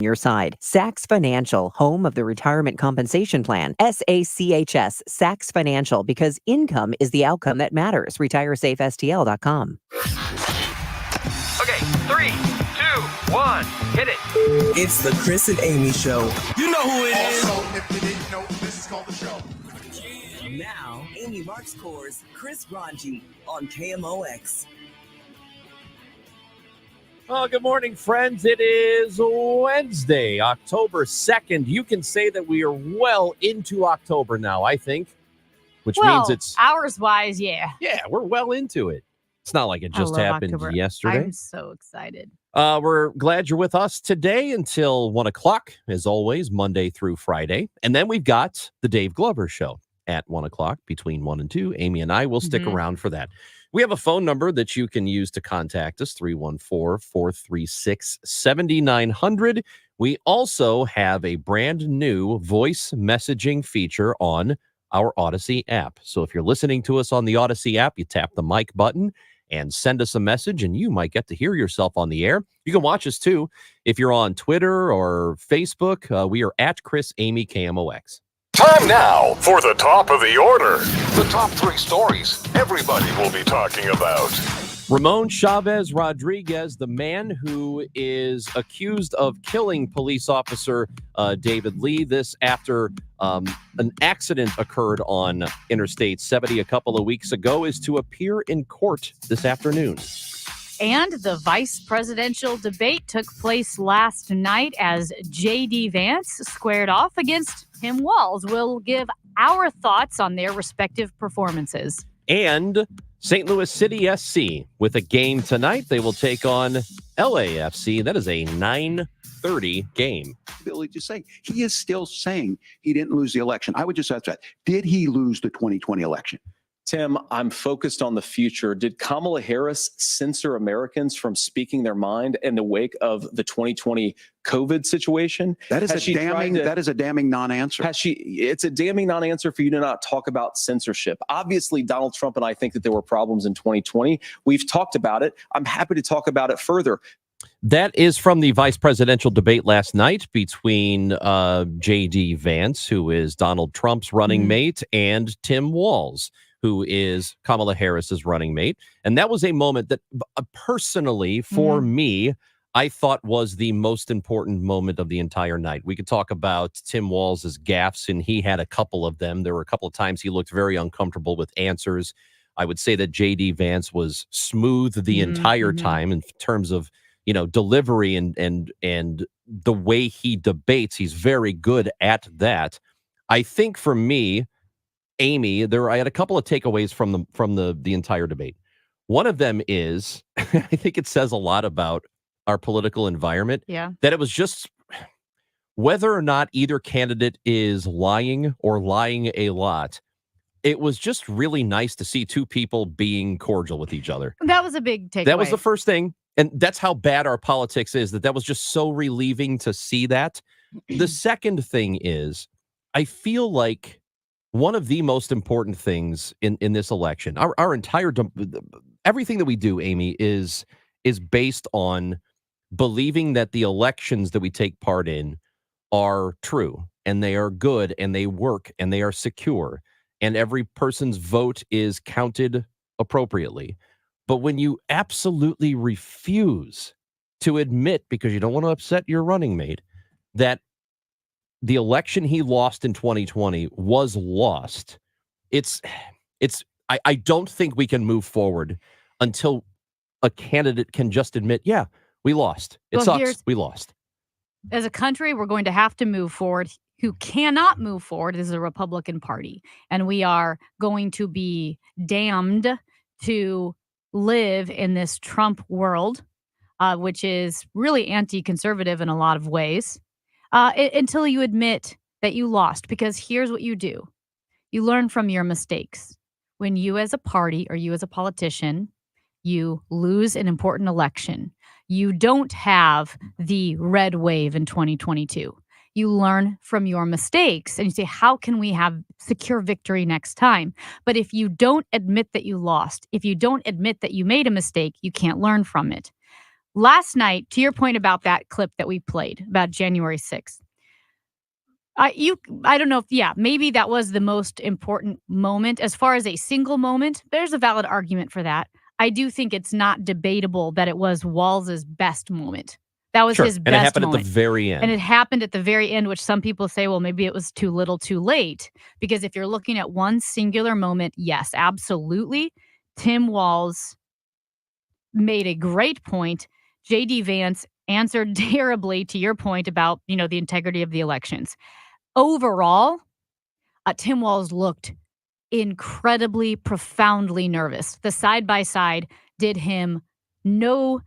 your side. Sachs Financial, home of the Retirement Compensation Plan. SACHS, Sachs Financial, because income is the outcome that matters. RetireSafeSTL.com. Okay, 3, 2, 1, hit it. It's the Chris and Amy Show. You know who it is. Also, if you didn't know, this is called the show. Now, Amy Marks Coors, Chris Ranji on KMOX. Oh, good morning, friends. It is Wednesday, October 2nd. You can say that we are well into October now, I think, which means it's hours-wise, yeah. Yeah, we're well into it. It's not like it just happened October. yesterday. I'm so excited. We're glad you're with us today until 1 o'clock, as always, Monday through Friday. And then we've got the Dave Glover Show at 1 o'clock between 1 and 2. Amy and I will stick around for that. We have a phone number that you can use to contact us, 314-436-7900. We also have a brand new voice messaging feature on our Odyssey app. So if you're listening to us on the Odyssey app, you tap the mic button and send us a message, and you might get to hear yourself on the air. You can watch us, too. If you're on Twitter or Facebook, we are at Chris Amy KMOX. Time now for the top of the order. The top 3 stories everybody will be talking about. Ramon Chavez Rodriguez, the man who is accused of killing police officer David Lee. This after an accident occurred on Interstate 70 a couple of weeks ago, is to appear in court this afternoon. And the vice presidential debate took place last night as J.D. Vance squared off against Tim Walz. We'll give our thoughts on their respective performances. And St. Louis City SC with a game tonight. They will take on LAFC. That is a 9:30 game. Billy just saying he is still saying he didn't lose the election. I would just ask that. Did he lose the 2020 election? Tim, I'm focused on the future. Did Kamala Harris censor Americans from speaking their mind in the wake of the 2020 COVID situation? That is a damning non-answer. It's a damning non-answer for you to not talk about censorship. Obviously, Donald Trump and I think that there were problems in 2020. We've talked about it. I'm happy to talk about it further. That is from the vice presidential debate last night between J.D. Vance, who is Donald Trump's running mate, and Tim Walz, who is Kamala Harris's running mate. And that was a moment that personally, for me, I thought was the most important moment of the entire night. We could talk about Tim Walz's gaffes, and he had a couple of them. There were a couple of times he looked very uncomfortable with answers. I would say that J.D. Vance was smooth the entire time in terms of, you know, delivery and the way he debates. He's very good at that. I think for me, Amy, I had a couple of takeaways from the entire debate. One of them is, I think it says a lot about our political environment. Yeah. That it was just whether or not either candidate is lying or lying a lot. It was just really nice to see two people being cordial with each other. That was a big takeaway. That was the first thing. And that's how bad our politics is, that was just so relieving to see that. The second thing is, I feel like one of the most important things in this election, our entire everything that we do, Amy, is based on believing that the elections that we take part in are true and they are good and they work and they are secure and every person's vote is counted appropriately. But when you absolutely refuse to admit, because you don't want to upset your running mate, that the election he lost in 2020 was lost, I don't think we can move forward until a candidate can just admit, yeah, we lost. It sucks. We lost. As a country, we're going to have to move forward. Who cannot move forward is the Republican Party. And we are going to be damned to live in this Trump world, which is really anti-conservative in a lot of ways. Until you admit that you lost. Because here's what you do. You learn from your mistakes. When you as a party or you as a politician, you lose an important election, you don't have the red wave in 2022. You learn from your mistakes and you say, how can we have secure victory next time? But if you don't admit that you lost, if you don't admit that you made a mistake, you can't learn from it. last night, to your point about that clip that we played about January 6th, I don't know if, maybe that was the most important moment. As far as a single moment, there's a valid argument for that. I do think it's not debatable that it was Walz's best moment. That was Sure. his And best it happened moment. at the very end. And it happened at the very end, which some people say, well, maybe it was too little too late. Because if you're looking at one singular moment, yes, absolutely. Tim Walz made a great point. J.D. Vance answered terribly to your point about, the integrity of the elections. Overall, Tim Walz looked incredibly, profoundly nervous. The side-by-side did him no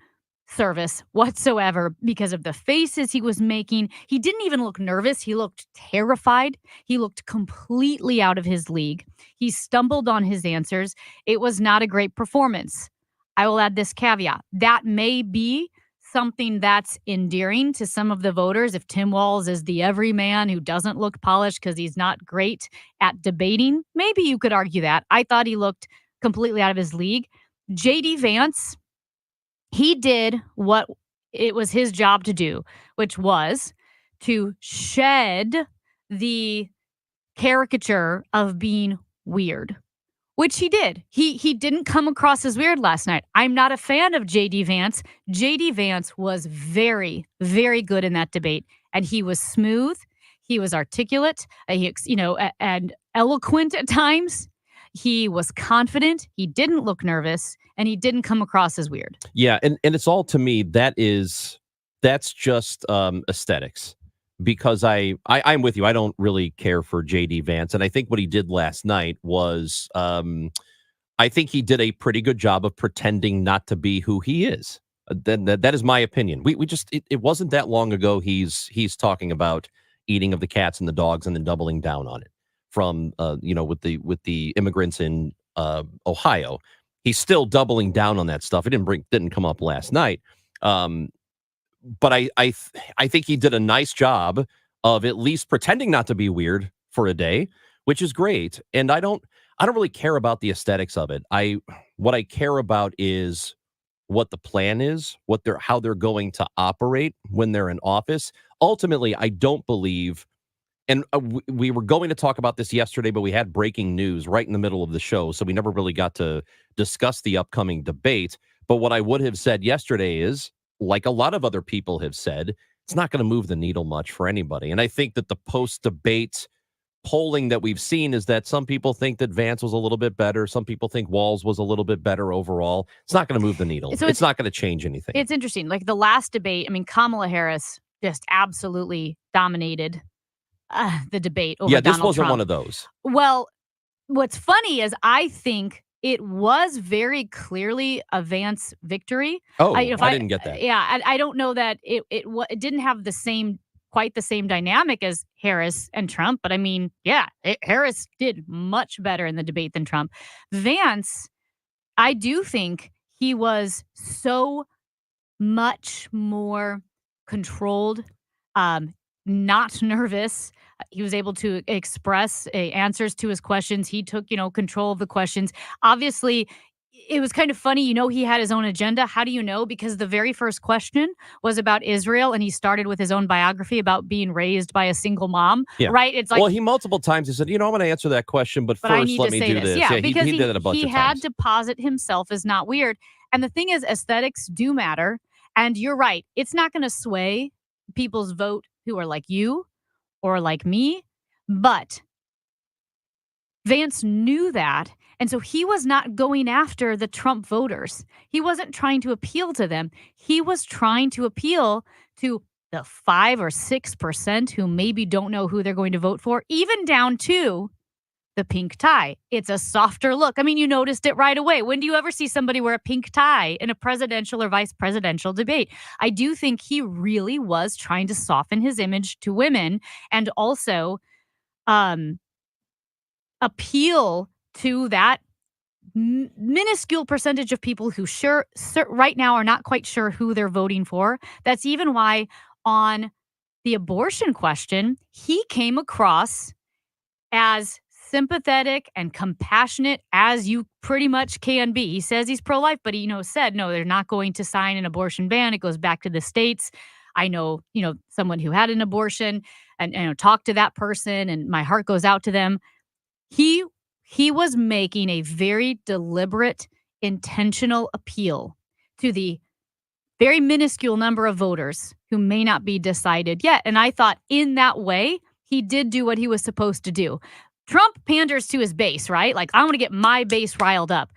service whatsoever because of the faces he was making. He didn't even look nervous. He looked terrified. He looked completely out of his league. He stumbled on his answers. It was not a great performance. I will add this caveat. That may be something that's endearing to some of the voters. If Tim Walz is the everyman who doesn't look polished because he's not great at debating, maybe you could argue that. I thought he looked completely out of his league. J.D. Vance, he did what it was his job to do, which was to shed the caricature of being weird, which he did. He didn't come across as weird last night. I'm not a fan of J.D. Vance. J.D. Vance was very, very good in that debate, and he was smooth. He was articulate, and eloquent at times. He was confident. He didn't look nervous, and he didn't come across as weird. Yeah, and it's all, to me, that's just aesthetics. Because I'm with you. I don't really care for J.D. Vance. And I think what he did last night was, I think he did a pretty good job of pretending not to be who he is. That is my opinion. We just, it wasn't that long ago he's talking about eating of the cats and the dogs and then doubling down on it from, with the immigrants in Ohio. He's still doubling down on that stuff. It didn't come up last night. But I think he did a nice job of at least pretending not to be weird for a day, which is great. And I don't really care about the aesthetics of it. What I care about is what the plan is, how they're going to operate when they're in office. Ultimately, I don't believe, and we were going to talk about this yesterday, but we had breaking news right in the middle of the show, so we never really got to discuss the upcoming debate. But what I would have said yesterday is, like a lot of other people have said, it's not going to move the needle much for anybody. And I think that the post-debate polling that we've seen is that some people think that Vance was a little bit better. Some people think Walz was a little bit better overall. It's not going to move the needle. So it's not going to change anything. It's interesting. Like the last debate, Kamala Harris just absolutely dominated the debate over This Donald wasn't Trump. one of those. Well, what's funny is I think it was very clearly a Vance victory. Oh, I didn't get that. Yeah, I don't know that it didn't have quite the same dynamic as Harris and Trump, but Harris did much better in the debate than Trump. Vance, I do think he was so much more controlled, not nervous. He was able to express answers to his questions. He took, control of the questions. Obviously, it was kind of funny. He had his own agenda. How do you know? Because the very first question was about Israel, and he started with his own biography about being raised by a single mom. Yeah. Right? It's like, well, he multiple times he said, I'm going to answer that question, but I first need let to me say do this. Yeah, because he did it a bunch of times. He had to posit himself as not weird. And the thing is, aesthetics do matter. And you're right. It's not going to sway people's vote who are like you or like me, but Vance knew that, and so he was not going after the Trump voters. He wasn't trying to appeal to them. He was trying to appeal to the 5 or 6% who maybe don't know who they're going to vote for, even down to the pink tie. It's a softer look. You noticed it right away. When do you ever see somebody wear a pink tie in a presidential or vice presidential debate? I do think he really was trying to soften his image to women and also appeal to that minuscule percentage of people who right now are not quite sure who they're voting for. That's even why on the abortion question, he came across as sympathetic and compassionate as you pretty much can be. He says he's pro-life, but he said, no, they're not going to sign an abortion ban. It goes back to the states. I know, someone who had an abortion and talked to that person, and my heart goes out to them. He was making a very deliberate, intentional appeal to the very minuscule number of voters who may not be decided yet. And I thought in that way, he did do what he was supposed to do. Trump panders to his base, right? Like, I want to get my base riled up.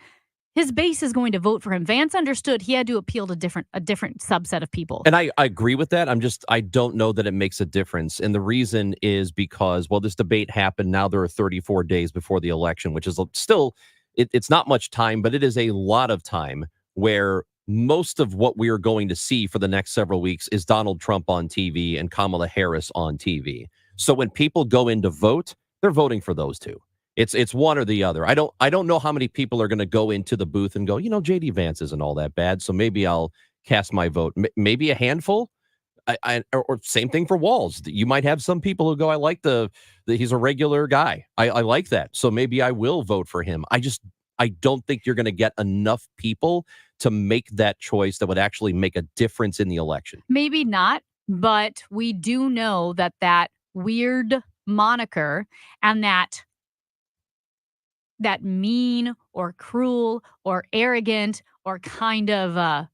His base is going to vote for him. Vance understood he had to appeal to a different subset of people. And I agree with that. I don't know that it makes a difference. And the reason is because, this debate happened. Now there are 34 days before the election, which is still, it's not much time, but it is a lot of time where most of what we are going to see for the next several weeks is Donald Trump on TV and Kamala Harris on TV. So when people go in to vote, they're voting for those two. It's one or the other. I don't know how many people are going to go into the booth and go, JD Vance isn't all that bad, so maybe I'll cast my vote. Maybe a handful. Or same thing for Walz. You might have some people who go, I like he's a regular guy. I like that, so maybe I will vote for him. I don't think you're going to get enough people to make that choice that would actually make a difference in the election. Maybe not, but we do know that weird moniker and that mean or cruel or arrogant or kind of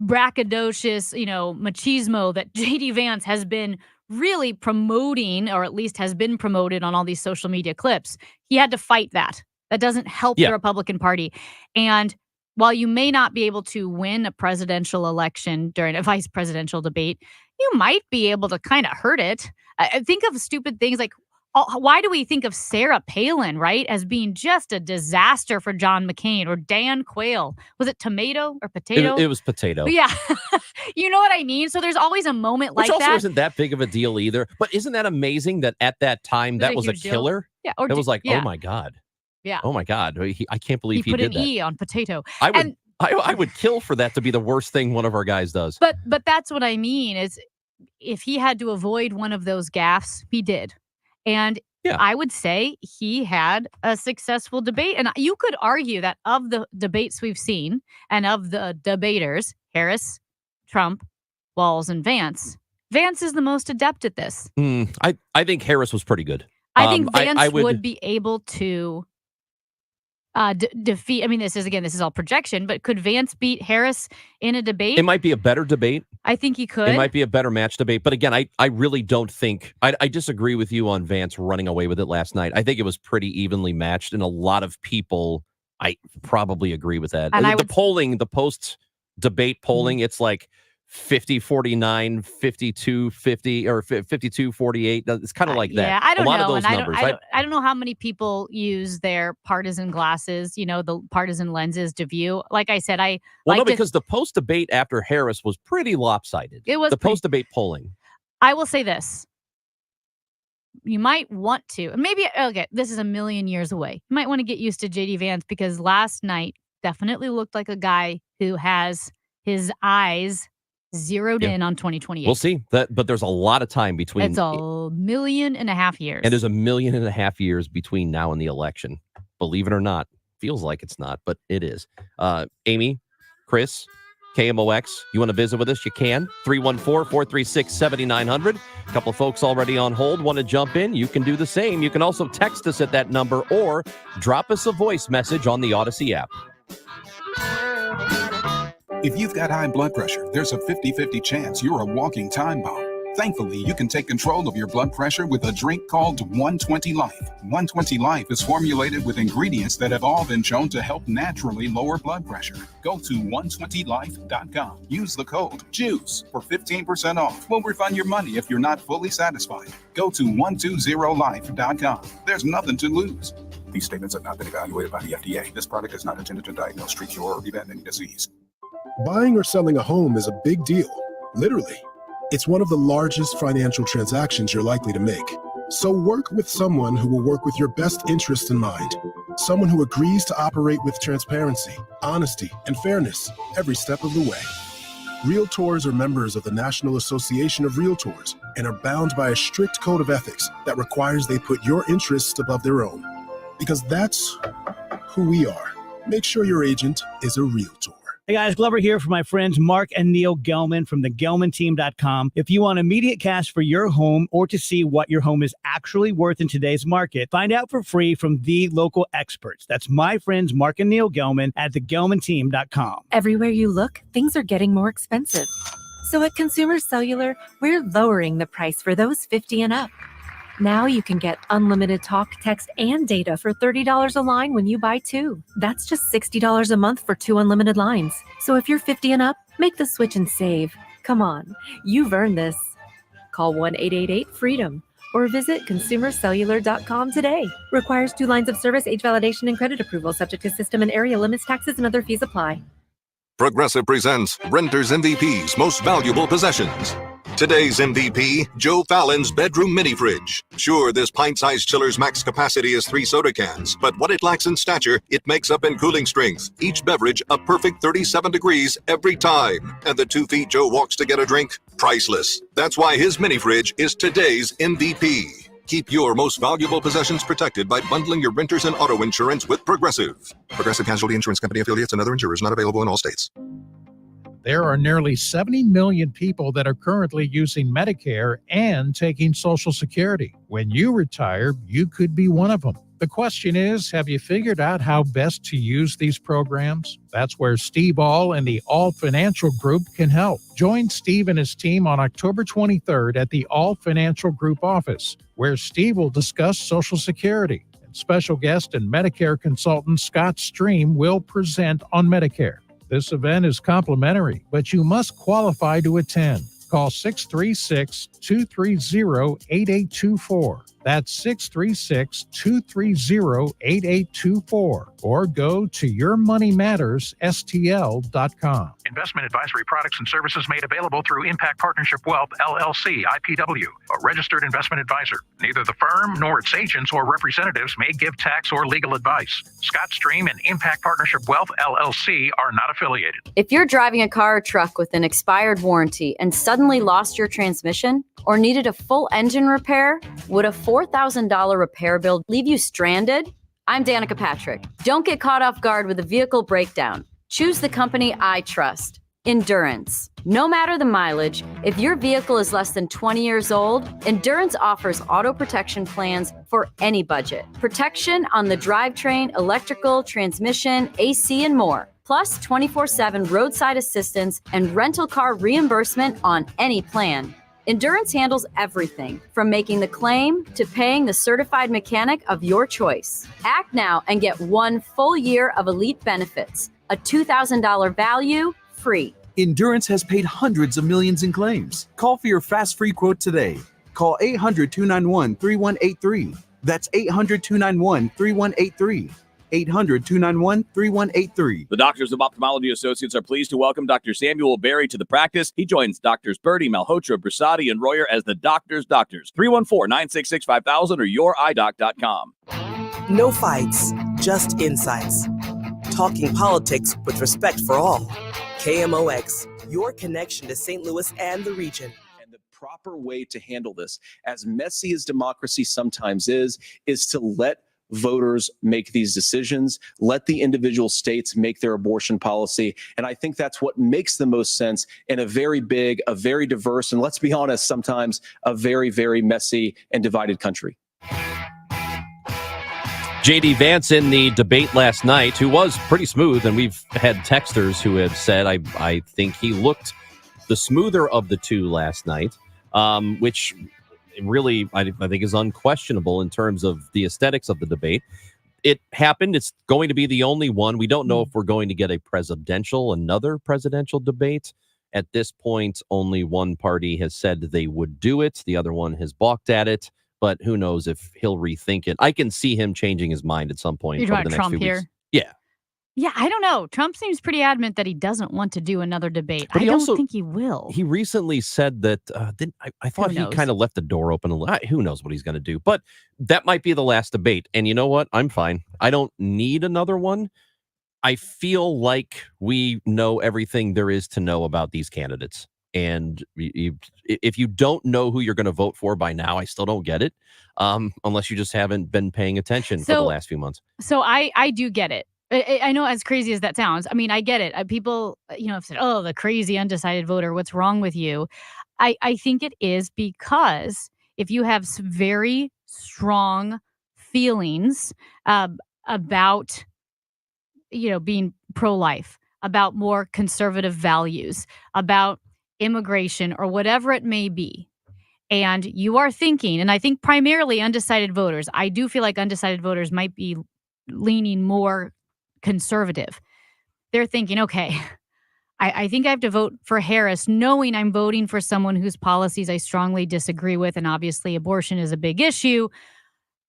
braggadocious, machismo that JD Vance has been really promoting, or at least has been promoted on all these social media clips. He had to fight that. That doesn't help the Republican Party. And while you may not be able to win a presidential election during a vice presidential debate, you might be able to kind of hurt it. I think of stupid things like, why do we think of Sarah Palin, right, as being just a disaster for John McCain, or Dan Quayle? Was it tomato or potato? It was potato. Yeah. You know what I mean? So there's always a moment like that. Which also isn't that big of a deal either. But isn't that amazing that at that time that was a killer? Yeah. It was like, oh my God. Yeah. Oh my God. I can't believe he did that. He put an E on potato. I would kill for that to be the worst thing one of our guys does. But that's what I mean is, if he had to avoid one of those gaffes, he did. And I would say he had a successful debate. And you could argue that of the debates we've seen and of the debaters, Harris, Trump, Walz, and Vance is the most adept at this. I think Harris was pretty good. I think Vance would be able to defeat. I mean, this is all projection, but could Vance beat Harris in a debate? It might be a better debate. I think he could. It might be a better match debate. But again, I really don't think, I disagree with you on Vance running away with it last night. I think it was pretty evenly matched, and a lot of people, I probably agree with that. And the post-debate polling, it's like 50-49, 52-50, or 52-48. It's kind of like that. Yeah, I don't know. Of those numbers. I don't know how many people use their partisan glasses, the partisan lenses to view. Like I said, because the post-debate after Harris was pretty lopsided. It was the post-debate polling. I will say this. You might want to, and maybe, this is a million years away. You might want to get used to JD Vance, because last night definitely looked like a guy who has his eyes zeroed in on 2028. We'll see that, but there's a lot of time between. It's 1.5 million years. And there's 1.5 million years between now and the election. Believe it or not. Feels like it's not, but it is. Amy, Chris, KMOX, you want to visit with us? You can. 314-436-7900. A couple of folks already on hold want to jump in. You can do the same. You can also text us at that number or drop us a voice message on the Odyssey app. If you've got high blood pressure, there's a 50-50 chance you're a walking time bomb. Thankfully, you can take control of your blood pressure with a drink called 120 Life. 120 Life is formulated with ingredients that have all been shown to help naturally lower blood pressure. Go to 120life.com. Use the code JUICE for 15% off. We'll refund your money if you're not fully satisfied. Go to 120life.com. There's nothing to lose. These statements have not been evaluated by the FDA. This product is not intended to diagnose, treat, cure, or prevent any disease. Buying or selling a home is a big deal, literally. It's one of the largest financial transactions you're likely to make. So work with someone who will work with your best interests in mind. Someone who agrees to operate with transparency, honesty, and fairness every step of the way. Realtors are members of the National Association of Realtors and are bound by a strict code of ethics that requires they put your interests above their own. Because that's who we are. Make sure your agent is a realtor. Hey guys, Glover here for my friends Mark and Neil Gelman from thegelmanteam.com. If you want immediate cash for your home or to see what your home is actually worth in today's market, find out for free from the local experts. That's my friends Mark and Neil Gelman at thegelmanteam.com. Everywhere you look, things are getting more expensive. So at Consumer Cellular, we're lowering the price for those 50 and up. Now you can get unlimited talk, text, and data for $30 a line when you buy two. That's just $60 a month for 2 unlimited lines. So if you're 50 and up, make the switch and save. Come on, you've earned this. Call 1-888-FREEDOM or visit consumercellular.com today. Requires 2 lines of service, age validation, and credit approval, subject to system and area limits, taxes, and other fees apply. Progressive presents Renters MVP's Most Valuable Possessions. Today's MVP, Joe Fallon's bedroom mini fridge. Sure, this pint-sized chiller's max capacity is 3 soda cans, but what it lacks in stature, it makes up in cooling strength. Each beverage a perfect 37 degrees every time. And the 2 feet Joe walks to get a drink, priceless. That's why his mini fridge is today's MVP. Keep your most valuable possessions protected by bundling your renters and auto insurance with Progressive. Progressive Casualty Insurance Company affiliates and other insurers not available in all states. There are nearly 70 million people that are currently using Medicare and taking Social Security. When you retire, you could be one of them. The question is, have you figured out how best to use these programs? That's where Steve All and the All Financial Group can help. Join Steve and his team on October 23rd at the All Financial Group office, where Steve will discuss Social Security. And special guest and Medicare consultant Scott Stream will present on Medicare. This event is complimentary, but you must qualify to attend. Call 636-230-8824. That's 636-230-8824. Or go to yourmoneymattersstl.com. Investment advisory products and services made available through Impact Partnership Wealth, LLC, IPW, a registered investment advisor. Neither the firm nor its agents or representatives may give tax or legal advice. Scott Stream and Impact Partnership Wealth, LLC are not affiliated. If you're driving a car or truck with an expired warranty and suddenly lost your transmission or needed a full engine repair, would a $4,000 repair bill leave you stranded? I'm Danica Patrick. Don't get caught off guard with a vehicle breakdown. Choose the company I trust, Endurance. No matter the mileage, if your vehicle is less than 20 years old, Endurance offers auto protection plans for any budget. Protection on the drivetrain, electrical, transmission, AC, and more. Plus 24/7 roadside assistance and rental car reimbursement on any plan. Endurance handles everything from making the claim to paying the certified mechanic of your choice. Act now and get 1 full year of elite benefits, a $2,000 value, free. Endurance has paid hundreds of millions in claims. Call for your fast free quote today. Call 800-291-3183. That's 800-291-3183. 800-291-3183. The Doctors of Ophthalmology Associates are pleased to welcome Dr. Samuel Berry to the practice. He joins Doctors Birdie, Malhotra, Brasati, and Royer as the Doctors' Doctors. 314-966-5000 or youridoc.com. No fights, just insights. Talking politics with respect for all. KMOX, your connection to St. Louis and the region. And the proper way to handle this, as messy as democracy sometimes is to let voters make these decisions, let the individual states make their abortion policy. And I think that's what makes the most sense in a very big, a very diverse, and let's be honest, sometimes a very, very messy and divided country. J.D. Vance in the debate last night, who was pretty smooth, and we've had texters who have said, I think he looked the smoother of the two last night, which really, I think, is unquestionable in terms of the aesthetics of the debate. It happened. It's going to be the only one. We don't know if we're going to get another presidential debate. At this point, only one party has said they would do it. The other one has balked at it. But who knows if he'll rethink it. I can see him changing his mind at some point. You're talking about Trump here? Weeks. Yeah. Yeah, I don't know. Trump seems pretty adamant that he doesn't want to do another debate. But I don't think he will. He recently said that, I thought he kind of left the door open a little. Who knows what he's going to do. But that might be the last debate. And you know what? I'm fine. I don't need another one. I feel like we know everything there is to know about these candidates. And if you don't know who you're going to vote for by now, I still don't get it, unless you just haven't been paying attention for the last few months. So I do get it. I know, as crazy as that sounds. I mean, I get it. People, have said, "Oh, the crazy undecided voter. What's wrong with you?" I think it is because if you have very strong feelings about, being pro-life, about more conservative values, about immigration, or whatever it may be, and you are thinking, and I think primarily undecided voters, I do feel like undecided voters might be leaning more conservative. They're thinking, okay, I think I have to vote for Harris, knowing I'm voting for someone whose policies I strongly disagree with, and obviously abortion is a big issue.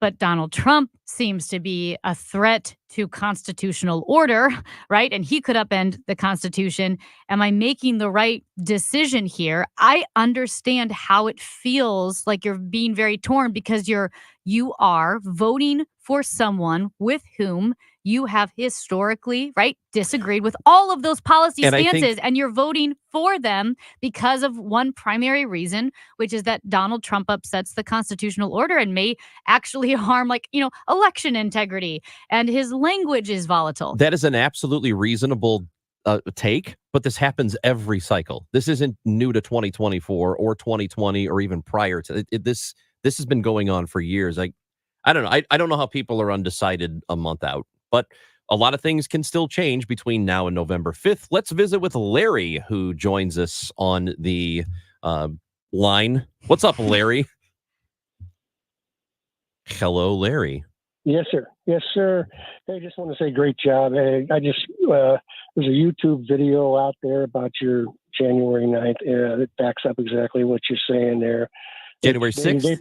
But Donald Trump seems to be a threat to constitutional order, right? And he could upend the Constitution. Am I making the right decision here? I understand how it feels like you're being very torn because you are voting for someone with whom you have historically, right, disagreed with all of those policy stances, and you're voting for them because of one primary reason, which is that Donald Trump upsets the constitutional order and may actually harm, election integrity, and his language is volatile. That is an absolutely reasonable take, but this happens every cycle. This isn't new to 2024 or 2020 or even prior to it. This has been going on for years. I don't know. I don't know how people are undecided a month out. But a lot of things can still change between now and November 5th. Let's visit with Larry, who joins us on the line. What's up, Larry? Hello, Larry. Yes, sir. Yes, sir. I just want to say great job. There's a YouTube video out there about your January 9th that backs up exactly what you're saying there. January 6th?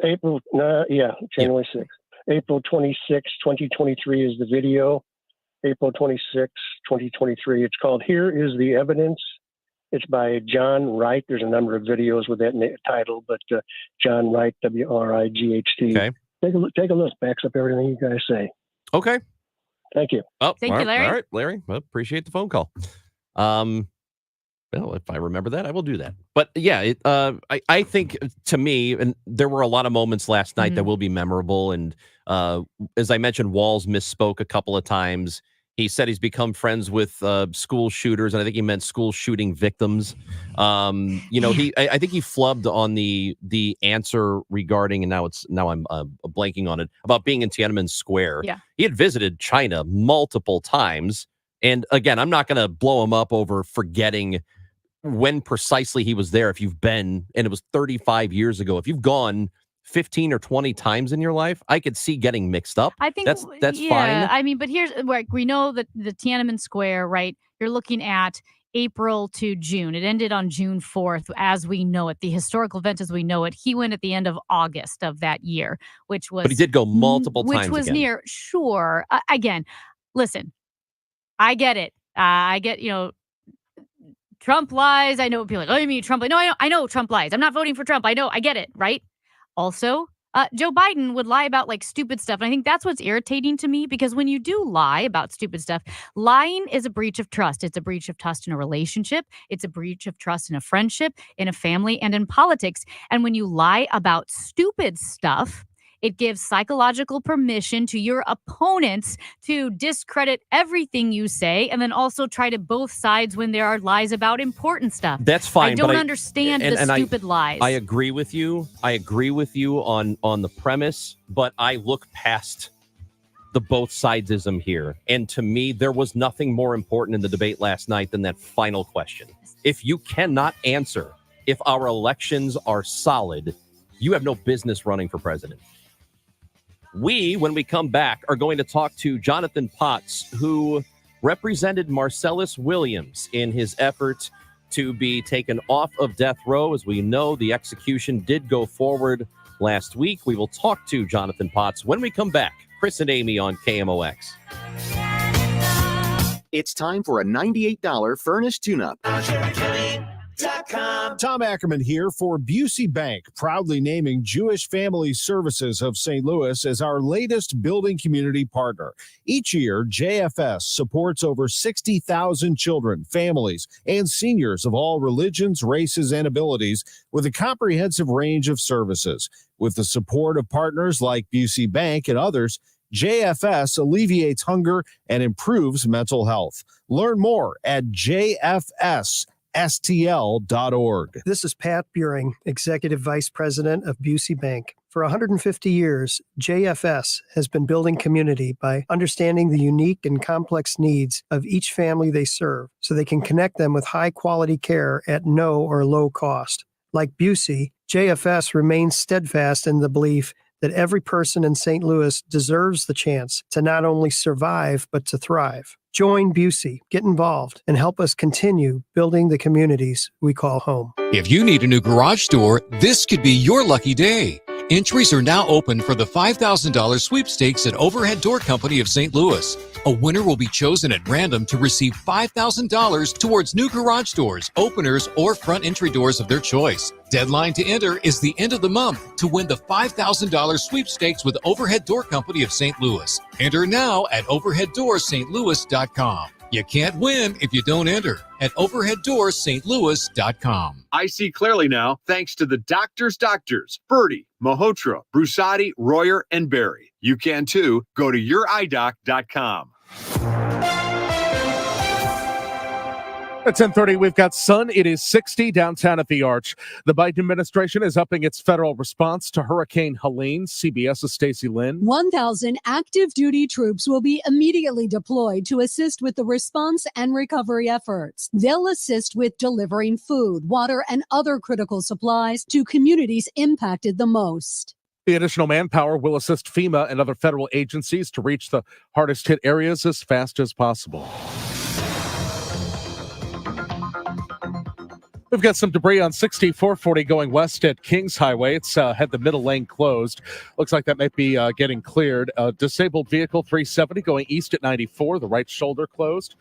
January 6th. April 26, 2023 is the video. April 26, 2023. It's called Here is the Evidence. It's by John Wright. There's a number of videos with that title, but John Wright, W-R-I-G-H-T. Okay. Take a look. Backs up everything you guys say. Okay. Thank you. Oh, Thank you, Larry. All right, Larry. Well, appreciate the phone call. Well, if I remember that, I will do that. But yeah, I think to me, and there were a lot of moments last night that will be memorable. And as I mentioned, Walz misspoke a couple of times. He said he's become friends with school shooters, and I think he meant school shooting victims. I think he flubbed on the answer regarding, and now I'm blanking on it, about being in Tiananmen Square. Yeah. He had visited China multiple times. And again, I'm not going to blow him up over forgetting when precisely he was there. If you've been, and it was 35 years ago, if you've gone 15 or 20 times in your life, I could see getting mixed up. I think that's yeah, fine. I mean, but here's where we know that the Tiananmen Square, right? You're looking at April to June. It ended on June 4th, as we know it. The historical event as we know it. He went at the end of August of that year, which was. But he did go multiple times. Which was again. near. Sure. Again, listen. I get it. I get, Trump lies. I know people are like, oh, you mean Trump? No, I know Trump lies. I'm not voting for Trump. I get it, right? Also, Joe Biden would lie about stupid stuff. And I think that's what's irritating to me, because when you do lie about stupid stuff, lying is a breach of trust. It's a breach of trust in a relationship. It's a breach of trust in a friendship, in a family, and in politics. And when you lie about stupid stuff, it gives psychological permission to your opponents to discredit everything you say, and then also try to both sides when there are lies about important stuff. That's fine. I don't understand the stupid lies. I agree with you. I agree with you on the premise, but I look past the both sidesism here. And to me, there was nothing more important in the debate last night than that final question. If you cannot answer if our elections are solid, you have no business running for president. When we come back, are going to talk to Jonathan Potts, who represented Marcellus Williams in his effort to be taken off of death row. As we know, the execution did go forward last week. We will talk to Jonathan Potts when we come back. Chris and Amy on KMOX. It's time for a $98 furnace tune-up. Tom Ackerman here for Busey Bank, proudly naming Jewish Family Services of St. Louis as our latest building community partner. Each year, JFS supports over 60,000 children, families, and seniors of all religions, races, and abilities with a comprehensive range of services. With the support of partners like Busey Bank and others, JFS alleviates hunger and improves mental health. Learn more at jfsstl.org. This is Pat Buring, Executive Vice President of Busey Bank. For 150 years, JFS has been building community by understanding the unique and complex needs of each family they serve so they can connect them with high-quality care at no or low cost. Like Busey, JFS remains steadfast in the belief that every person in St. Louis deserves the chance to not only survive, but to thrive. Join Busey, get involved, and help us continue building the communities we call home. If you need a new garage door, this could be your lucky day. Entries are now open for the $5,000 sweepstakes at Overhead Door Company of St. Louis. A winner will be chosen at random to receive $5,000 towards new garage doors, openers, or front entry doors of their choice. Deadline to enter is the end of the month to win the $5,000 sweepstakes with Overhead Door Company of St. Louis. Enter now at overheaddoorsstlouis.com. You can't win if you don't enter at overheaddoorsstlouis.com. I see clearly now thanks to the doctors, Bertie, Malhotra, Brusati, Royer, and Barry. You can too. Go to youridoc.com. At 10:30, we've got sun. It is 60 downtown at the Arch. The Biden administration is upping its federal response to Hurricane Helene. CBS's Stacey Lynn. 1,000 active duty troops will be immediately deployed to assist with the response and recovery efforts. They'll assist with delivering food, water, and other critical supplies to communities impacted the most. The additional manpower will assist FEMA and other federal agencies to reach the hardest hit areas as fast as possible. We've got some debris on 6440 going west at Kings Highway. It's had the middle lane closed. Looks like that might be getting cleared. Disabled vehicle 370 going east at 94, the right shoulder closed.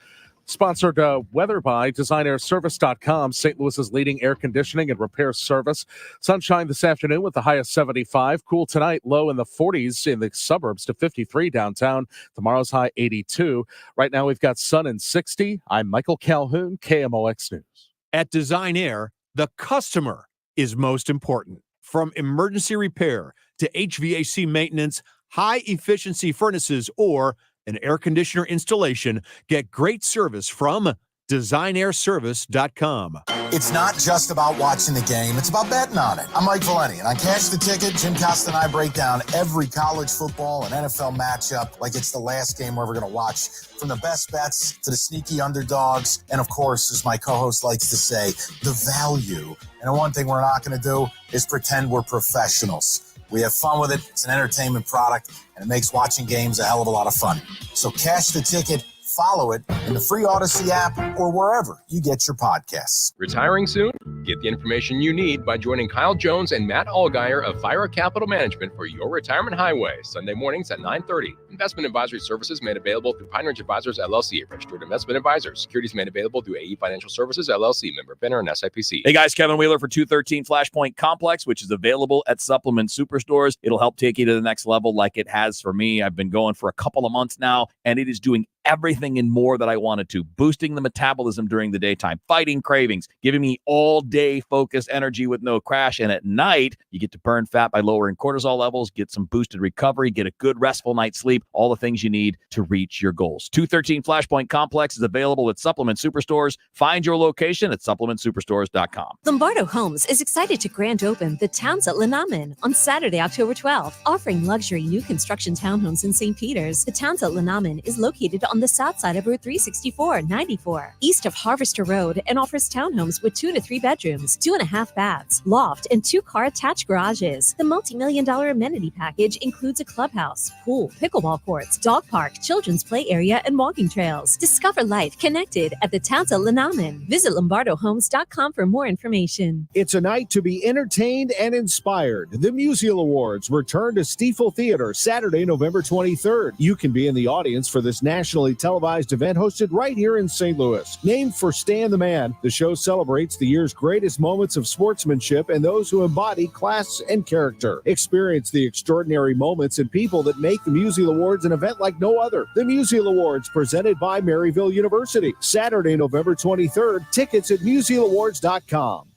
Sponsored weather by DesignAirService.com, St. Louis's leading air conditioning and repair service. Sunshine this afternoon with the high of 75. Cool tonight, low in the 40s in the suburbs to 53 downtown. Tomorrow's high 82. Right now we've got sun and 60. I'm Michael Calhoun, KMOX News. At Design Air, the customer is most important. From emergency repair to HVAC maintenance, high-efficiency furnaces, or an air conditioner installation, get great service from DesignAirService.com. It's not just about watching the game, it's about betting on it. I'm Mike Valenti, and on Cash the Ticket, Jim Costa and I break down every college football and NFL matchup like it's the last game we're ever going to watch. From the best bets to the sneaky underdogs, and of course, as my co-host likes to say, the value. And the one thing we're not going to do is pretend we're professionals. We have fun with it. It's an entertainment product, and it makes watching games a hell of a lot of fun. So Cash the Ticket, follow it in the free Odyssey app or wherever you get your podcasts. Retiring soon? Get the information you need by joining Kyle Jones and Matt Allgeier of Fira Capital Management for your retirement highway, Sunday mornings at 9:30. Investment advisory services made available through Pine Ridge Advisors, LLC, a registered investment advisor. Securities made available through AE Financial Services, LLC, member FINRA and SIPC. Hey guys, Kevin Wheeler for 213 Flashpoint Complex, which is available at Supplement Superstores. It'll help take you to the next level like it has for me. I've been going for a couple of months now, and it is doing everything and more that I wanted to, boosting the metabolism during the daytime, fighting cravings, giving me all-day focused energy with no crash. And at night, you get to burn fat by lowering cortisol levels, get some boosted recovery, get a good restful night's sleep, all the things you need to reach your goals. 213 Flashpoint Complex is available at Supplement Superstores. Find your location at supplementsuperstores.com. Lombardo Homes is excited to grand open the Towns at Lenamen on Saturday, October 12th, offering luxury new construction townhomes in St. Peters. The Towns at Lenamen is located on the south side of Route 364-94, east of Harvester Road, and offers townhomes with 2 to 3 bedrooms bedrooms, 2.5 baths, loft, and 2-car attached garages. The multi-million-dollar amenity package includes a clubhouse, pool, pickleball courts, dog park, children's play area, and walking trails. Discover life connected at the Townsend Lenamen. Visit LombardoHomes.com for more information. It's a night to be entertained and inspired. The Musial Awards return to Stiefel Theater Saturday, November 23rd. You can be in the audience for this nationally televised event hosted right here in St. Louis. Named for Stan the Man, the show celebrates the year's greatest moments of sportsmanship and those who embody class and character. Experience the extraordinary moments and people that make the Musial Awards an event like no other. The Musial Awards, presented by Maryville University. Saturday, November 23rd. Tickets at musialawards.com.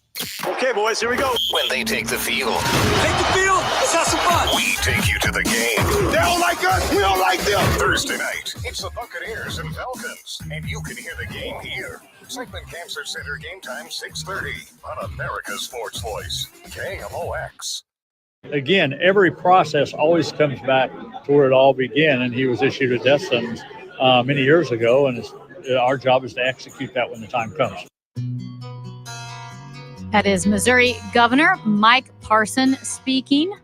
Okay, boys, here we go. When they take the field. Take the field. Let's have some fun. We take you to the game. They don't like us. We don't like them. Thursday night, it's the Buccaneers and Falcons, and you can hear the game here. Segment Cancer Center game time 6:30 on America's Sports Voice, KMOX. Again, every process always comes back to where it all began, and he was issued a death sentence many years ago, and our job is to execute that when the time comes. That is Missouri Governor Mike Parson speaking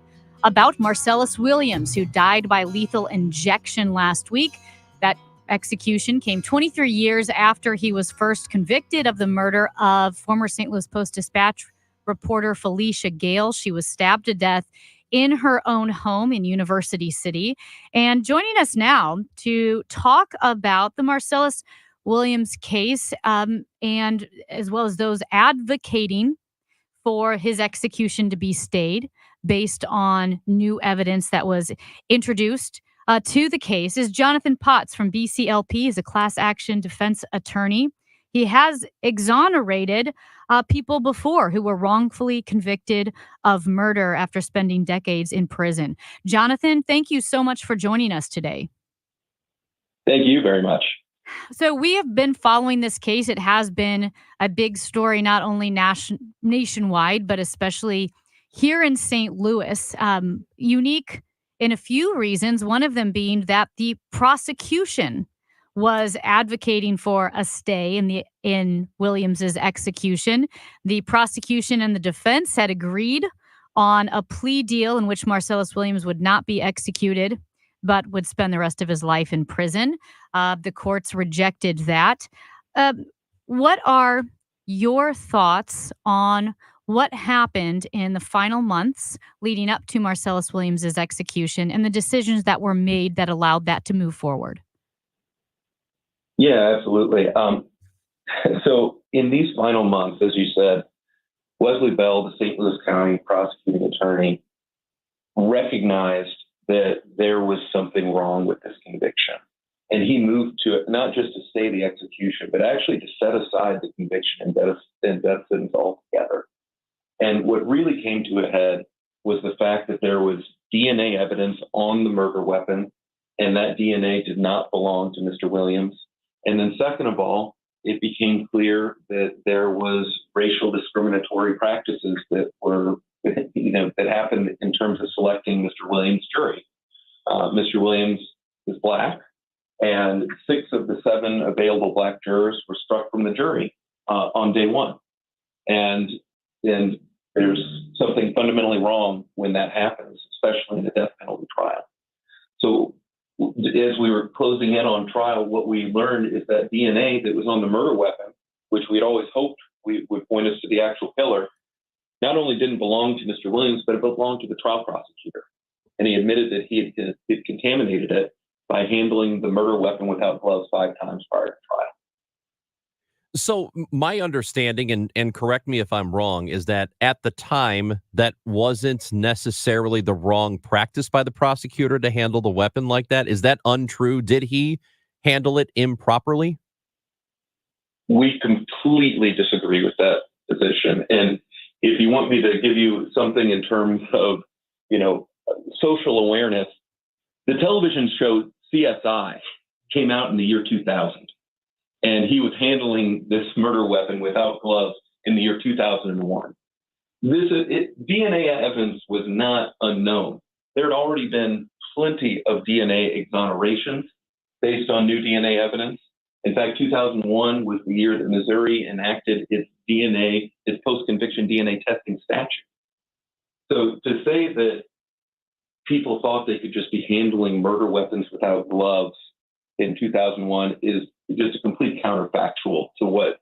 about Marcellus Williams, who died by lethal injection last week. That execution came 23 years after he was first convicted of the murder of former St. Louis Post-Dispatch reporter Felicia Gale. She was stabbed to death in her own home in University City. And joining us now to talk about the Marcellus Williams case, and as well as those advocating for his execution to be stayed based on new evidence that was introduced to the case, is Jonathan Potts from BCLP. He's a class action defense attorney. He has exonerated people before who were wrongfully convicted of murder after spending decades in prison. Jonathan, thank you so much for joining us today. Thank you very much. So we have been following this case. It has been a big story, not only nationwide, but especially here in St. Louis. Unique in a few reasons, one of them being that the prosecution was advocating for a stay in Williams's execution. The prosecution and the defense had agreed on a plea deal in which Marcellus Williams would not be executed, but would spend the rest of his life in prison. The courts rejected that. What are your thoughts on what happened in the final months leading up to Marcellus Williams's execution and the decisions that were made that allowed that to move forward? Yeah, absolutely. So in these final months, as you said, Wesley Bell, the St. Louis County prosecuting attorney, recognized that there was something wrong with this conviction. And he moved to it, not just to stay the execution, but actually to set aside the conviction and death sentence altogether. And what really came to a head was the fact that there was DNA evidence on the murder weapon, and that DNA did not belong to Mr. Williams. And then second of all, it became clear that there was racial discriminatory practices that were, that happened in terms of selecting Mr. Williams' jury. Mr. Williams is Black, and 6 of the 7 available Black jurors were struck from the jury on day one. And there's something fundamentally wrong when that happens, especially in a death penalty trial. So as we were closing in on trial, what we learned is that DNA that was on the murder weapon, which we'd always hoped would point us to the actual killer, not only didn't belong to Mr. Williams, but it belonged to the trial prosecutor. And he admitted that he had contaminated it by handling the murder weapon without gloves 5 times prior to trial. So my understanding, and correct me if I'm wrong, is that at the time that wasn't necessarily the wrong practice by the prosecutor to handle the weapon like that. Is that untrue? Did he handle it improperly? We completely disagree with that position. And if you want me to give you something in terms of, social awareness, the television show CSI came out in the year 2000. And he was handling this murder weapon without gloves in the year 2001. DNA evidence was not unknown. There had already been plenty of DNA exonerations based on new DNA evidence. In fact, 2001 was the year that Missouri enacted its DNA, his post-conviction DNA testing statute. So to say that people thought they could just be handling murder weapons without gloves in 2001 is just a complete counterfactual to what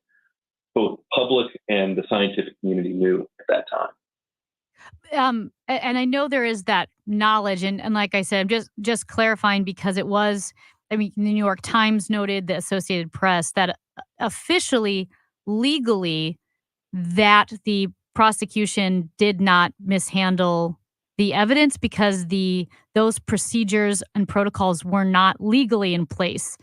both public and the scientific community knew at that time. And I know there is that knowledge, and like I said, I'm just clarifying because it was, I mean, the New York Times noted, the Associated Press, that officially, legally, that the prosecution did not mishandle the evidence because those procedures and protocols were not legally in place.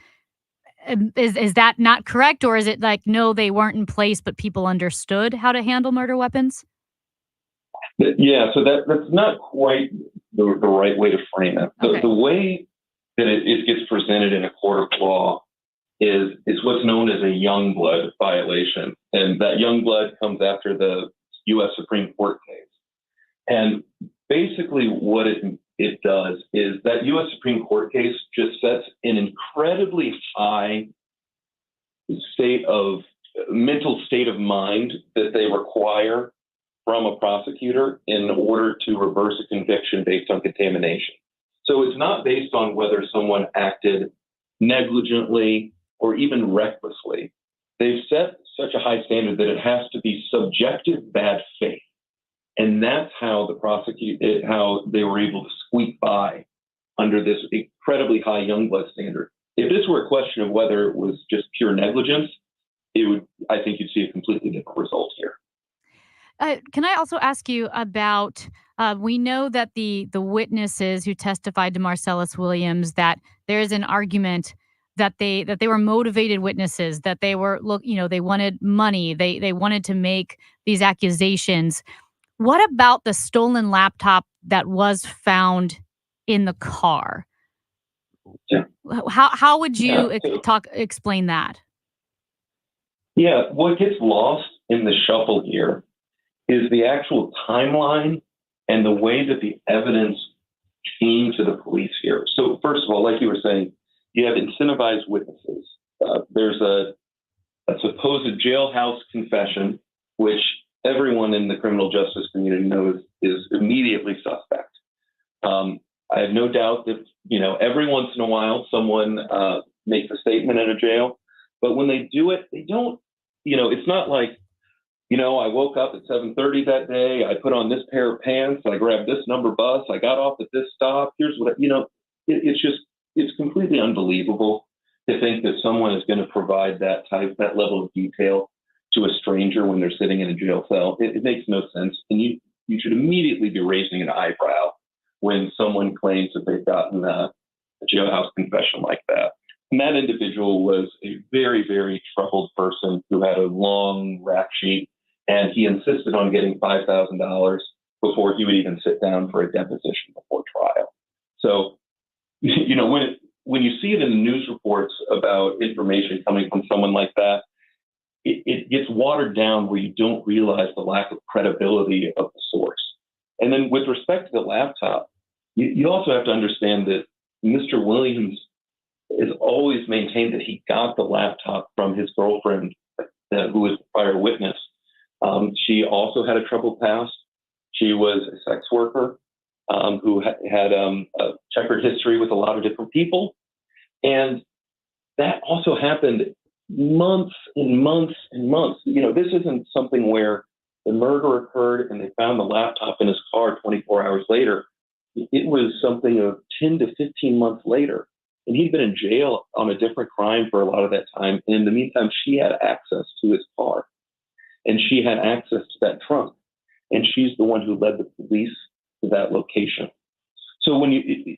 Is that not correct, or is it like, no, they weren't in place, but people understood how to handle murder weapons? Yeah, so that's not quite the right way to frame it. The way that it gets presented in a court of law is what's known as a Youngblood violation. And that Youngblood comes after the U.S. Supreme Court case. And basically what it does is that U.S. Supreme Court case just sets an incredibly high mental state of mind that they require from a prosecutor in order to reverse a conviction based on contamination. So it's not based on whether someone acted negligently or even recklessly. They've set such a high standard that it has to be subjective bad faith. And that's how how they were able to squeak by under this incredibly high Youngblood standard. If this were a question of whether it was just pure negligence, I think you'd see a completely different result here. Can I also ask you about, we know that the witnesses who testified to Marcellus Williams, that there is an argument that they were motivated witnesses, that they were, they wanted money, they wanted to make these accusations. What about the stolen laptop that was found in the car? Yeah. How would you explain that? Yeah, what gets lost in the shuffle here is the actual timeline and the way that the evidence came to the police here. So first of all, like you were saying, you have incentivized witnesses. There's a supposed jailhouse confession, which everyone in the criminal justice community knows is immediately suspect. I have no doubt that, every once in a while someone makes a statement in a jail, but when they do it, they don't, it's not like, I woke up at 7:30 that day, I put on this pair of pants, I grabbed this number bus, I got off at this stop, here's what, it's completely unbelievable to think that someone is going to provide that level of detail to a stranger when they're sitting in a jail cell. It makes no sense. And you should immediately be raising an eyebrow when someone claims that they've gotten a jailhouse confession like that. And that individual was a very, very troubled person who had a long rap sheet, and he insisted on getting $5,000 before he would even sit down for a deposition before trial. So, when you see it in the news reports about information coming from someone like that, it gets watered down where you don't realize the lack of credibility of the source. And then with respect to the laptop, you also have to understand that Mr. Williams has always maintained that he got the laptop from his girlfriend, who was the prior witness. She also had a troubled past. She was a sex worker who had a checkered history with a lot of different people. And that also happened months and months and months. This isn't something where the murder occurred and they found the laptop in his car 24 hours later. It was something of 10 to 15 months later. And he'd been in jail on a different crime for a lot of that time. And in the meantime, she had access to his car and she had access to that trunk. And she's the one who led the police to that location. So when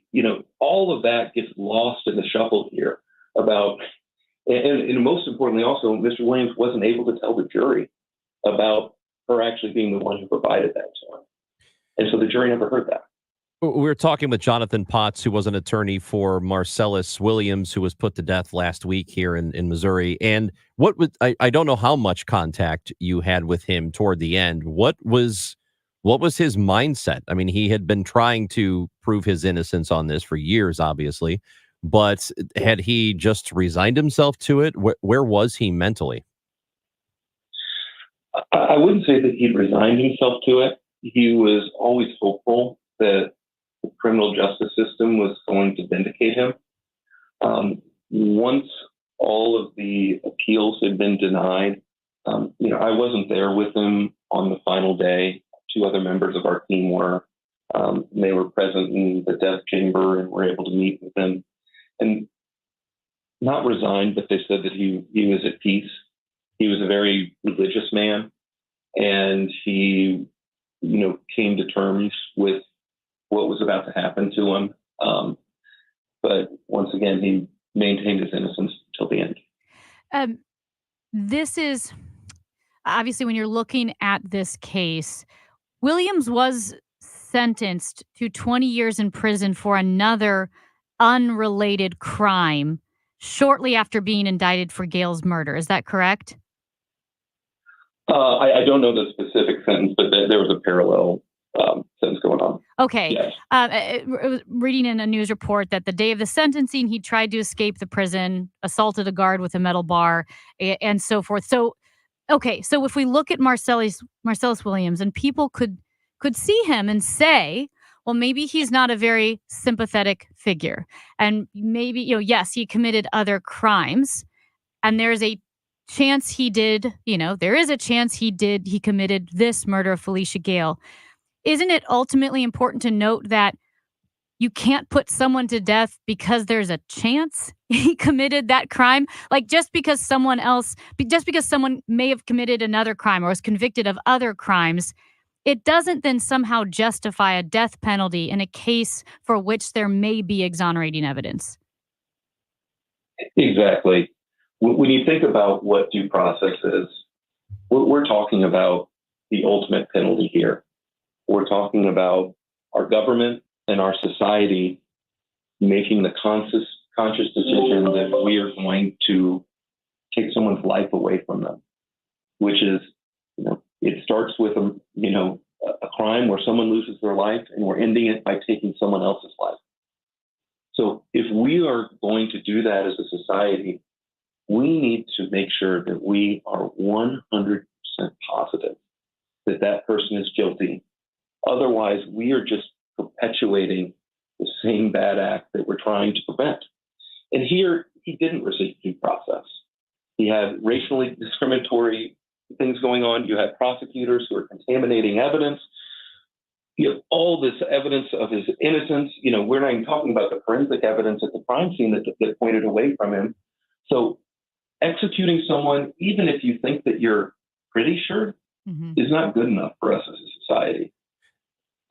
all of that gets lost in the shuffle here about, and most importantly also, Mr. Williams wasn't able to tell the jury about her actually being the one who provided that to him. And so the jury never heard that. We were talking with Jonathan Potts, who was an attorney for Marcellus Williams, who was put to death last week here in Missouri. And I don't know how much contact you had with him toward the end. What was his mindset? I mean, he had been trying to prove his innocence on this for years, obviously, but had he just resigned himself to it? Where was he mentally? I wouldn't say that he'd resigned himself to it. He was always hopeful that the criminal justice system was going to vindicate him. Once all of the appeals had been denied, I wasn't there with him on the final day. Two other members of our team were. They were present in the death chamber and were able to meet with him. And not resigned, but they said that he was at peace. He was a very religious man, and he, came to terms with what was about to happen to him. But once again, he maintained his innocence till the end. This is obviously, when you're looking at this case, Williams was sentenced to 20 years in prison for another unrelated crime shortly after being indicted for Gail's murder. Is that correct? I don't know the specific sentence, but there was a parallel sentence going on. Okay. Yes. I was reading in a news report that the day of the sentencing, he tried to escape the prison, assaulted a guard with a metal bar, and so forth. So, okay. So if we look at Marcellus Williams, and people could see him and say, well, maybe he's not a very sympathetic figure. And maybe, yes, he committed other crimes. And there's a chance he did, he committed this murder of Felicia Gale. Isn't it ultimately important to note that you can't put someone to death because there's a chance he committed that crime? Like, just because someone may have committed another crime or was convicted of other crimes, it doesn't then somehow justify a death penalty in a case for which there may be exonerating evidence. Exactly. When you think about what due process is, we're talking about the ultimate penalty here. We're talking about our government and our society making the conscious decision that we are going to take someone's life away from them, which is, it starts with a crime where someone loses their life, and we're ending it by taking someone else's life. So if we are going to do that as a society, we need to make sure that we are 100% positive that that person is guilty. Otherwise, we are just perpetuating the same bad act that we're trying to prevent. And here, he didn't receive due process. He had racially discriminatory things going on. You had prosecutors who are contaminating evidence. You have all this evidence of his innocence. We're not even talking about the forensic evidence at the crime scene that pointed away from him. So executing someone, even if you think that you're pretty sure, is not good enough for us as a society.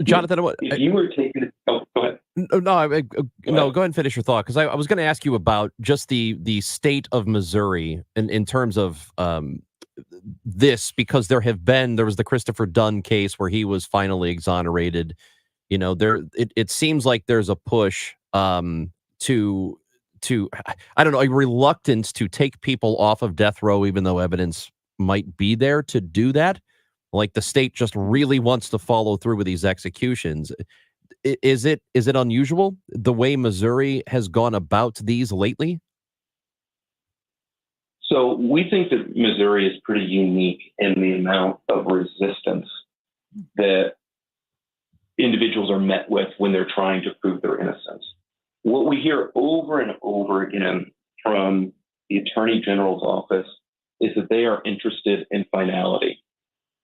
Jonathan, if you were taking it, go ahead. No, go ahead and finish your thought, because I was going to ask you about just the state of Missouri in terms of this, because there was the Christopher Dunn case where he was finally exonerated. It seems like there's a push to I don't know, a reluctance to take people off of death row, even though evidence might be there to do that. Like, the state just really wants to follow through with these executions. Is it unusual the way Missouri has gone about these lately? So we think that Missouri is pretty unique in the amount of resistance that individuals are met with when they're trying to prove their innocence. What we hear over and over again from the Attorney General's office is that they are interested in finality.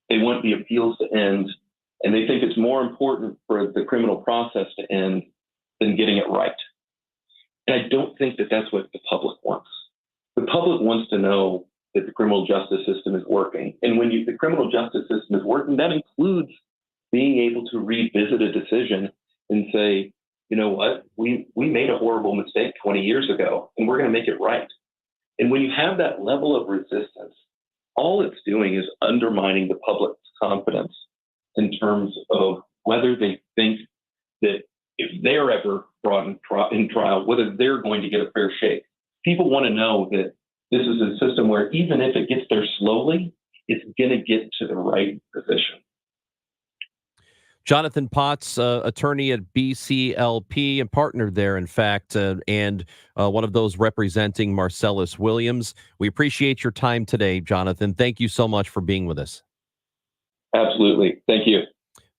They want the appeals to end, and they think it's more important for the criminal process to end than getting it right. And I don't think that that's what the public wants. The public wants to know that the criminal justice system is working. And when the criminal justice system is working, that includes being able to revisit a decision and say, you know what, we made a horrible mistake 20 years ago, and we're going to make it right. And when you have that level of resistance, all it's doing is undermining the public's confidence in terms of whether they think that if they're ever brought in trial, whether they're going to get a fair shake. People want to know that this is a system where even if it gets there slowly, it's going to get to the right position. Jonathan Potts, attorney at BCLP and partner there, in fact, and one of those representing Marcellus Williams. We appreciate your time today, Jonathan. Thank you so much for being with us. Absolutely. Thank you.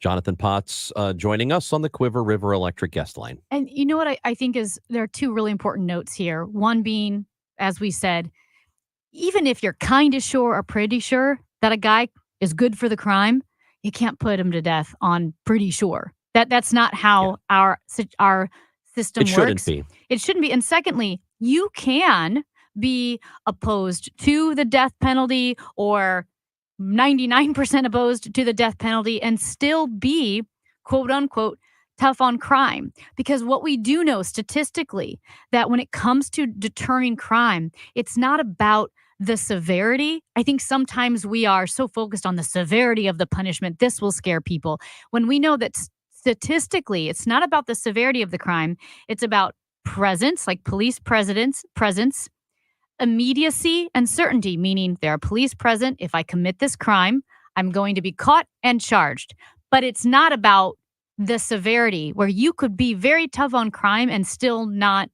Jonathan Potts joining us on the Quiver River Electric guest line. And you know what I think is there are two really important notes here. One being, as we said, even if you're kind of sure or pretty sure that a guy is good for the crime, you can't put him to death on pretty sure. That's not how our system works. Shouldn't be. It shouldn't be. And secondly, you can be opposed to the death penalty or 99% opposed to the death penalty and still be, quote unquote, tough on crime. Because what we do know statistically, that when it comes to deterring crime, it's not about the severity. I think sometimes we are so focused on the severity of the punishment. This will scare people. When we know that statistically, it's not about the severity of the crime. It's about presence, like police presence, immediacy, and certainty, meaning there are police present. If I commit this crime, I'm going to be caught and charged. But it's not about the severity, where you could be very tough on crime and still not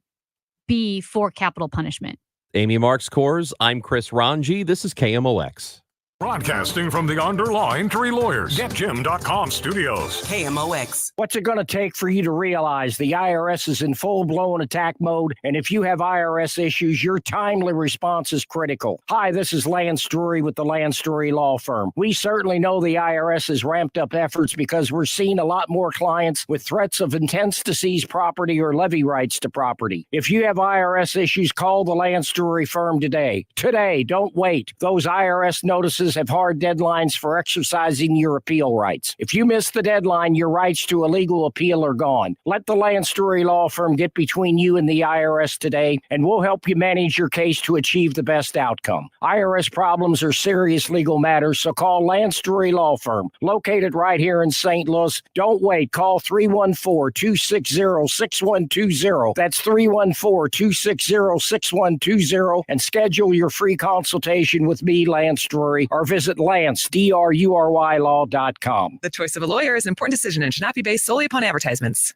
be for capital punishment. Amy Marks Kors, I'm Chris Ranji. This is KMOX. Broadcasting from the Underline Three Lawyers. GetJim.com studios. KMOX. What's it going to take for you to realize the IRS is in full-blown attack mode, and if you have IRS issues, your timely response is critical? Hi, this is Lance Drury with the Lance Drury Law Firm. We certainly know the IRS has ramped up efforts because we're seeing a lot more clients with threats of intents to seize property or levy rights to property. If you have IRS issues, call the Lance Drury Firm today. Today, don't wait. Those IRS notices have hard deadlines for exercising your appeal rights. If you miss the deadline, your rights to a legal appeal are gone. Let the Lance Drury Law Firm get between you and the IRS today, and we'll help you manage your case to achieve the best outcome. IRS problems are serious legal matters, so call Lance Drury Law Firm, located right here in St. Louis. Don't wait. Call 314-260-6120. That's 314-260-6120, and schedule your free consultation with me, Lance Drury, or visit Lance, DRURY law.com. The choice of a lawyer is an important decision and should not be based solely upon advertisements.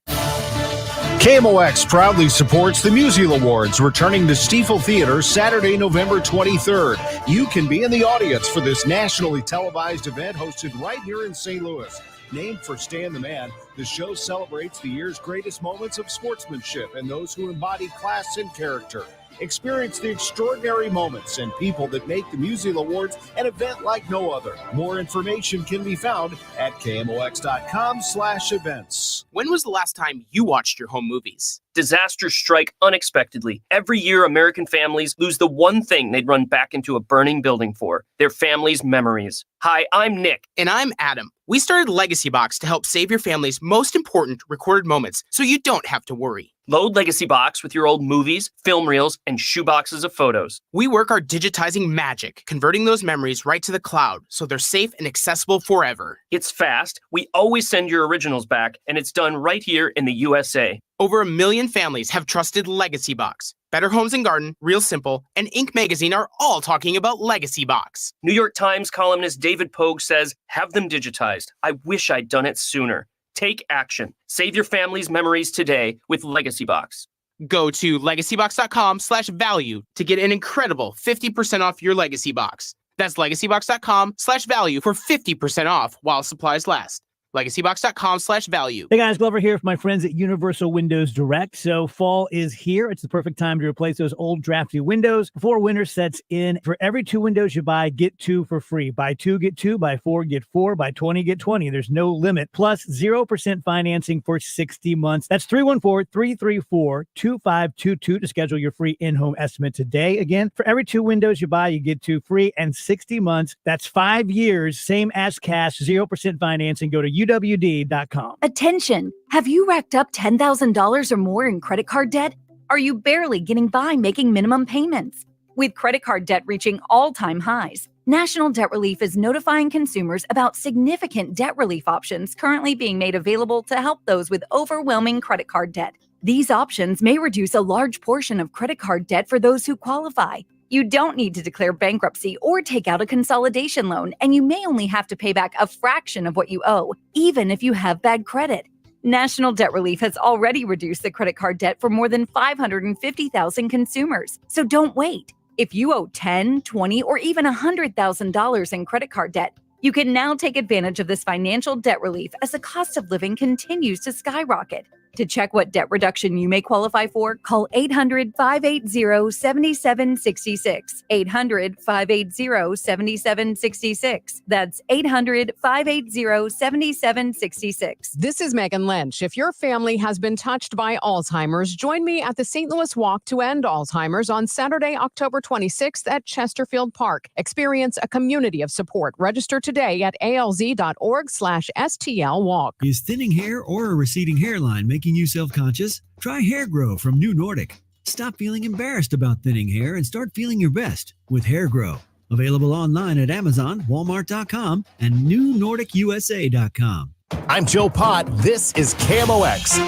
KMOX proudly supports the Musial Awards, returning to Stiefel Theater Saturday, November 23rd. You can be in the audience for this nationally televised event hosted right here in St. Louis. Named for Stan the Man, the show celebrates the year's greatest moments of sportsmanship and those who embody class and character. Experience the extraordinary moments and people that make the Musial Awards an event like no other. More information can be found at KMOX.com/events. When was the last time you watched your home movies? Disasters strike unexpectedly. Every year, American families lose the one thing they'd run back into a burning building for: their family's memories. Hi, I'm Nick. And I'm Adam. We started Legacy Box to help save your family's most important recorded moments so you don't have to worry. Load Legacy Box with your old movies, film reels, and shoeboxes of photos. We work our digitizing magic, converting those memories right to the cloud so they're safe and accessible forever. It's fast. We always send your originals back, and it's done right here in the USA. Over 1 million families have trusted Legacy Box. Better Homes and Garden, Real Simple, and Inc. magazine are all talking about Legacy Box. New York Times columnist David Pogue says, "Have them digitized. I wish I'd done it sooner." Take action. Save your family's memories today with Legacy Box. Go to legacybox.com/value to get an incredible 50% off your Legacy Box. That's legacybox.com/value for 50% off while supplies last. legacybox.com/value. Hey guys, Glover here with my friends at Universal Windows Direct. So fall is here. It's the perfect time to replace those old drafty windows before winter sets in. For every 2 windows you buy, get 2 for free. Buy 2, get 2. Buy 4, get 4. Buy 20, get 20. There's no limit. Plus 0% financing for 60 months. That's 314-334-2522 to schedule your free in-home estimate today. Again, for every 2 windows you buy, you get 2 free and 60 months. That's 5 years, same as cash, 0% financing. Go to UWD.com. Attention! Have you racked up $10,000 or more in credit card debt? Are you barely getting by making minimum payments? With credit card debt reaching all-time highs, National Debt Relief is notifying consumers about significant debt relief options currently being made available to help those with overwhelming credit card debt. These options may reduce a large portion of credit card debt for those who qualify. You don't need to declare bankruptcy or take out a consolidation loan, and you may only have to pay back a fraction of what you owe, even if you have bad credit. National Debt Relief has already reduced the credit card debt for more than 550,000 consumers. So don't wait. If you owe $10,000, $20,000, or even $100,000 in credit card debt, You can now take advantage of this financial debt relief as the cost of living continues to skyrocket. To check what debt reduction you may qualify for, call 800-580-7766. 800-580-7766. That's 800-580-7766. This is Megan Lynch. If your family has been touched by Alzheimer's, join me at the St. Louis Walk to End Alzheimer's on Saturday, October 26th at Chesterfield Park. Experience a community of support. Register today at alz.org/STL Walk. Is thinning hair or a receding hairline making you self-conscious? Try Hair Grow from New Nordic. Stop feeling embarrassed about thinning hair and start feeling your best with Hair Grow. Available online at Amazon, Walmart.com, and NewNordicUSA.com. I'm Joe Pott. This is KMOX,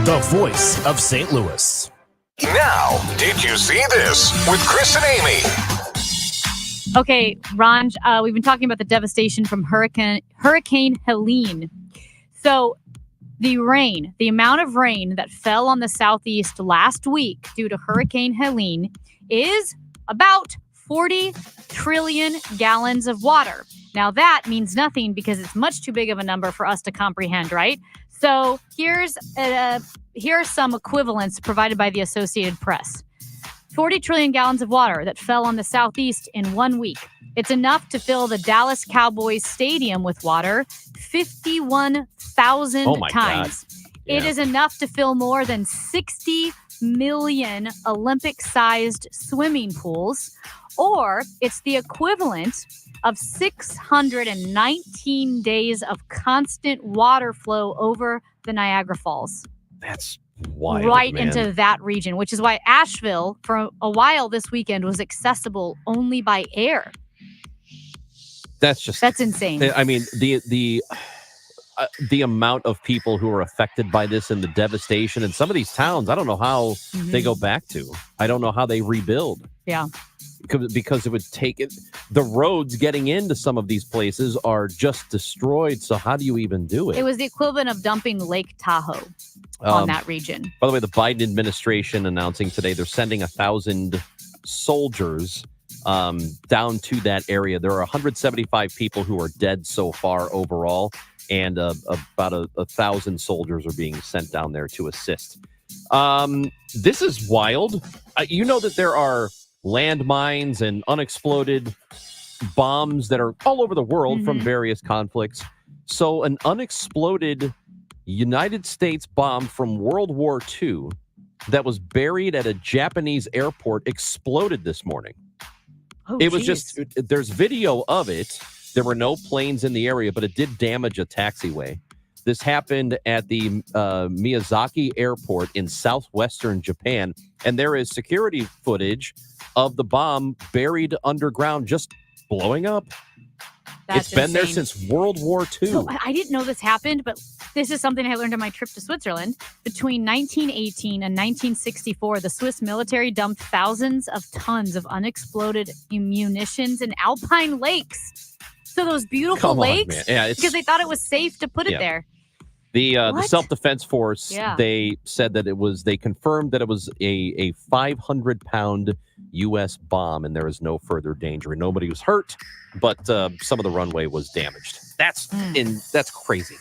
the voice of St. Louis. Now, did you see this with Chris and Amy? Okay, Ron, we've been talking about the devastation from Hurricane Helene. So the amount of rain that fell on the Southeast last week due to Hurricane Helene is about 40 trillion gallons of water. Now that means nothing because it's much too big of a number for us to comprehend, right? So here are some equivalents provided by the Associated Press. 40 trillion gallons of water that fell on the Southeast in 1 week. It's enough to fill the Dallas Cowboys stadium with water 51,000 times. Yeah. It is enough to fill more than 60 million Olympic-sized swimming pools, or it's the equivalent of 619 days of constant water flow over the Niagara Falls. That's wild, right man. into that region, which is why Asheville, for a while this weekend, was accessible only by air. That's insane. I mean, the amount of people who are affected by this and the devastation in some of these towns, I don't know how they go back to. I don't know how they rebuild. Yeah. Because it would take it. The roads getting into some of these places are just destroyed. So how do you even do it? It was the equivalent of dumping Lake Tahoe on that region. By the way, the Biden administration announcing today they're sending 1,000 soldiers down to that area. There are 175 people who are dead so far overall, and about 1,000 soldiers are being sent down there to assist. This is wild. You know that there are landmines and unexploded bombs that are all over the world from various conflicts. So an unexploded United States bomb from World War II that was buried at a Japanese airport exploded this morning. It was just, there's video of it. There were no planes in the area, but it did damage a taxiway. This happened at the Miyazaki Airport in southwestern Japan, and there is security footage of the bomb buried underground, just blowing up. It's been there since World War II. So I didn't know this happened, but this is something I learned on my trip to Switzerland. Between 1918 and 1964, the Swiss military dumped thousands of tons of unexploded munitions in alpine lakes. So those beautiful lakes, because they thought it was safe to put it there. The self-defense force, they said that they confirmed that it was a 500-pound U.S. bomb, and there is no further danger. Nobody was hurt, but some of the runway was damaged. That's crazy.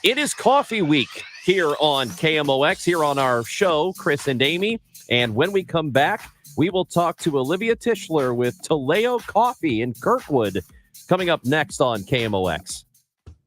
It is coffee week here on KMOX, here on our show, Chris and Amy. And when we come back, we will talk to Olivia Tischler with Taleo Coffee in Kirkwood, coming up next on KMOX.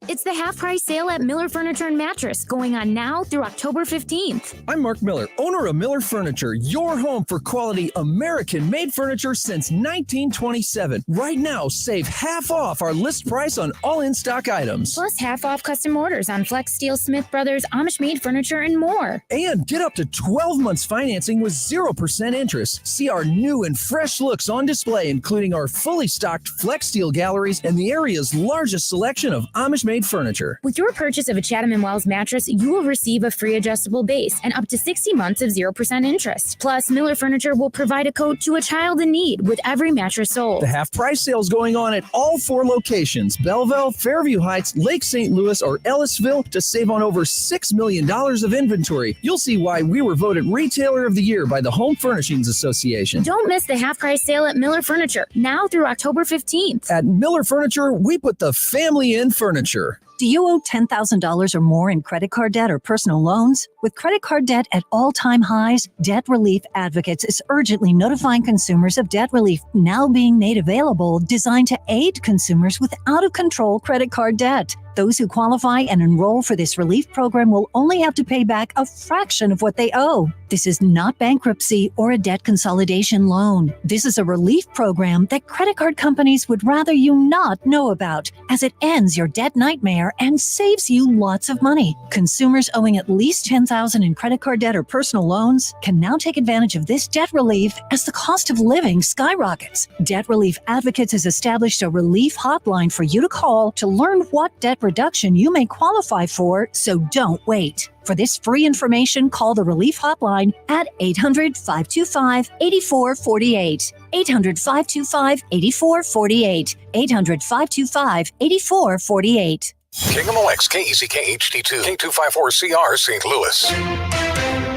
It's the half-price sale at Miller Furniture and Mattress, going on now through October 15th. I'm Mark Miller, owner of Miller Furniture, your home for quality American-made furniture since 1927. Right now, save half off our list price on all in-stock items. Plus half off custom orders on Flex Steel, Smith Brothers, Amish-made furniture, and more. And get up to 12 months financing with 0% interest. See our new and fresh looks on display, including our fully stocked Flex Steel galleries and the area's largest selection of Amish Made Furniture. With your purchase of a Chatham & Wells mattress, you will receive a free adjustable base and up to 60 months of 0% interest. Plus, Miller Furniture will provide a coat to a child in need with every mattress sold. The half price sales going on at all 4 locations, Belleville, Fairview Heights, Lake St. Louis, or Ellisville, to save on over $6 million of inventory. You'll see why we were voted Retailer of the Year by the Home Furnishings Association. Don't miss the half price sale at Miller Furniture, now through October 15th. At Miller Furniture, we put the family in furniture. Do you owe $10,000 or more in credit card debt or personal loans? With credit card debt at all-time highs, Debt Relief Advocates is urgently notifying consumers of debt relief now being made available, designed to aid consumers with out-of-control credit card debt. Those who qualify and enroll for this relief program will only have to pay back a fraction of what they owe. This is not bankruptcy or a debt consolidation loan. This is a relief program that credit card companies would rather you not know about, as it ends your debt nightmare and saves you lots of money. Consumers owing at least $10,000 in credit card debt or personal loans can now take advantage of this debt relief as the cost of living skyrockets. Debt Relief Advocates has established a relief hotline for you to call to learn what debt reduction you may qualify for, so don't wait. For this free information, call the Relief Hotline at 800-525-8448. 800-525-8448. 800-525-8448. KMOX, KECK HD2, K254CR, St. Louis.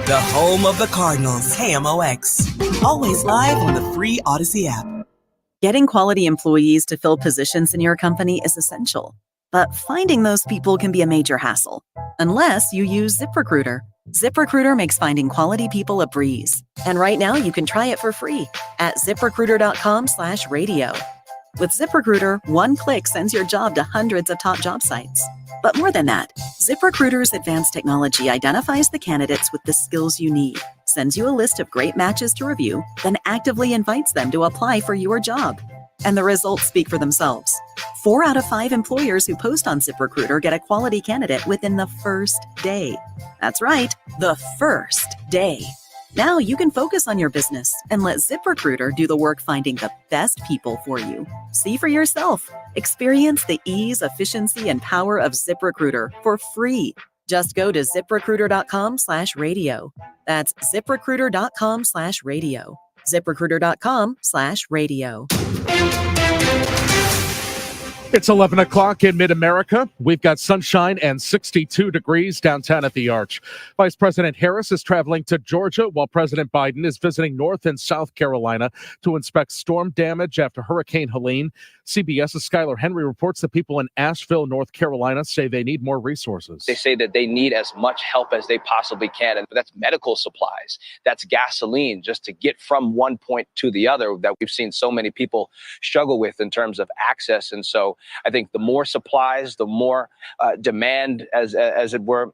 The home of the Cardinals, KMOX. Always live on the free Odyssey app. Getting quality employees to fill positions in your company is essential. But finding those people can be a major hassle, unless you use ZipRecruiter. ZipRecruiter makes finding quality people a breeze. And right now you can try it for free at ZipRecruiter.com/radio. With ZipRecruiter, one click sends your job to hundreds of top job sites. But more than that, ZipRecruiter's advanced technology identifies the candidates with the skills you need, sends you a list of great matches to review, then actively invites them to apply for your job. And the results speak for themselves. 4 out of 5 employers who post on ZipRecruiter get a quality candidate within the first day. That's right, the first day. Now you can focus on your business and let ZipRecruiter do the work finding the best people for you. See for yourself. Experience the ease, efficiency, and power of ZipRecruiter for free. Just go to ZipRecruiter.com/radio. That's ZipRecruiter.com/radio. ZipRecruiter.com/radio. It's 11 o'clock in mid-America. We've got sunshine and 62 degrees downtown at the Arch. Vice President Harris is traveling to Georgia while President Biden is visiting North and South Carolina to inspect storm damage after Hurricane Helene. CBS's Skylar Henry reports that people in Asheville, North Carolina say they need more resources. They say that they need as much help as they possibly can. And that's medical supplies. That's gasoline just to get from one point to the other that we've seen so many people struggle with in terms of access. And so I think the more supplies, the more demand, as it were.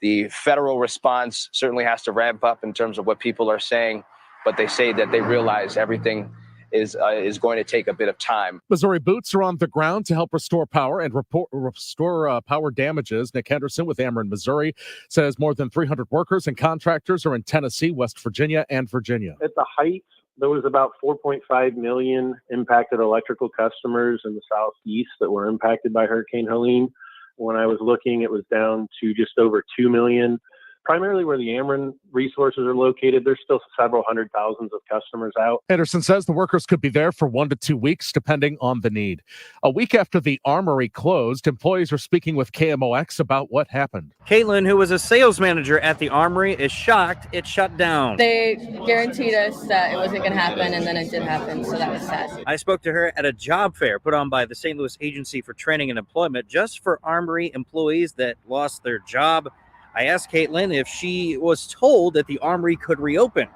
The federal response certainly has to ramp up in terms of what people are saying, but they say that they realize everything is going to take a bit of time. Missouri boots are on the ground to help restore power and restore power damages. Nick Henderson with Ameren, Missouri, says more than 300 workers and contractors are in Tennessee, West Virginia, and Virginia. At the height, there was about 4.5 million impacted electrical customers in the southeast that were impacted by Hurricane Helene. When I was looking, it was down to just over 2 million. Primarily where the Ameren resources are located, there's still several hundred thousands of customers out. Henderson says the workers could be there for 1 to 2 weeks, depending on the need. A week after the Armory closed, employees are speaking with KMOX about what happened. Caitlin, who was a sales manager at the Armory, is shocked it shut down. They guaranteed us that it wasn't going to happen, and then it did happen, so that was sad. I spoke to her at a job fair put on by the St. Louis Agency for Training and Employment just for Armory employees that lost their job. I asked Caitlin if she was told that the Armory could reopen.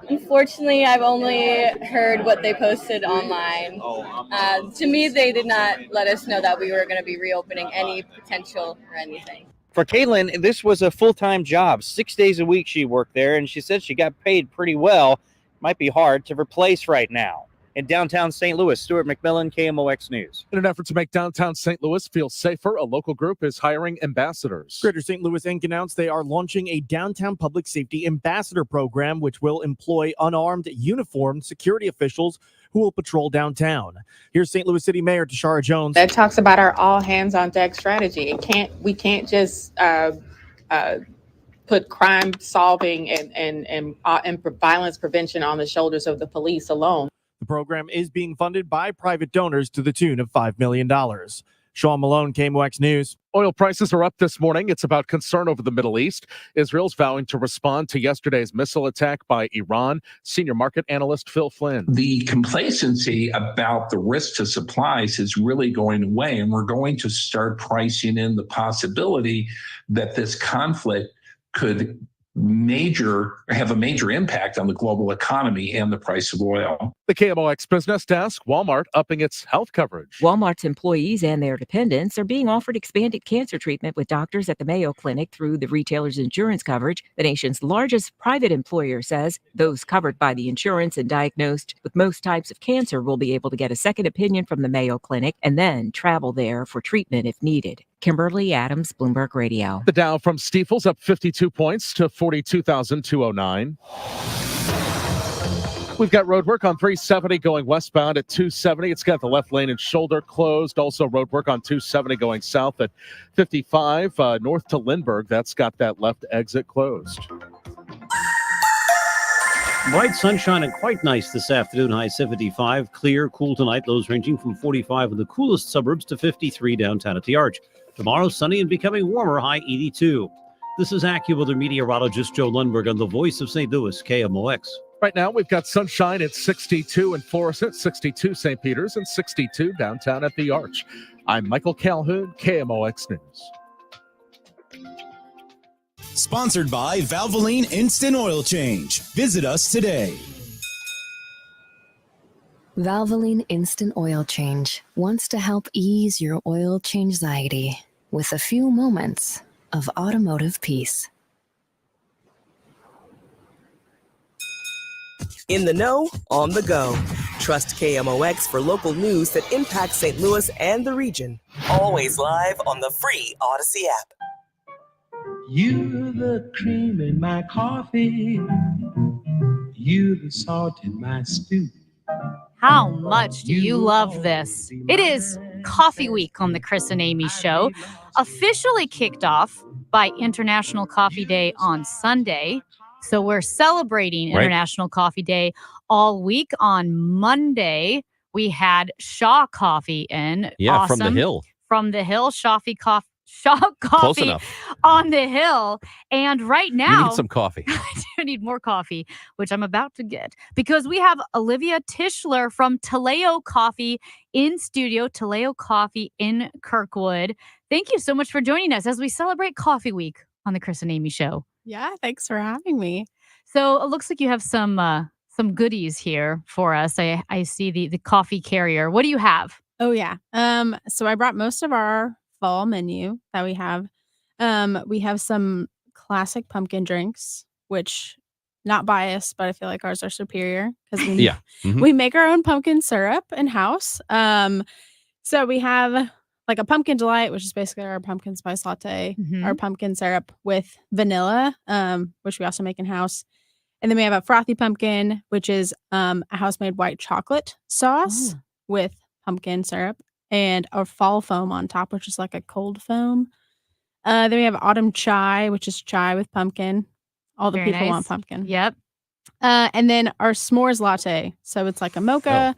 Unfortunately, I've only heard what they posted online. To me, they did not let us know that we were going to be reopening any potential or anything. For Caitlin, this was a full-time job. 6 days a week she worked there, and she said she got paid pretty well. Might be hard to replace right now. In downtown St. Louis, Stuart McMillan, KMOX News. In an effort to make downtown St. Louis feel safer, a local group is hiring ambassadors. Greater St. Louis Inc. announced they are launching a downtown public safety ambassador program, which will employ unarmed, uniformed security officials who will patrol downtown. Here's St. Louis City Mayor Tashara Jones. That talks about our all hands on deck strategy. We can't just put crime solving and violence prevention on the shoulders of the police alone. The program is being funded by private donors to the tune of $5 million. Sean Malone, KMOX News. Oil prices are up this morning. It's about concern over the Middle East. Israel's vowing to respond to yesterday's missile attack by Iran. Senior market analyst Phil Flynn. The complacency about the risk to supplies is really going away, and we're going to start pricing in the possibility that this conflict could have a major impact on the global economy and the price of oil. The KMOX Business Desk, Walmart upping its health coverage. Walmart's employees and their dependents are being offered expanded cancer treatment with doctors at the Mayo Clinic through the retailer's insurance coverage. The nation's largest private employer says those covered by the insurance and diagnosed with most types of cancer will be able to get a second opinion from the Mayo Clinic and then travel there for treatment if needed. Kimberly Adams, Bloomberg Radio. The Dow from Stifel's up 52 points to 42,209. We've got roadwork on 370 going westbound at 270. It's got the left lane and shoulder closed. Also roadwork on 270 going south at 55 north to Lindbergh. That's got that left exit closed. Bright sunshine and quite nice this afternoon. High 75. Clear, cool tonight. Lows ranging from 45 in the coolest suburbs to 53 downtown at the Arch. Tomorrow, sunny and becoming warmer. High 82. This is AccuWeather meteorologist Joe Lundberg on the Voice of St. Louis, KMOX. Right now, we've got sunshine at 62 in Florissant, 62 St. Peters, and 62 downtown at the Arch. I'm Michael Calhoun, KMOX News. Sponsored by Valvoline Instant Oil Change. Visit us today. Valvoline Instant Oil Change wants to help ease your oil change anxiety with a few moments of automotive peace. In the know, on the go. Trust KMOX for local news that impacts St. Louis and the region. Always live on the free Odyssey app. You're the cream in my coffee. You're the salt in my stew. How much do you love this? It is Coffee Week on the Chris and Amy Show, officially kicked off by International Coffee Day on Sunday. So we're celebrating International Coffee Day all week. On Monday, we had Shaw Coffee in. Yeah, awesome. from the Hill. From the Hill, Shaw Coffee Close enough. on the Hill. And right now, You need some coffee. I do need more coffee, which I'm about to get, because we have Olivia Tischler from Taleo Coffee in studio, Taleo Coffee in Kirkwood. Thank you so much for joining us as we celebrate Coffee Week on the Chris and Amy Show. Yeah, thanks for having me. So it looks like you have some goodies here for us. I see the coffee carrier. What do you have? Oh yeah. So I brought most of our fall menu that we have. We have some classic pumpkin drinks, which not biased, but I feel like ours are superior because we make our own pumpkin syrup in house. So we have like a pumpkin delight, which is basically our pumpkin spice latte, our pumpkin syrup with vanilla, which we also make in house. And then we have a frothy pumpkin, which is a house-made white chocolate sauce with pumpkin syrup, and our fall foam on top, which is like a cold foam. Then we have autumn chai, which is chai with pumpkin. All the Very people nice. want pumpkin. Yep. And then our s'mores latte. So it's like a mocha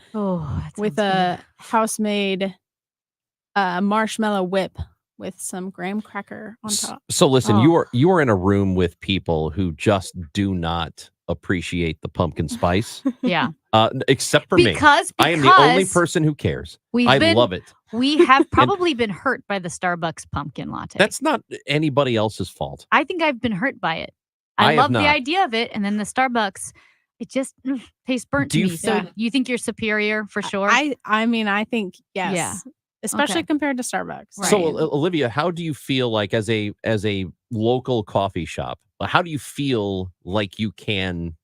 with a house-made marshmallow whip with some graham cracker on top. So listen, you are in a room with people who just do not appreciate the pumpkin spice. Yeah. Except for me. Because I am the only person who cares. I love it. We have probably been hurt by the Starbucks pumpkin latte. That's not anybody else's fault. I think I've been hurt by it. I I have love the not. idea of it, and then the Starbucks, it just tastes burnt Do to you me. So you think you're superior for sure? I mean, I think yes. Yeah. Especially Okay. compared to Starbucks. So Olivia, how do you feel like as a local coffee shop? How do you feel like you can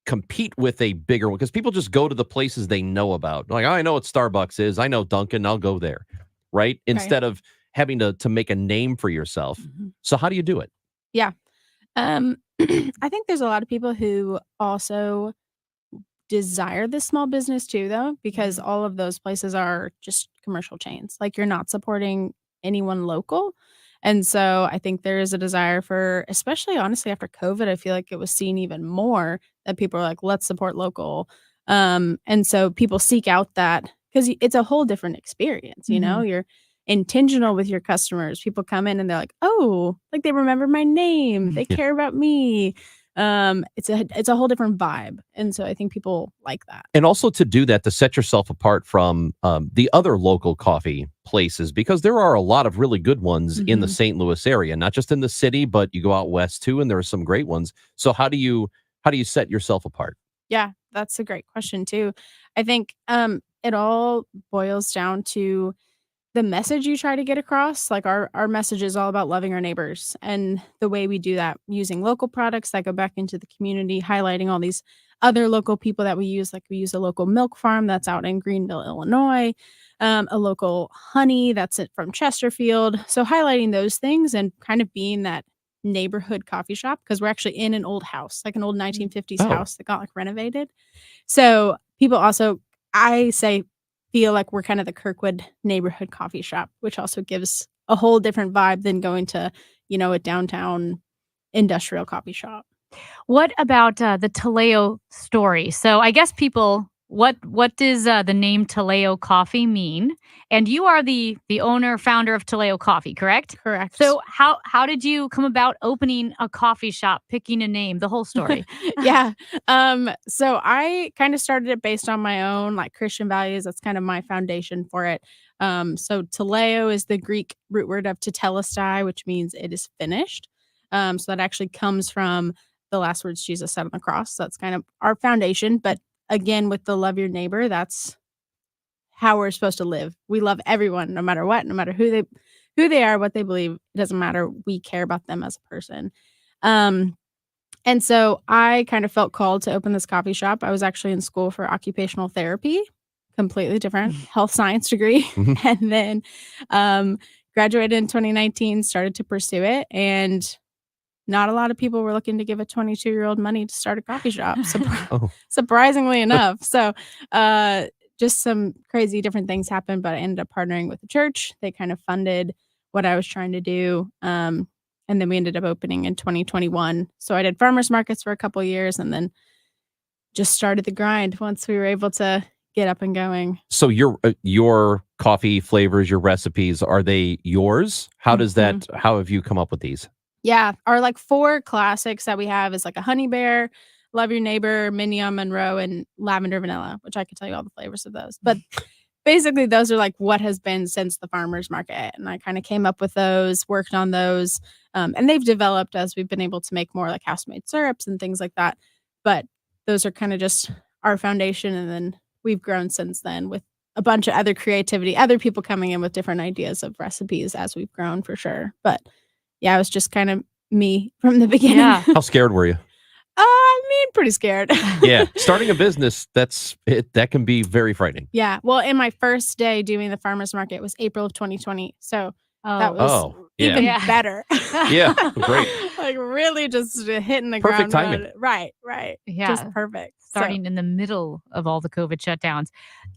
compete with a bigger one? Because people just go to the places they know about. Like, oh, I know what Starbucks is. I know Dunkin'. I'll go there. Right. Instead of having to make a name for yourself. So how do you do it? Yeah. I think there's a lot of people who also desire this small business too, though, because all of those places are just commercial chains. Like, you're not supporting anyone local. And so I think there is a desire for, especially honestly after COVID, I feel like it was seen even more that people are like, let's support local. And so people seek out that because it's a whole different experience. You know, you're intentional with your customers. People come in and they're like, oh, like they remember my name. They care about me. It's a whole different vibe. And so I think people like that. And also to do that, to set yourself apart from the other local coffee places, because there are a lot of really good ones in the St. Louis area, not just in the city, but you go out west too, and there are some great ones. So how do you set yourself apart? Yeah, that's a great question too. I think it all boils down to the message you try to get across. Like, our message is all about loving our neighbors, and the way we do that using local products that go back into the community, highlighting all these other local people that we use. Like, we use a local milk farm that's out in Greenville, Illinois, a local honey that's from Chesterfield. So highlighting those things and kind of being that neighborhood coffee shop, because we're actually in an old house, like an old 1950s house that got like renovated. So people also, I say, feel like we're kind of the Kirkwood neighborhood coffee shop, which also gives a whole different vibe than going to, a downtown industrial coffee shop. What about the Taleo story? So I guess people, what does the name Taleo Coffee mean? And you are the owner, founder of Taleo Coffee, correct? Correct. So how did you come about opening a coffee shop, picking a name, the whole story? Yeah. So I kind of started it based on my own like Christian values. That's kind of my foundation for it. So Taleo is the Greek root word of tetelestai, which means it is finished. So that actually comes from the last words Jesus said on the cross. So that's kind of our foundation. But again, with the love your neighbor, that's how we're supposed to live. We love everyone, no matter what, no matter who they are, what they believe. It doesn't matter. We care about them as a person. And so I kind of felt called to open this coffee shop. I was actually in school for occupational therapy, completely different health science degree. And then graduated in 2019, started to pursue it. And not a lot of people were looking to give a 22-year-old money to start a coffee shop, surprisingly enough. So just some crazy different things happened, but I ended up partnering with the church. They kind of funded what I was trying to do. And then we ended up opening in 2021. So I did farmers markets for a couple of years and then just started the grind once we were able to get up and going. So your coffee flavors, your recipes, are they yours? How does that, how have you come up with these? Yeah, our like 4 classics that we have is like a honey bear, love your neighbor, mignon Monroe, and lavender vanilla, which I could tell you all the flavors of those. But basically those are like what has been since the farmers market. And I kind of came up with those, worked on those. And they've developed as we've been able to make more like house-made syrups and things like that. But those are kind of just our foundation. And then we've grown since then with a bunch of other creativity, other people coming in with different ideas of recipes as we've grown for sure. But yeah, it was just kind of me from the beginning. Yeah. How scared were you? I mean, pretty scared. Yeah. Starting a business, that can be very frightening. Yeah. Well, in my first day doing the farmers market was April of 2020. So that was even better. Yeah. Great. Like really just hitting the Perfect ground. timing. Right. Yeah. Just perfect. Starting in the middle of all the COVID shutdowns.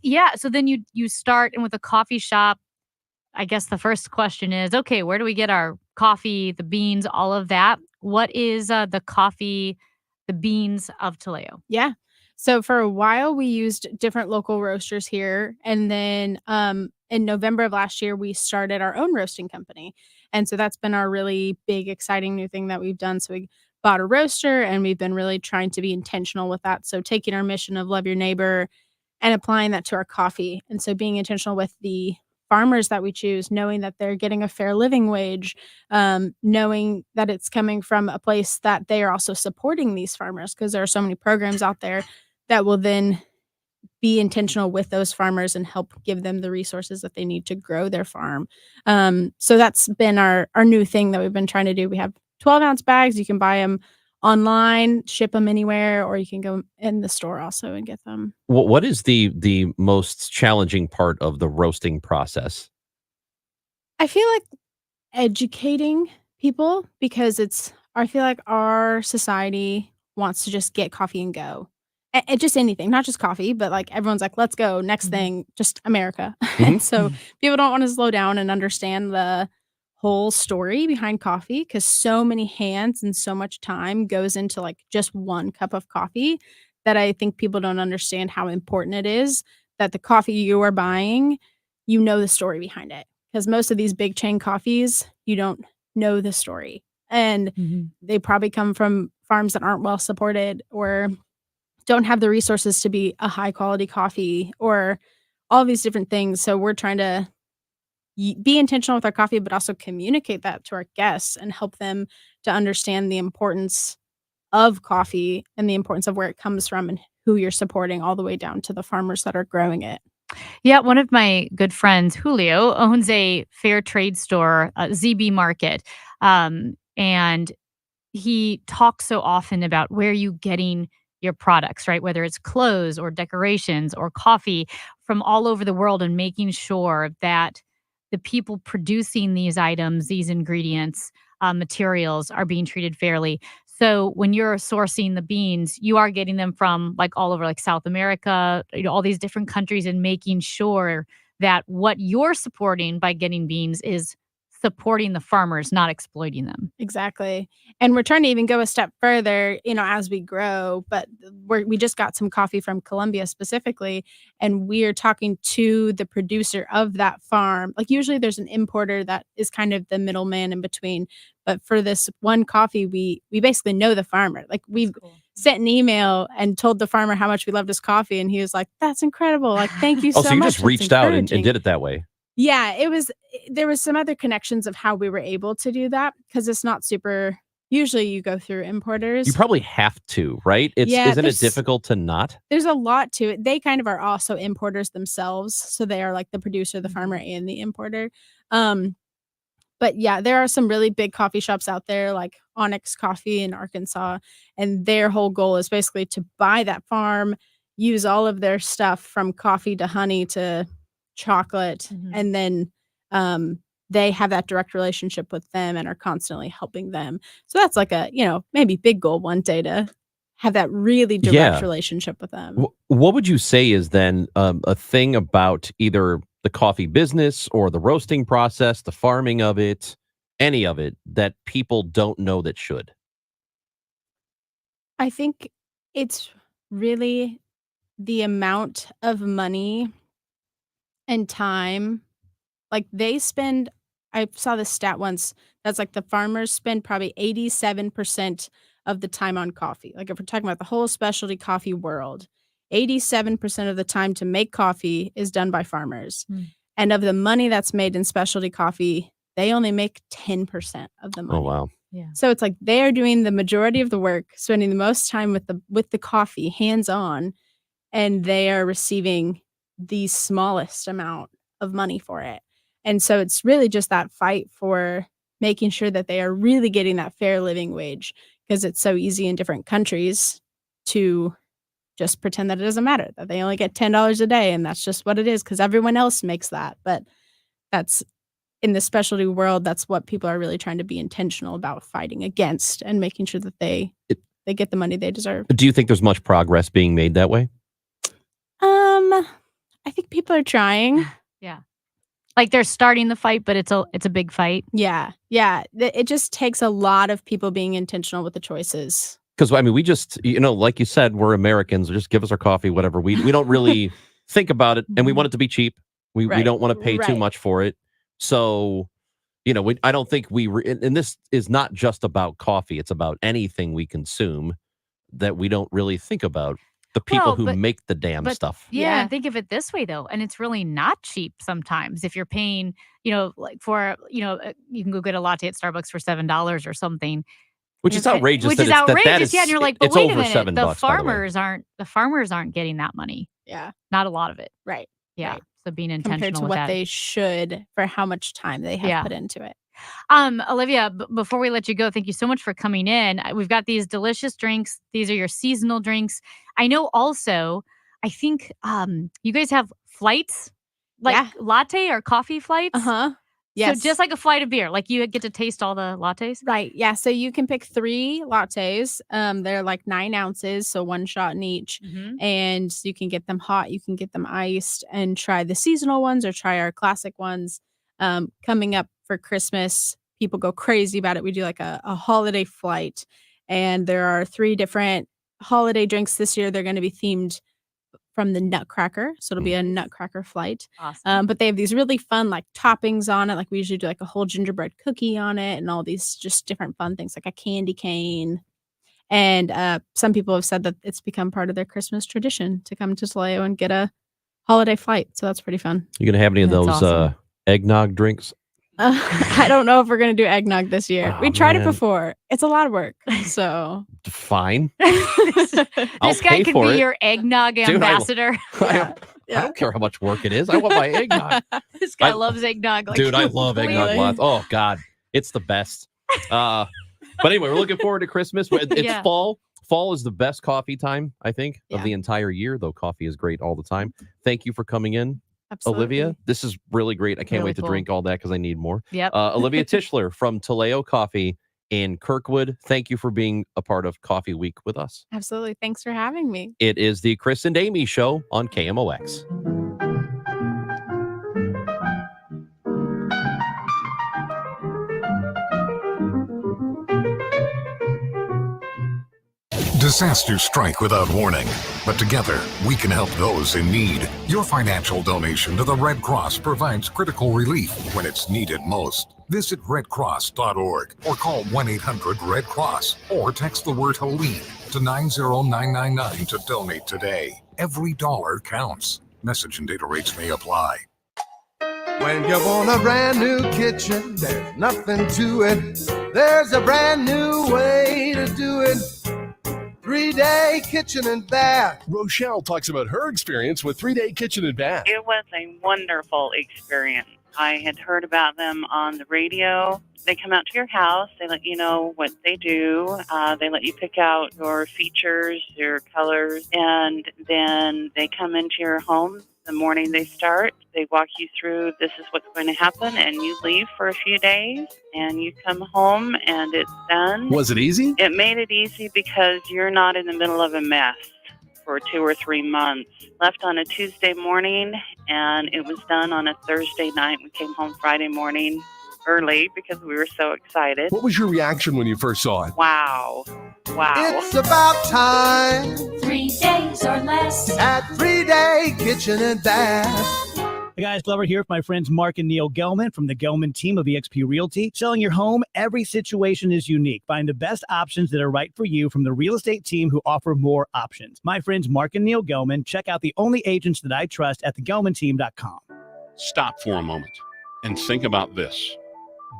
Yeah. So then you start and with a coffee shop. I guess the first question is, okay, where do we get our coffee, the beans, all of that? What is the coffee, the beans of Taleo? Yeah. So for a while, we used different local roasters here. And then in November of last year, we started our own roasting company. And so that's been our really big, exciting new thing that we've done. So we bought a roaster and we've been really trying to be intentional with that. So taking our mission of love your neighbor and applying that to our coffee. And so being intentional with the farmers that we choose, knowing that they're getting a fair living wage, knowing that it's coming from a place that they are also supporting these farmers, because there are so many programs out there that will then be intentional with those farmers and help give them the resources that they need to grow their farm. So that's been our new thing that we've been trying to do. We have 12-ounce bags. You can buy them online, ship them anywhere, or you can go in the store also and get them. What is the most challenging part of the roasting process? I feel like educating people because I feel like our society wants to just get coffee and go. And just anything, not just coffee, but like everyone's like, let's go, next thing, just America. And so people don't want to slow down and understand the whole story behind coffee because so many hands and so much time goes into like just one cup of coffee that I think people don't understand how important it is that the coffee you are buying, you know the story behind it. Because most of these big chain coffees, you don't know the story. And they probably come from farms that aren't well supported or don't have the resources to be a high quality coffee or all these different things. So we're trying to be intentional with our coffee, but also communicate that to our guests and help them to understand the importance of coffee and the importance of where it comes from and who you're supporting all the way down to the farmers that are growing it. Yeah, one of my good friends, Julio, owns a fair trade store, ZB Market. And he talks so often about where you getting your products, right? Whether it's clothes or decorations or coffee from all over the world and making sure that the people producing these items, these ingredients, materials are being treated fairly. So when you're sourcing the beans, you are getting them from like all over like South America, all these different countries and making sure that what you're supporting by getting beans is supporting the farmers, not exploiting them. Exactly. And we're trying to even go a step further, as we grow, but we just got some coffee from Colombia specifically, and we're talking to the producer of that farm. Like usually there's an importer that is kind of the middleman in between. But for this one coffee, we basically know the farmer. Like we've sent an email and told the farmer how much we loved his coffee. And he was like, that's incredible. Like, thank you so much. So you just That's reached out and encouraging." did it that way. Yeah, there was some other connections of how we were able to do that because it's not super, usually you go through importers. You probably have to, right? Yeah, Isn't it there's- difficult to not? There's a lot to it. They kind of are also importers themselves. So they are like the producer, the farmer, and the importer. But yeah, there are some really big coffee shops out there like Onyx Coffee in Arkansas. And their whole goal is basically to buy that farm, use all of their stuff from coffee to honey to chocolate. And then they have that direct relationship with them and are constantly helping them. So that's like a, maybe big goal one day to have that really direct Yeah. relationship with them. What would you say is then a thing about either the coffee business or the roasting process, the farming of it, any of it that people don't know that should? I think it's really the amount of money and time. Like I saw this stat once that's like the farmers spend probably 87% of the time on coffee. Like if we're talking about the whole specialty coffee world, 87% of the time to make coffee is done by farmers. And of the money that's made in specialty coffee, they only make 10% of the money. Oh, wow. Yeah. So it's like they are doing the majority of the work, spending the most time with the coffee hands-on, and they are receiving the smallest amount of money for it. And so it's really just that fight for making sure that they are really getting that fair living wage because it's so easy in different countries to just pretend that it doesn't matter, that they only get $10 a day and that's just what it is because everyone else makes that. But that's in the specialty world, that's what people are really trying to be intentional about fighting against and making sure that they get the money they deserve. Do you think there's much progress being made that way? I think people are trying. Yeah. Like they're starting the fight, but it's a big fight. Yeah. Yeah. It just takes a lot of people being intentional with the choices. Because I mean, we just, like you said, we're Americans. Just give us our coffee, whatever. We don't really think about it, and we want it to be cheap. We don't want to pay too much for it. So, I don't think and this is not just about coffee. It's about anything we consume that we don't really think about the people who make the damn stuff. Yeah, think of it this way though, and it's really not cheap sometimes. If you're paying, like for, you can go get a latte at Starbucks for $7 or something. Which is outrageous. Which is outrageous. Yeah, and you're like, but it's wait a over minute. $7, The farmers aren't getting that money. Yeah. Not a lot of it. Right. Yeah. Right. So being intentional Compared to with what that. they should for how much time they have put into it. Olivia, before we let you go, thank you so much for coming in. We've got these delicious drinks. These are your seasonal drinks. I know also, I think you guys have flights, like latte or coffee flights. Yes. So just like a flight of beer, like you get to taste all the lattes? Right. Yeah. So you can pick 3 lattes. They're like 9 ounces, so 1 shot in each. And you can get them hot, you can get them iced, and try the seasonal ones or try our classic ones. Coming up for Christmas, people go crazy about it. We do like a holiday flight, and there are 3 different holiday drinks this year. They're going to be themed from the Nutcracker. So it'll be a Nutcracker flight. Awesome. But they have these really fun like toppings on it. Like we usually do like a whole gingerbread cookie on it and all these just different fun things like a candy cane. And some people have said that it's become part of their Christmas tradition to come to Toledo and get a holiday flight. So that's pretty fun. You going to have any of That's those awesome. eggnog drinks? I don't know if we're going to do eggnog this year. We tried it man. before. It's a lot of work. So Fine. This I'll guy pay could for be it. your eggnog Dude, ambassador. I don't care how much work it is. I want my eggnog. This guy I- loves eggnog. Like, Dude, I love eggnog completely. lots. Oh, God. It's the best. But anyway, we're looking forward to Christmas. It's Yeah. fall. Fall is the best coffee time, I think, of the entire year, though coffee is great all the time. Thank you for coming in, Olivia. Absolutely. This is really great. I can't Really wait to cool. drink all that because I need more. Yep. Olivia Tischler from Taleo Coffee in Kirkwood. Thank you for being a part of Coffee Week with us. absolutely. Thanks for having me. It is the Chris and Amy Show on KMOX. Disasters strike without warning, but together we can help those in need. Your financial donation to the Red Cross provides critical relief when it's needed most. Visit redcross.org or call 1-800-RED-CROSS or text the word Helene to 90999 to donate today. Every dollar counts. Message and data rates may apply. When you want a brand new kitchen, there's nothing to it. There's a brand new way to do it. 3-day kitchen and bath. Rochelle talks about her experience with 3-day kitchen and bath. It was a wonderful experience. I had heard about them on the radio. They come out to your house. They let you know what they do. They let you pick out your features, your colors, and then they come into your home the morning they start. They walk you through, this is what's going to happen, and you leave for a few days, and you come home, and it's done. Was it easy? It made it easy because you're not in the middle of a mess for 2 or 3 months. Left on a Tuesday morning, and it was done on a Thursday night. We came home Friday morning early because we were so excited. What was your reaction when you first saw it? Wow. Wow. It's about time 3 days or less. at 3-day kitchen and bath. Hey guys, Glover here with my friends Mark and Neil Gelman from the Gelman team of eXp Realty. Selling your home, every situation is unique. Find the best options that are right for you from the real estate team who offer more options. My friends Mark and Neil Gelman, check out the only agents that I trust at thegelmanteam.com. Stop for a moment and think about this.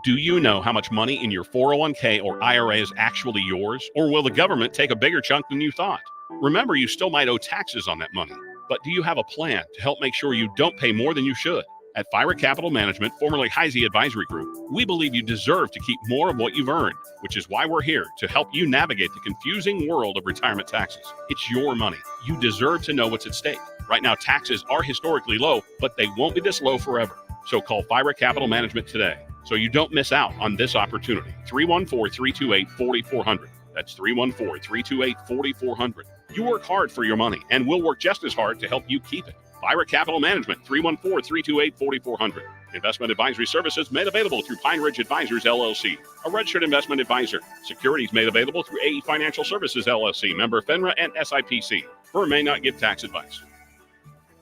Do you know how much money in your 401k or IRA is actually yours? Or will the government take a bigger chunk than you thought? Remember, you still might owe taxes on that money. But do you have a plan to help make sure you don't pay more than you should? At Fira Capital Management, formerly Heisey Advisory Group, we believe you deserve to keep more of what you've earned, which is why we're here to help you navigate the confusing world of retirement taxes. It's your money. You deserve to know what's at stake. Right now, taxes are historically low, but they won't be this low forever. So call Fira Capital Management today so you don't miss out on this opportunity. 314-328-4400. That's 314-328-4400. You work hard for your money, and we'll work just as hard to help you keep it. Fira Capital Management, 314-328-4400. Investment advisory services made available through Pine Ridge Advisors, LLC, a registered investment advisor. Securities made available through AE Financial Services, LLC, member FINRA and SIPC. Firm may not give tax advice.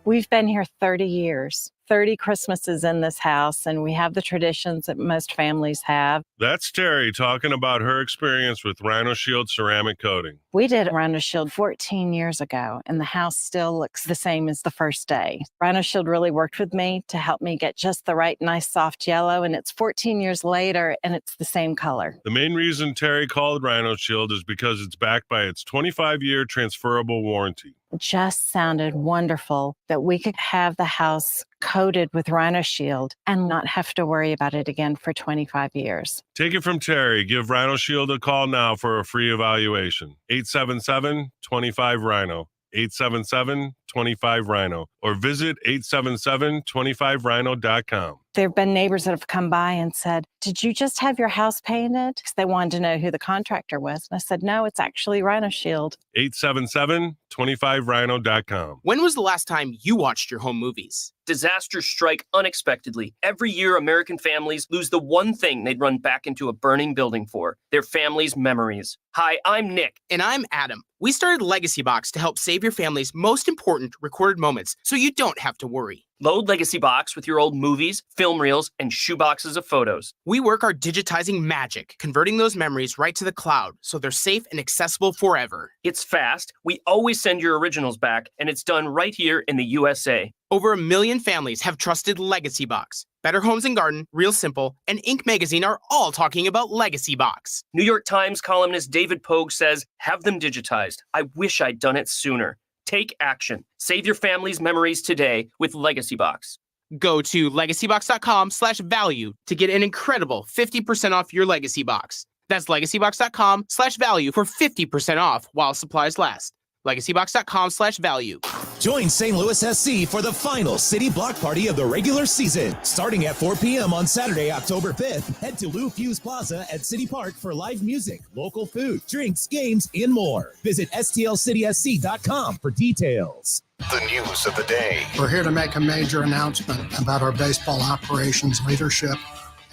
We've been here 30 years, 30 Christmases in this house, and we have the traditions that most families have. That's Terry talking about her experience with Rhino Shield ceramic coating. We did Rhino Shield 14 years ago, and the house still looks the same as the first day. Rhino Shield really worked with me to help me get just the right, nice, soft yellow, and it's 14 years later, and it's the same color. The main reason Terry called Rhino Shield is because it's backed by its 25-year transferable warranty. It just sounded wonderful that we could have the house coated with Rhino Shield and not have to worry about it again for 25 years. Take it from Terry. Give Rhino Shield a call now for a free evaluation. 877-25-RHINO. 877-25-RHINO. Or visit 877-25rhino.com. There have been neighbors that have come by and said, "Did you just have your house painted?" Because they wanted to know who the contractor was. And I said, "No, it's actually Rhino Shield." 877-25rhino.com. When was the last time you watched your home movies? Disasters strike unexpectedly. Every year, American families lose the one thing they'd run back into a burning building for: their family's memories. Hi, I'm Nick. And I'm Adam. We started Legacy Box to help save your family's most important recorded moments so you don't have to worry. Load Legacy Box with your old movies, film reels, and shoeboxes of photos. We work our digitizing magic, converting those memories right to the cloud so they're safe and accessible forever. It's fast, we always send your originals back, and it's done right here in the USA. Over 1 million families have trusted Legacy Box. Better Homes and Garden, Real Simple, and Inc. magazine are all talking about Legacy Box. New York Times columnist David Pogue says, "Have them digitized. I wish I'd done it sooner." Take action. Save your family's memories today with Legacy Box. Go to legacybox.com/value to get an incredible 50% off your Legacy Box. That's legacybox.com/value for 50% off while supplies last. legacybox.com/value. Join St. Louis SC for the final City Block Party of the regular season. Starting at 4 p.m. on Saturday, October 5th, head to Lou Fuse Plaza at City Park for live music, local food, drinks, games, and more. Visit stlcitysc.com for details. The news of the day. We're here to make a major announcement about our baseball operations leadership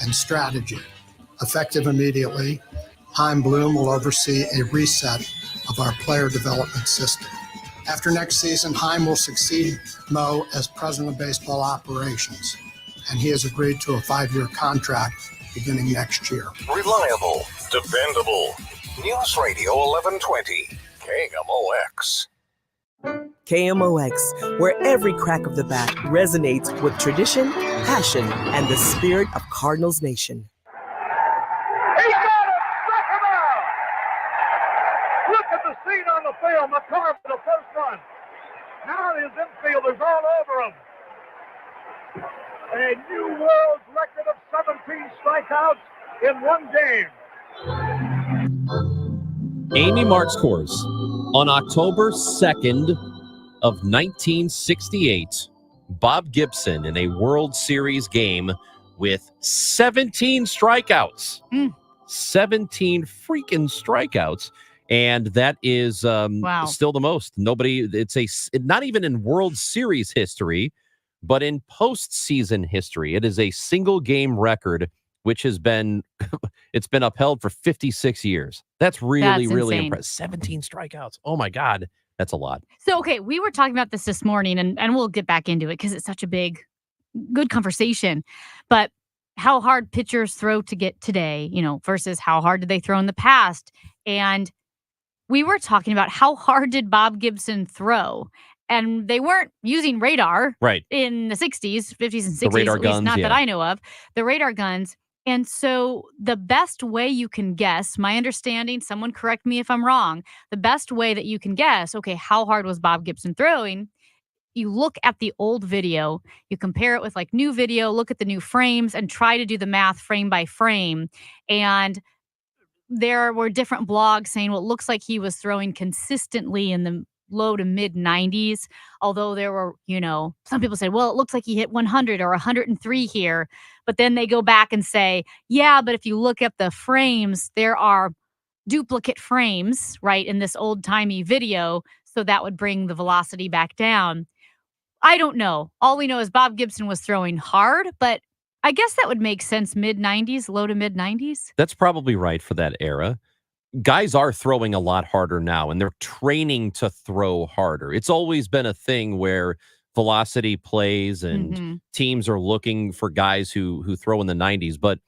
and strategy. Effective immediately, Heim Bloom will oversee a reset of our player development system. After next season, Heim will succeed Mo as president of baseball operations, and he has agreed to a 5-year contract beginning next year. Reliable, dependable. News Radio 1120. KMOX. KMOX, where every crack of the bat resonates with tradition, passion, and the spirit of Cardinals Nation. Film, McCarr for the first run. Now his infielders all over him. A new world record of 17 strikeouts in one game. Amy Marks scores on October 2nd of 1968. Bob Gibson in a World Series game with 17 strikeouts. 17 freaking strikeouts. And that is still the most. It's not even in World Series history, but in postseason history. It is a single game record, which has been, it's been upheld for 56 years. That's really impressive. 17 strikeouts. Oh my God. That's a lot. So, okay, we were talking about this morning and we'll get back into it because it's such a good conversation. But how hard pitchers throw to get today, versus how hard did they throw in the past? And we were talking about how hard did Bob Gibson throw? And they weren't using radar in the 60s, 50s, and 60s, radar at least guns, not that I know of. The radar guns. And so the best way you can guess, my understanding, someone correct me if I'm wrong, the best way that you can guess, okay, how hard was Bob Gibson throwing? You look at the old video, you compare it with like new video, look at the new frames, and try to do the math frame by frame. And there were different blogs saying, well, it looks like he was throwing consistently in the low to mid 90s. Although there were, some people said, well, it looks like he hit 100 or 103 here. But then they go back and say, yeah, but if you look at the frames, there are duplicate frames, right, in this old timey video. So that would bring the velocity back down. I don't know. All we know is Bob Gibson was throwing hard, but I guess that would make sense. Mid 90s, low to mid 90s. That's probably right for that era. Guys are throwing a lot harder now, and they're training to throw harder. It's always been a thing where velocity plays and teams are looking for guys who throw in the 90s. But,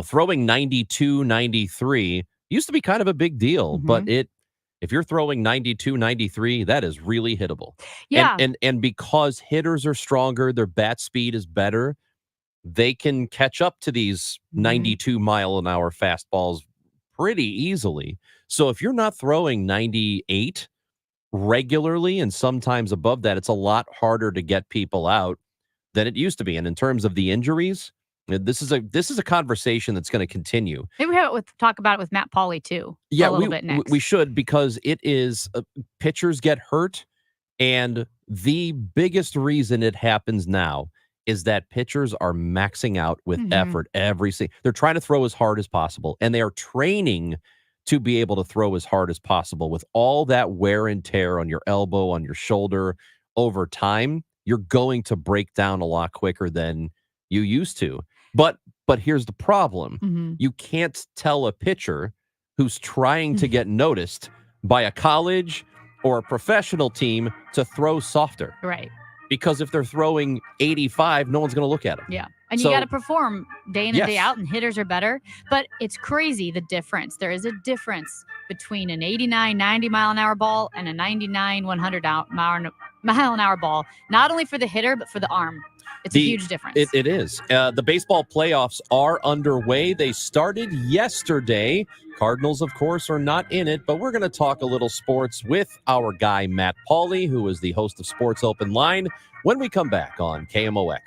throwing 92, 93 used to be kind of a big deal. But if you're throwing 92, 93, that is really hittable. Yeah. And because hitters are stronger, their bat speed is better, they can catch up to these 92-mile-an-hour fastballs pretty easily. So if you're not throwing 98 regularly and sometimes above that, it's a lot harder to get people out. than it used to be. And in terms of the injuries, this is a conversation that's going to continue. Maybe we talk about it with Matt Pauley too. Yeah, a little bit next. we should, because it is pitchers get hurt, and the biggest reason it happens now is that pitchers are maxing out with effort every single. They're trying to throw as hard as possible, and they are training to be able to throw as hard as possible. With all that wear and tear on your elbow, on your shoulder, over time, you're going to break down a lot quicker than you used to. But here's the problem. You can't tell a pitcher who's trying to get noticed by a college or a professional team to throw softer. Right. Because if they're throwing 85, no one's going to look at them. Yeah. And you got to perform day in and day Yes. out, and hitters are better. But it's crazy, the difference. There is a difference between an 89, 90 mile an hour ball and a 99, 100 mile an hour ball, not only for the hitter, but for the arm. It's a huge difference. It is. The baseball playoffs are underway. They started yesterday. Cardinals, of course, are not in it, but we're going to talk a little sports with our guy, Matt Pauley, who is the host of Sports Open Line, when we come back on KMOX.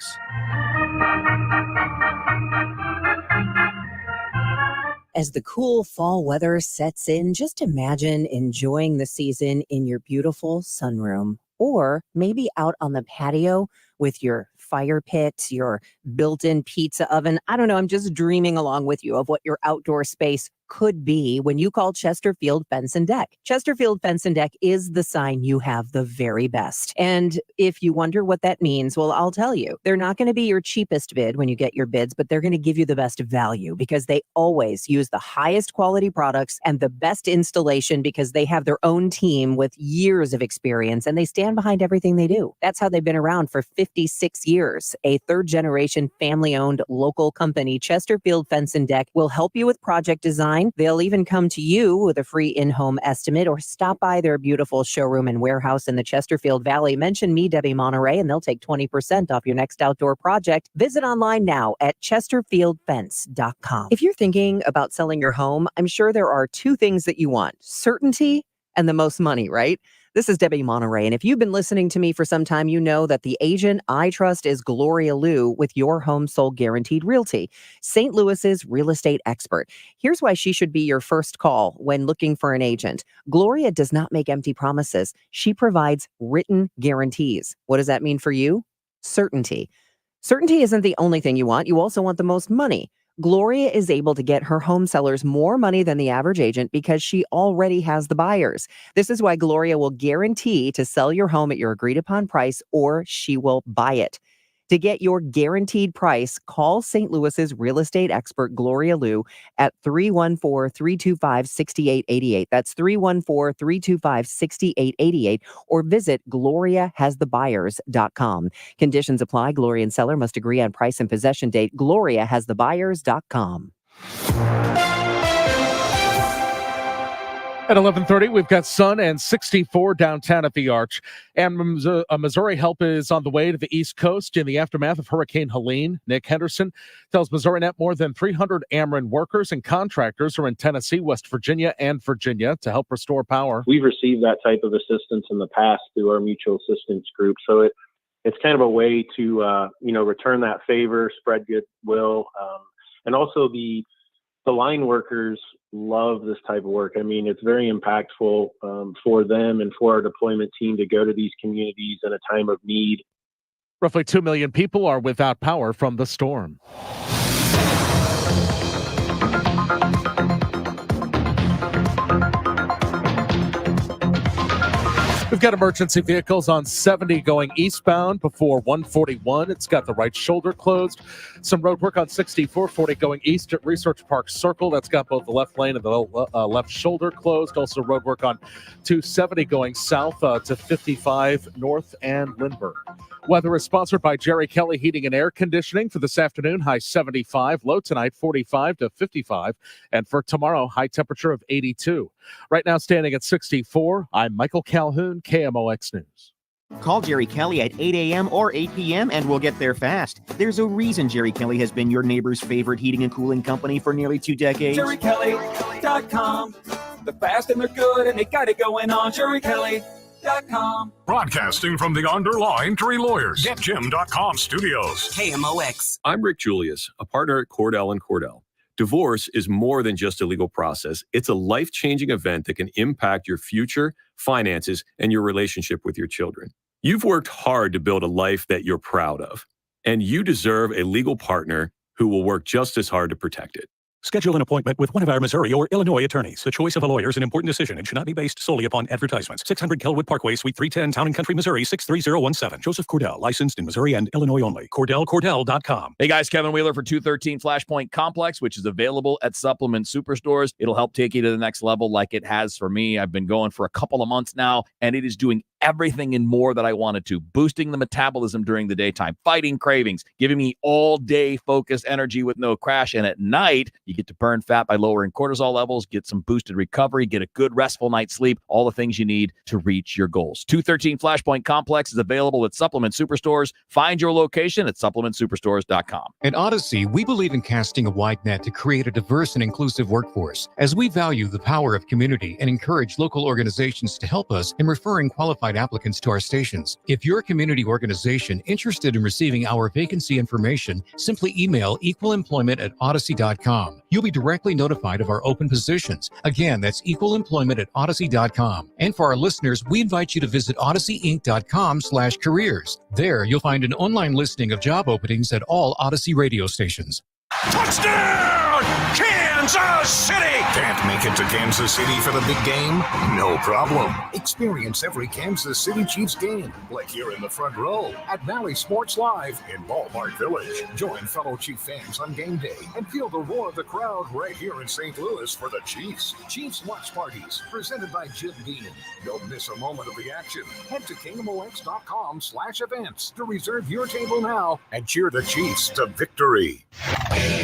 As the cool fall weather sets in, just imagine enjoying the season in your beautiful sunroom, or maybe out on the patio with your fire pit, your built-in pizza oven. I don't know. I'm just dreaming along with you of what your outdoor space could be when you call Chesterfield Fence and Deck. Chesterfield Fence and Deck is the sign you have the very best. And if you wonder what that means, well, I'll tell you. They're not going to be your cheapest bid when you get your bids, but they're going to give you the best value because they always use the highest quality products and the best installation because they have their own team with years of experience and they stand behind everything they do. That's how they've been around for 56 years. A third-generation family-owned local company, Chesterfield Fence and Deck, will help you with project design. They'll even come to you with a free in-home estimate or stop by their beautiful showroom and warehouse in the Chesterfield Valley. Mention me, Debbie Monterey, and they'll take 20% off your next outdoor project. Visit online now at chesterfieldfence.com. If you're thinking about selling your home, I'm sure there are two things that you want: certainty and the most money, right? This is Debbie Monterey, and if you've been listening to me for some time, you know that the agent I trust is Gloria Liu with Your Home Sold Guaranteed Realty, St. Louis's real estate expert. Here's why she should be your first call when looking for an agent. Gloria does not make empty promises. She provides written guarantees. What does that mean for you? Certainty. Certainty isn't the only thing you want. You also want the most money. Gloria is able to get her home sellers more money than the average agent because she already has the buyers. This is why Gloria will guarantee to sell your home at your agreed upon price, or she will buy it. To get your guaranteed price, call St. Louis's real estate expert, Gloria Liu, at 314-325-6888. That's 314-325-6888, or visit GloriaHasTheBuyers.com. Conditions apply. Gloria and seller must agree on price and possession date. GloriaHasTheBuyers.com. At 11:30, we've got sun and 64 downtown at the Arch. And Missouri help is on the way to the East Coast in the aftermath of Hurricane Helene. Nick Henderson tells MissouriNet more than 300 Ameren workers and contractors are in Tennessee, West Virginia, and Virginia to help restore power. We've received that type of assistance in the past through our mutual assistance group. So it's kind of a way to, return that favor, spread goodwill. And also the line workers love this type of work. I mean, it's very impactful for them and for our deployment team to go to these communities in a time of need. Roughly 2 million people are without power from the storm. We've got emergency vehicles on 70 going eastbound before 141. It's got the right shoulder closed. Some road work on 6440 going east at Research Park Circle. That's got both the left lane and the left shoulder closed. Also road work on 270 going south to 55 north and Lindbergh. Weather is sponsored by Jerry Kelly Heating and Air Conditioning. For this afternoon, high 75, low tonight 45 to 55, and for tomorrow, high temperature of 82. Right now, standing at 64, I'm Michael Calhoun, KMOX News. Call Jerry Kelly at 8 a.m. or 8 p.m. and we'll get there fast. There's a reason Jerry Kelly has been your neighbor's favorite heating and cooling company for nearly 2 decades. JerryKelly.com. They're fast and they're good and they got it going on. Jerry Kelly. GetJim.com. Broadcasting from the Underlaw Injury Lawyers, GetJim.com studios. KMOX. I'm Rick Julius, a partner at Cordell & Cordell. Divorce is more than just a legal process. It's a life-changing event that can impact your future, finances, and your relationship with your children. You've worked hard to build a life that you're proud of, and you deserve a legal partner who will work just as hard to protect it. Schedule an appointment with one of our Missouri or Illinois attorneys. The choice of a lawyer is an important decision and should not be based solely upon advertisements. 600 Kelwood Parkway, Suite 310, Town and Country, Missouri, 63017. Joseph Cordell, licensed in Missouri and Illinois only. CordellCordell.com. Hey guys, Kevin Wheeler for 213 Flashpoint Complex, which is available at Supplement Superstores. It'll help take you to the next level like it has for me. I've been going for a couple of months now, and it is doing everything and more that I wanted to, boosting the metabolism during the daytime, fighting cravings, giving me all day focused energy with no crash. And at night, you get to burn fat by lowering cortisol levels, get some boosted recovery, get a good restful night's sleep, all the things you need to reach your goals. 213 Flashpoint Complex is available at Supplement Superstores. Find your location at supplementsuperstores.com. At Odyssey, we believe in casting a wide net to create a diverse and inclusive workforce, as we value the power of community and encourage local organizations to help us in referring qualified applicants to our stations. If you're a community organization interested in receiving our vacancy information, simply email equalemployment@odyssey.com. You'll be directly notified of our open positions. Again, that's equalemployment@odyssey.com. And for our listeners, we invite you to visit odysseyinc.com/careers. There, you'll find an online listing of job openings at all Odyssey radio stations. Touchdown, Kansas City! Can't make it to Kansas City for the big game? No problem. Experience every Kansas City Chiefs game, like you're in the front row at Valley Sports Live in Ballpark Village. Join fellow Chief fans on game day and feel the roar of the crowd right here in St. Louis for the Chiefs. Chiefs Watch Parties, presented by Jim Dean. Don't miss a moment of the action. Head to KMOX.com/events to reserve your table now and cheer the Chiefs to victory.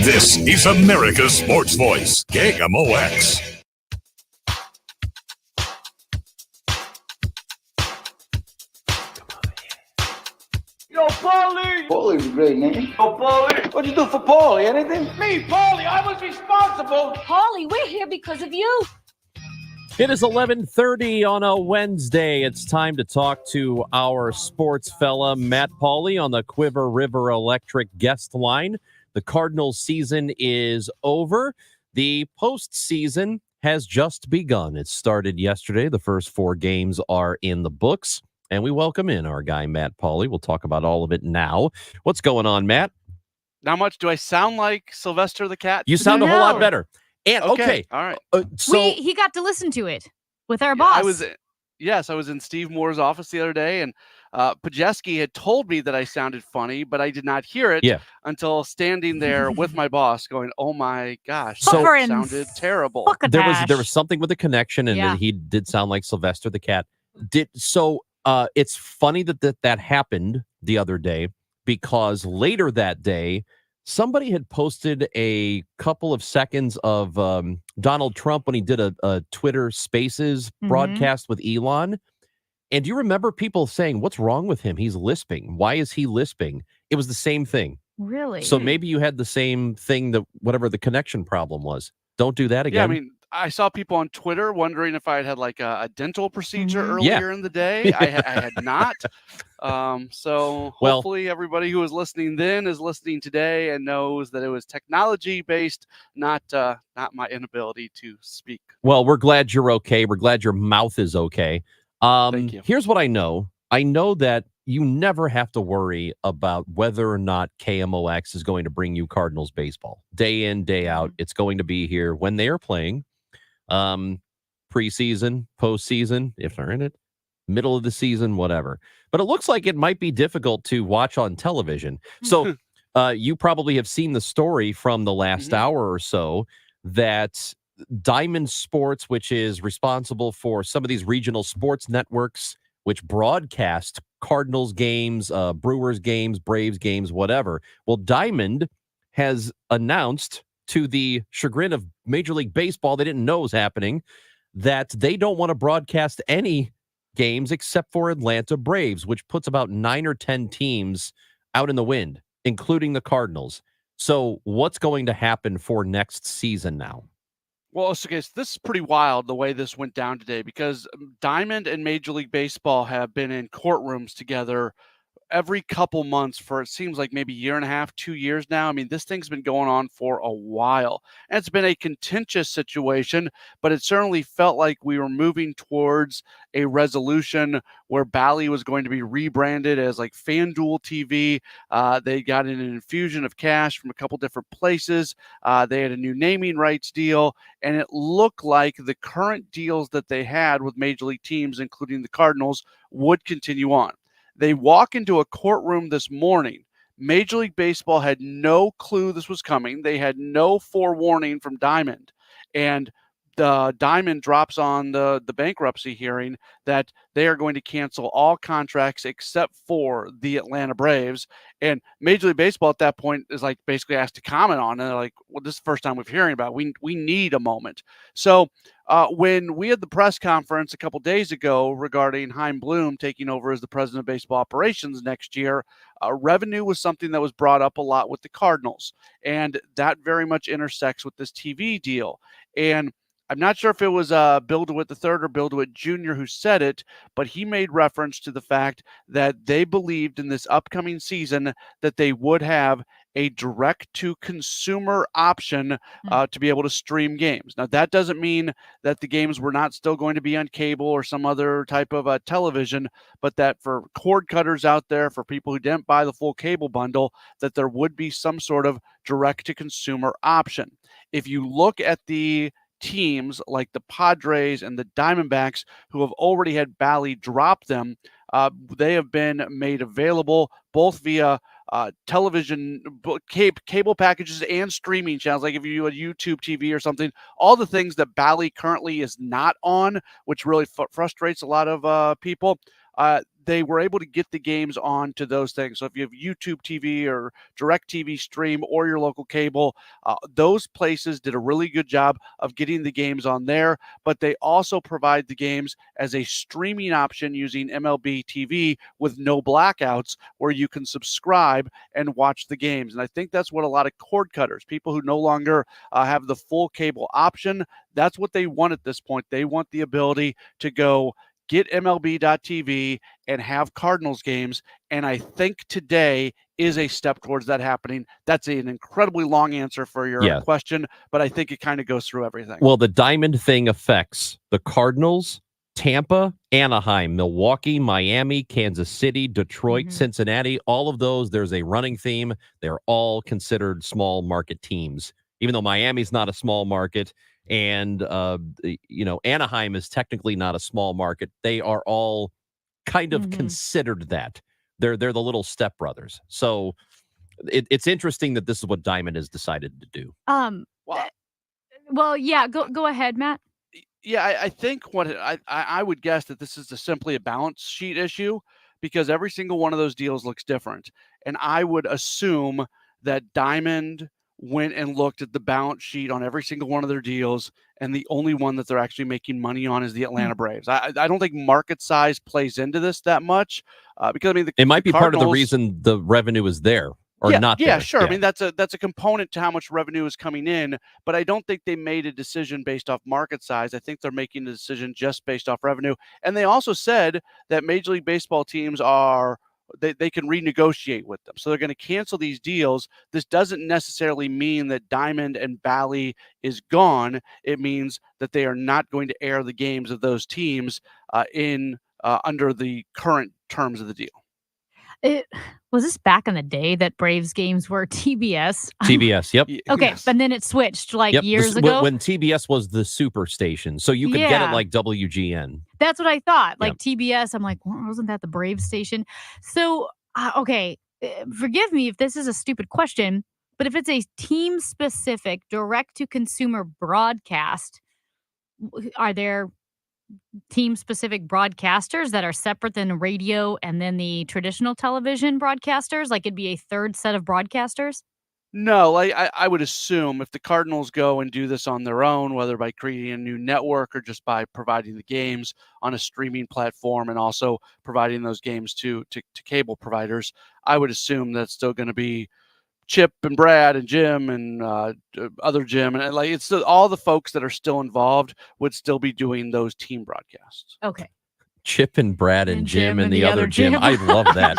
This is America's Sports Voice, KMOX. Yo, Paulie! Paulie's a great name. Yo, Paulie! What'd you do for Paulie? Anything? Me, Paulie! I was responsible! Paulie, we're here because of you. It is 11:30 on a Wednesday. It's time to talk to our sports fella, Matt Pauley, on the Quiver River Electric guest line. The Cardinals season is over. The postseason has just begun. It started yesterday. The first 4 games are in the books. And we welcome in our guy, Matt Pauley. We'll talk about all of it now. What's going on, Matt? Not much. Do I sound like Sylvester the Cat? You sound a whole lot better. And okay. All right. He got to listen to it with our boss. I was in Steve Moore's office the other day, and Pajeski had told me that I sounded funny, but I did not hear it until standing there with my boss going, "Oh my gosh, So- that sounded terrible." There was something with the connection, and then he did sound like Sylvester the Cat. It's funny that happened the other day, because later that day, somebody had posted a couple of seconds of Donald Trump when he did a Twitter Spaces broadcast with Elon. And do you remember people saying, "What's wrong with him? He's lisping. Why is he lisping?" It was the same thing. Really? So maybe you had the same thing, that whatever the connection problem was. Don't do that again. Yeah, I mean, I saw people on Twitter wondering if I had like a dental procedure earlier in the day. I had not. So hopefully everybody who was listening then is listening today and knows that it was technology based, not my inability to speak. Well, we're glad you're okay. We're glad your mouth is okay. Thank you. Here's what I know. I know that you never have to worry about whether or not KMOX is going to bring you Cardinals baseball. Day in, day out, it's going to be here when they are playing. Preseason, postseason, if they're in it, middle of the season, whatever. But it looks like it might be difficult to watch on television. So you probably have seen the story from the last hour or so that Diamond Sports, which is responsible for some of these regional sports networks, which broadcast Cardinals games, Brewers games, Braves games, whatever. Well, Diamond has announced, to the chagrin of Major League Baseball, they didn't know was happening, that they don't want to broadcast any games except for Atlanta Braves, which puts about 9 or 10 teams out in the wind, including the Cardinals. So what's going to happen for next season now? Well, okay, so this is pretty wild the way this went down today because Diamond and Major League Baseball have been in courtrooms together every couple months for it seems like maybe a year and a half, 2 years now. I mean, this thing's been going on for a while. And it's been a contentious situation, but it certainly felt like we were moving towards a resolution where Bally was going to be rebranded as like FanDuel TV. They got an infusion of cash from a couple different places. They had a new naming rights deal, and it looked like the current deals that they had with major league teams, including the Cardinals, would continue on. They walk into a courtroom this morning. Major League Baseball had no clue this was coming. They had no forewarning from Diamond. And the Diamond drops on the bankruptcy hearing that they are going to cancel all contracts except for the Atlanta Braves. And Major League Baseball at that point is like basically asked to comment on it. And they're like, well, this is the first time we're hearing about it. We need a moment. So when we had the press conference a couple days ago regarding Chaim Bloom taking over as the president of baseball operations next year, revenue was something that was brought up a lot with the Cardinals. And that very much intersects with this TV deal. And I'm not sure if it was Bill DeWitt III or Bill DeWitt Jr. who said it, but he made reference to the fact that they believed in this upcoming season that they would have a direct-to-consumer option to be able to stream games. Now, that doesn't mean that the games were not still going to be on cable or some other type of television, but that for cord cutters out there, for people who didn't buy the full cable bundle, that there would be some sort of direct-to-consumer option. If you look at the teams like the Padres and the Diamondbacks who have already had Bally drop them, they have been made available both via television, cable packages, and streaming channels. Like if you do a YouTube TV or something, all the things that Bally currently is not on, which really frustrates a lot of people. They were able to get the games on to those things. So if you have YouTube TV or Direct TV Stream or your local cable, those places did a really good job of getting the games on there, but they also provide the games as a streaming option using MLB TV with no blackouts where you can subscribe and watch the games. And I think that's what a lot of cord cutters, people who no longer have the full cable option, that's what they want at this point. They want the ability to go get MLB.TV and have Cardinals games. And I think today is a step towards that happening. That's an incredibly long answer for your question, but I think it kind of goes through everything. Well, the Diamond thing affects the Cardinals, Tampa, Anaheim, Milwaukee, Miami, Kansas City, Detroit, Cincinnati. All of those, there's a running theme. They're all considered small market teams, even though Miami's not a small market. And, Anaheim is technically not a small market. They are all kind of considered that. They're the little stepbrothers. So it's interesting that this is what Diamond has decided to do. Well, yeah, go ahead, Matt. Yeah, I think what I would guess that this is simply a balance sheet issue because every single one of those deals looks different. And I would assume that Diamond went and looked at the balance sheet on every single one of their deals, and the only one that they're actually making money on is the Atlanta Braves. I don't think market size plays into this that much because, I mean, it might be part of the reason the revenue is there or not there. Yeah, sure. I mean, that's a component to how much revenue is coming in, but I don't think they made a decision based off market size. I think they're making a decision just based off revenue. And they also said that Major League Baseball teams they can renegotiate with them. So they're going to cancel these deals. This doesn't necessarily mean that Diamond and Bally is gone. It means that they are not going to air the games of those teams under the current terms of the deal. Was this back in the day that Braves games were TBS? TBS, yep. Okay, but then it switched years ago. When TBS was the super station, so you could get it like WGN. That's what I thought. Like TBS, I'm like, wasn't that the Braves station? So, forgive me if this is a stupid question, but if it's a team-specific, direct-to-consumer broadcast, are there team-specific broadcasters that are separate than radio and then the traditional television broadcasters? Like it'd be a third set of broadcasters? No, I would assume if the Cardinals go and do this on their own, whether by creating a new network or just by providing the games on a streaming platform and also providing those games to cable providers, I would assume that's still going to be Chip and Brad and Jim and other Jim, and like it's still, all the folks that are still involved would still be doing those team broadcasts. Okay. Chip and Brad and Jim and the other Jim. I love that.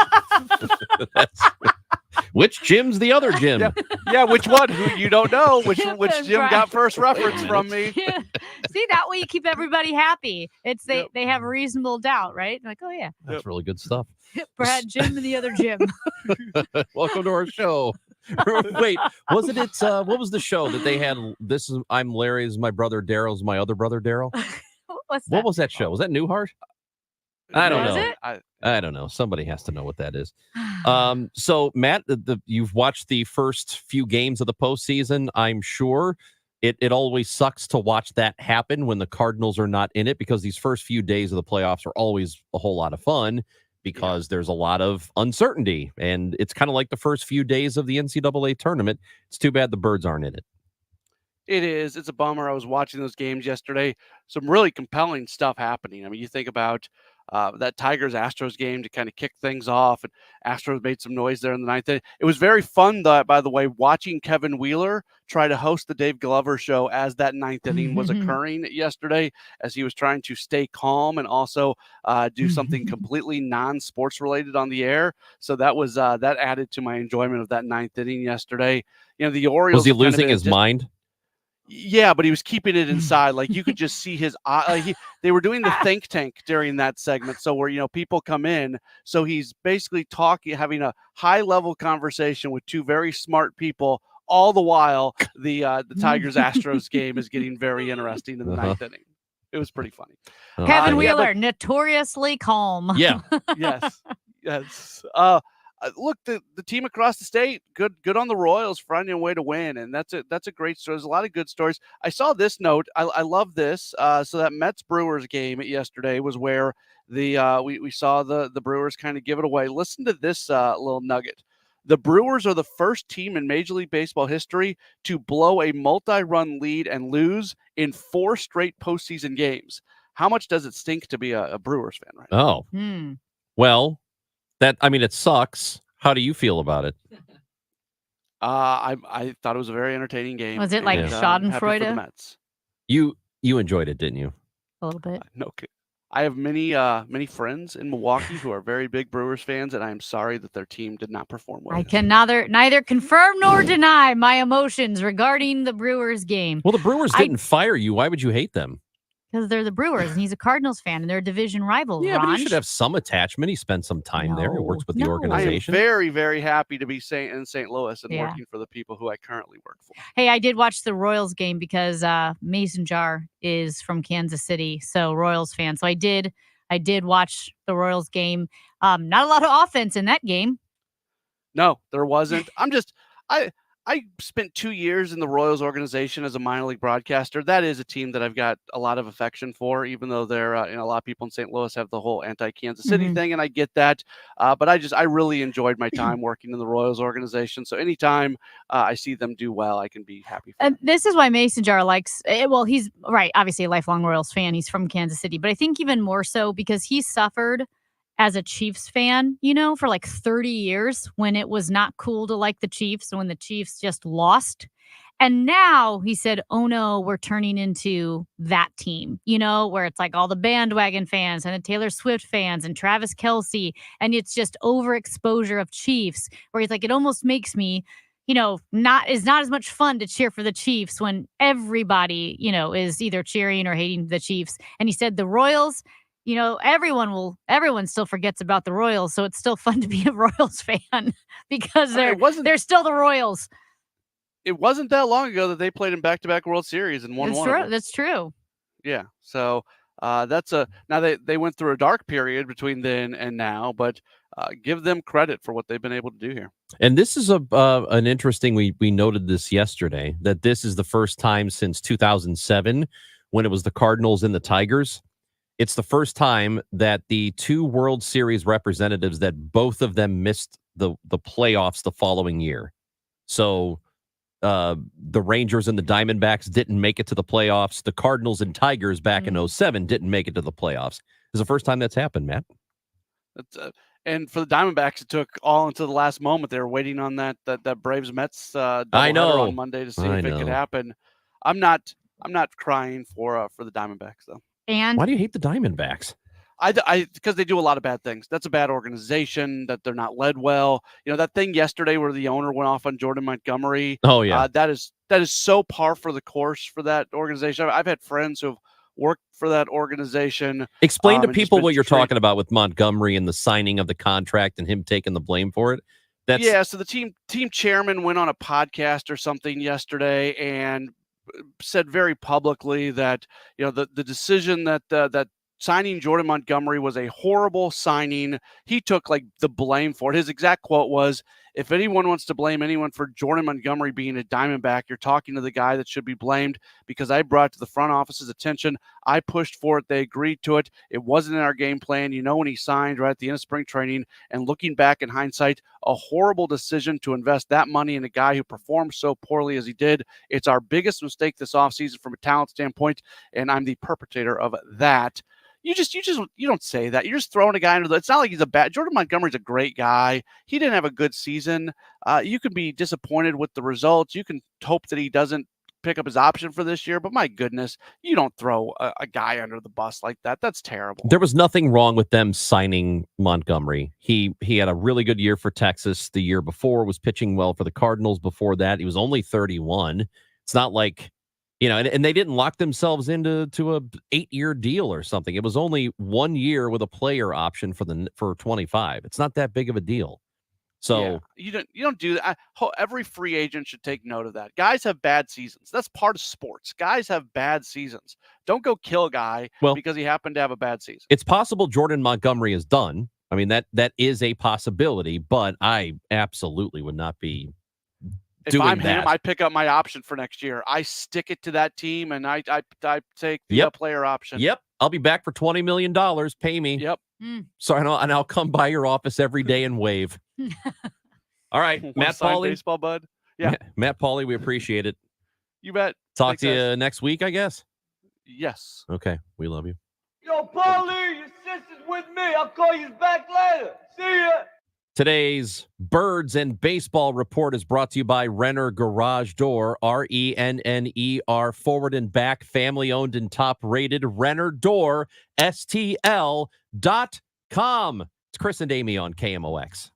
Which Jim's the other Jim? Yeah, which one? You don't know which Jim got first reference from me. See, that way you keep everybody happy. It's they have reasonable doubt, right? Like, oh yeah, That's really good stuff. Brad, Jim, and the other Jim. Welcome to our show. Wait, wasn't it? What was the show that they had? I'm Larry. This is my brother Daryl. Is my other brother Daryl? What was that show? Was that Newhart? I don't know. I don't know. Somebody has to know what that is. So Matt, you've watched the first few games of the postseason. I'm sure it always sucks to watch that happen when the Cardinals are not in it, because these first few days of the playoffs are always a whole lot of fun because there's a lot of uncertainty, and it's kind of like the first few days of the NCAA tournament. It's too bad the Birds aren't in it. It is. It's a bummer. I was watching those games yesterday. Some really compelling stuff happening. I mean, you think about that Tigers-Astros game to kind of kick things off, and Astros made some noise there in the ninth inning. It was very fun, by the way, watching Kevin Wheeler try to host the Dave Glover show as that ninth inning was occurring yesterday, as he was trying to stay calm and also do something completely non-sports related on the air. So that was that added to my enjoyment of that ninth inning yesterday. You know, the Orioles. Was he losing his mind? Yeah, but he was keeping it inside. Like you could just see his eye. They were doing the think tank during that segment. So where, people come in. So he's basically having a high level conversation with two very smart people. All the while, the Tigers Astros game is getting very interesting in the ninth inning. It was pretty funny. Kevin Wheeler, notoriously calm. Yeah. Yes. Look, the team across the state, good on the Royals, finding a way to win, and that's a great story. There's a lot of good stories. I saw this note. I love this. So that Mets Brewers game yesterday was where we saw the Brewers kind of give it away. Listen to this little nugget. The Brewers are the first team in Major League Baseball history to blow a multi-run lead and lose in 4 straight postseason games. How much does it stink to be a Brewers fan right now? Oh, well. It sucks. How do you feel about it? I thought it was a very entertaining game. Was it like Schadenfreude? Mets. You enjoyed it, didn't you? A little bit. No, I have many friends in Milwaukee who are very big Brewers fans, and I am sorry that their team did not perform well. I can neither confirm nor deny my emotions regarding the Brewers game. Well, the Brewers didn't fire you. Why would you hate them? Because they're the Brewers, and he's a Cardinals fan, and they're a division rival. Yeah, but he should have some attachment. He spent some time there. He works with the organization. I am very, very happy to be in St. Louis and working for the people who I currently work for. Hey, I did watch the Royals game because Mason Jar is from Kansas City, so Royals fan. So I did watch the Royals game. Not a lot of offense in that game. No, there wasn't. I spent 2 years in the Royals organization as a minor league broadcaster. That is a team that I've got a lot of affection for, even though they're, a lot of people in St. Louis have the whole anti-Kansas City thing, and I get that. But I really enjoyed my time working in the Royals organization. So anytime I see them do well, I can be happy for them. This is why Mason Jar likes, he's right, obviously a lifelong Royals fan. He's from Kansas City, but I think even more so because he suffered as a Chiefs fan, for like 30 years when it was not cool to like the Chiefs, when the Chiefs just lost. And now he said, oh no, we're turning into that team, where it's like all the bandwagon fans and the Taylor Swift fans and Travis Kelce. And it's just overexposure of Chiefs, where he's like, it almost makes me, not as much fun to cheer for the Chiefs when everybody, is either cheering or hating the Chiefs. And he said the Royals, everyone still forgets about the Royals, so it's still fun to be a Royals fan because they're still the Royals. It wasn't that long ago that they played in back-to-back World Series and won one of them. That's true. Yeah, so now they went through a dark period between then and now, but give them credit for what they've been able to do here. And this is an interesting. We noted this yesterday that this is the first time since 2007 when it was the Cardinals and the Tigers. It's the first time that the 2 World Series representatives that both of them missed the playoffs the following year. So the Rangers and the Diamondbacks didn't make it to the playoffs. The Cardinals and Tigers back in 2007 didn't make it to the playoffs. It's the first time that's happened, Matt. And for the Diamondbacks, it took all until the last moment. They were waiting on that Braves Mets I doubleheader know. on Monday to see I if it could know. happen. I'm not crying for the Diamondbacks though. And Why do you hate the Diamondbacks? Because they do a lot of bad things. That's a bad organization. That they're not led well. You know that thing yesterday where the owner went off on Jordan Montgomery. Oh yeah, that is so par for the course for that organization. I've had friends who've worked for that organization. Explain to and just people been what you're treated- talking about with Montgomery and the signing of the contract and him taking the blame for it. That's Yeah, so the team chairman went on a podcast or something yesterday and said very publicly that the decision that signing Jordan Montgomery was a horrible signing. He took like the blame for it. His exact quote was, "If anyone wants to blame anyone for Jordan Montgomery being a Diamondback, you're talking to the guy that should be blamed because I brought it to the front office's attention. I pushed for it. They agreed to it. It wasn't in our game plan. When he signed right at the end of spring training, and looking back in hindsight, a horrible decision to invest that money in a guy who performed so poorly as he did. It's our biggest mistake this offseason from a talent standpoint, and I'm the perpetrator of that." You don't say that. You're just throwing a guy into the. It's not like he's a bad. Jordan Montgomery's a great guy. He didn't have a good season. You can be disappointed with the results. You can hope that he doesn't pick up his option for this year. But my goodness, you don't throw a guy under the bus like that. That's terrible. There was nothing wrong with them signing Montgomery. He had a really good year for Texas the year before, was pitching well for the Cardinals before that. He was only 31. It's not like, and they didn't lock themselves into a 8-year deal or something. It was only 1 year with a player option for 25. It's not that big of a deal. So yeah, you don't do that. Every free agent should take note of that. Guys have bad seasons. That's part of sports. Guys have bad seasons. Don't go kill a guy because he happened to have a bad season. It's possible Jordan Montgomery is done. I mean, that is a possibility, but I absolutely would not be if I'm him, I pick up my option for next year. I stick it to that team, and I take the player option. Yep, I'll be back for $20 million. Pay me. Yep. So and I'll come by your office every day and wave. All right, Matt Pauley, baseball bud. Yeah, Matt Pauley, we appreciate it. You bet. Talk to you next week, I guess. Yes. Okay, we love you. Yo, Paulie, your sister's with me. I'll call you back later. See ya. Today's Birds and Baseball Report is brought to you by Renner Garage Door, RENNER, forward and back, family owned and top rated. Renner Door, STL.com. It's Chris and Amy on KMOX.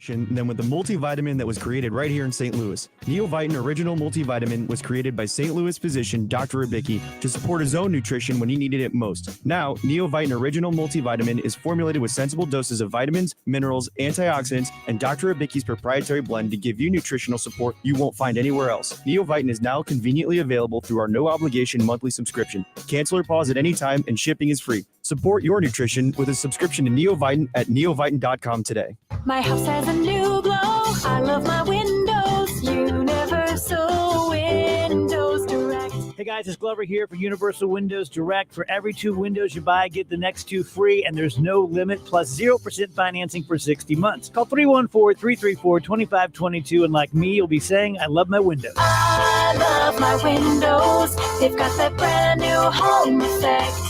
Than with the multivitamin that was created right here in St. Louis. Neovitin Original Multivitamin was created by St. Louis physician Dr. Ribicki to support his own nutrition when he needed it most. Now, Neovitin Original Multivitamin is formulated with sensible doses of vitamins, minerals, antioxidants, and Dr. Ribicki's proprietary blend to give you nutritional support you won't find anywhere else. Neovitin is now conveniently available through our no-obligation monthly subscription. Cancel or pause at any time, and shipping is free. Support your nutrition with a subscription to Neovitin at neovitin.com today. My house has a new glow. I love my windows. Universal Windows Direct. Hey guys, it's Glover here for Universal Windows Direct. For every 2 windows you buy, get the next 2 free, and there's no limit, plus 0% financing for 60 months. Call 314-334-2522, and like me, you'll be saying, I love my windows. I love my windows. They've got that brand new home effect.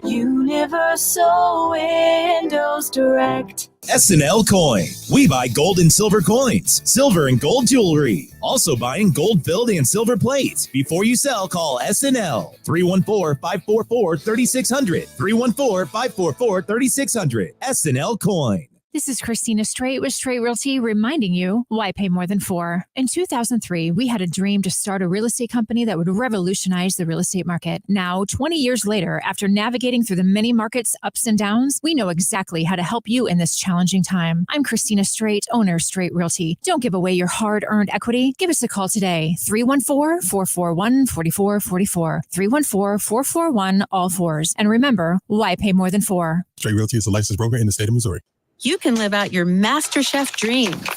Universal Windows Direct. SNL Coin. We buy gold and silver coins, silver and gold jewelry. Also buying gold-filled and silver plates. Before you sell, call SNL. 314-544-3600. 314-544-3600. SNL Coin. This is Christina Straight with Straight Realty reminding you why pay more than 4. In 2003, we had a dream to start a real estate company that would revolutionize the real estate market. Now, 20 years later, after navigating through the many markets' ups and downs, we know exactly how to help you in this challenging time. I'm Christina Straight, owner Straight Realty. Don't give away your hard-earned equity. Give us a call today, 314-441-4444. 314-441-all-4s. And remember, why pay more than 4? Straight Realty is a licensed broker in the state of Missouri. You can live out your MasterChef dreams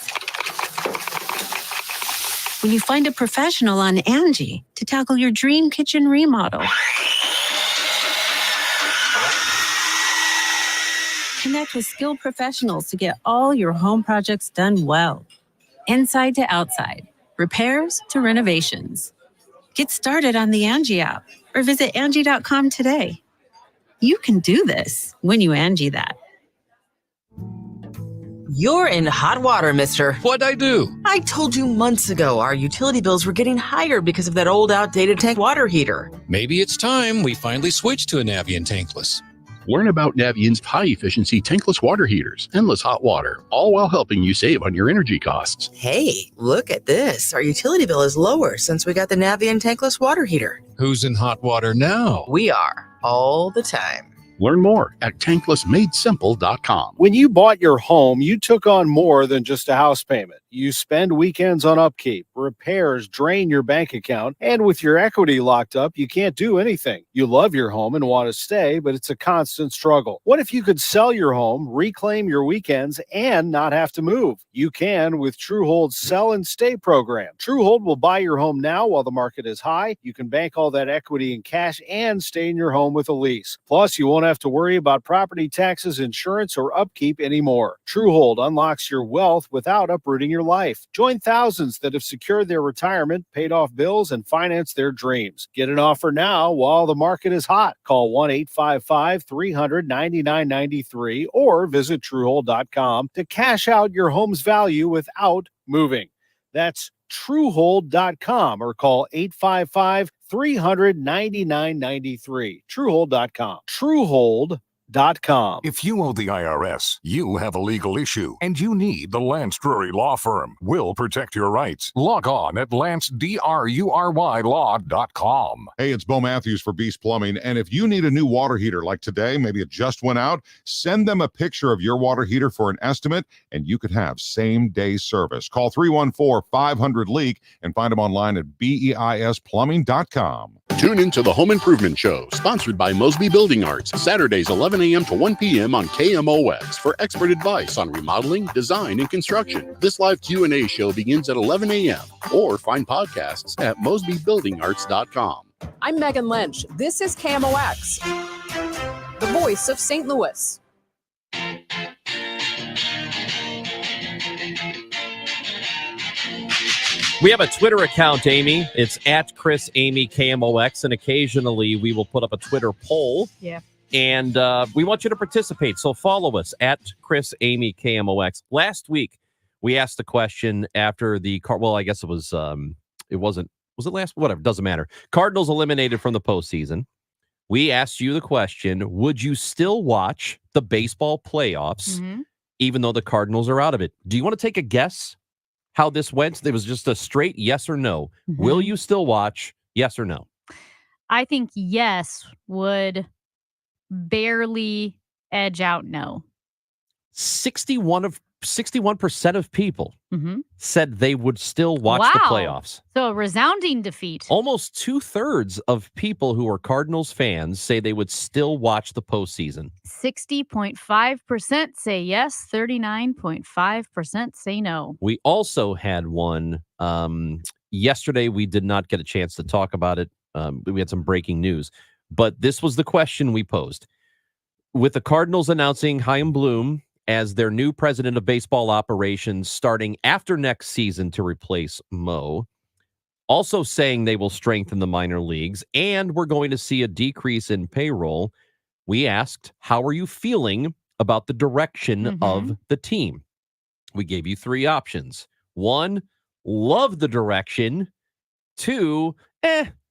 when you find a professional on Angie to tackle your dream kitchen remodel. Connect with skilled professionals to get all your home projects done well. Inside to outside, repairs to renovations. Get started on the Angie app or visit Angie.com today. You can do this when you Angie that. You're in hot water, mister. What'd I do? I told you months ago our utility bills were getting higher because of that old outdated tank water heater. Maybe it's time we finally switch to a Navien tankless. Learn about Navien's high-efficiency tankless water heaters, endless hot water, all while helping you save on your energy costs. Hey, look at this. Our utility bill is lower since we got the Navien tankless water heater. Who's in hot water now? We are, all the time. Learn more at tanklessmadesimple.com. When you bought your home, you took on more than just a house payment. You spend weekends on upkeep, repairs drain your bank account, and with your equity locked up, you can't do anything. You love your home and want to stay, but it's a constant struggle. What if you could sell your home, reclaim your weekends, and not have to move? You can with Truehold's Sell and Stay program. Truehold will buy your home now while the market is high. You can bank all that equity in cash and stay in your home with a lease. Plus, you won't have to worry about property taxes, insurance, or upkeep anymore. Truehold unlocks your wealth without uprooting your life. Join thousands that have secured their retirement, paid off bills, and financed their dreams. Get an offer now while the market is hot. Call 1-855-300-9993 or visit Truehold.com to cash out your home's value without moving. That's Truehold.com or call 855-300-9993. Truehold.com. Truehold.com. If you owe the IRS, you have a legal issue, and you need the Lance Drury Law Firm. We'll protect your rights. Log on at LanceDruryLaw.com. Hey, it's Bo Matthews for Beast Plumbing, and if you need a new water heater like today, maybe it just went out, send them a picture of your water heater for an estimate, and you could have same-day service. Call 314-500-LEAK and find them online at BEISplumbing.com. Tune into the Home Improvement Show, sponsored by Mosby Building Arts, Saturdays 11 a.m. to 1 p.m. on KMOX for expert advice on remodeling, design, and construction. This live Q&A show begins at 11 a.m. or find podcasts at mosbybuildingarts.com. I'm Megan Lynch. This is KMOX, the voice of St. Louis. We have a Twitter account, Amy. It's at Chris Amy KMOX, and occasionally we will put up a Twitter poll. Yeah. And we want you to participate. So follow us at Chris Amy KMOX. Last week, we asked the question after the well, I guess it was was it last? Whatever, doesn't matter. Cardinals eliminated from the postseason. We asked you the question: would you still watch the baseball playoffs, even though the Cardinals are out of it? Do you want to take a guess how this went? It was just a straight yes or no. Will you still watch? Yes or no? I think yes would barely edge out no. 61% of people said they would still watch the playoffs. So a resounding defeat. Almost 2/3 of people who are Cardinals fans say they would still watch the postseason. 60.5% say yes, 39.5% say no. We also had one yesterday. We did not get a chance to talk about it. We had some breaking news, but this was the question we posed. With the Cardinals announcing Chaim Bloom as their new president of baseball operations starting after next season to replace Mo, also saying they will strengthen the minor leagues, and we're going to see a decrease in payroll, we asked, how are you feeling about the direction of the team? We gave you 3 options. 1, love the direction. 2,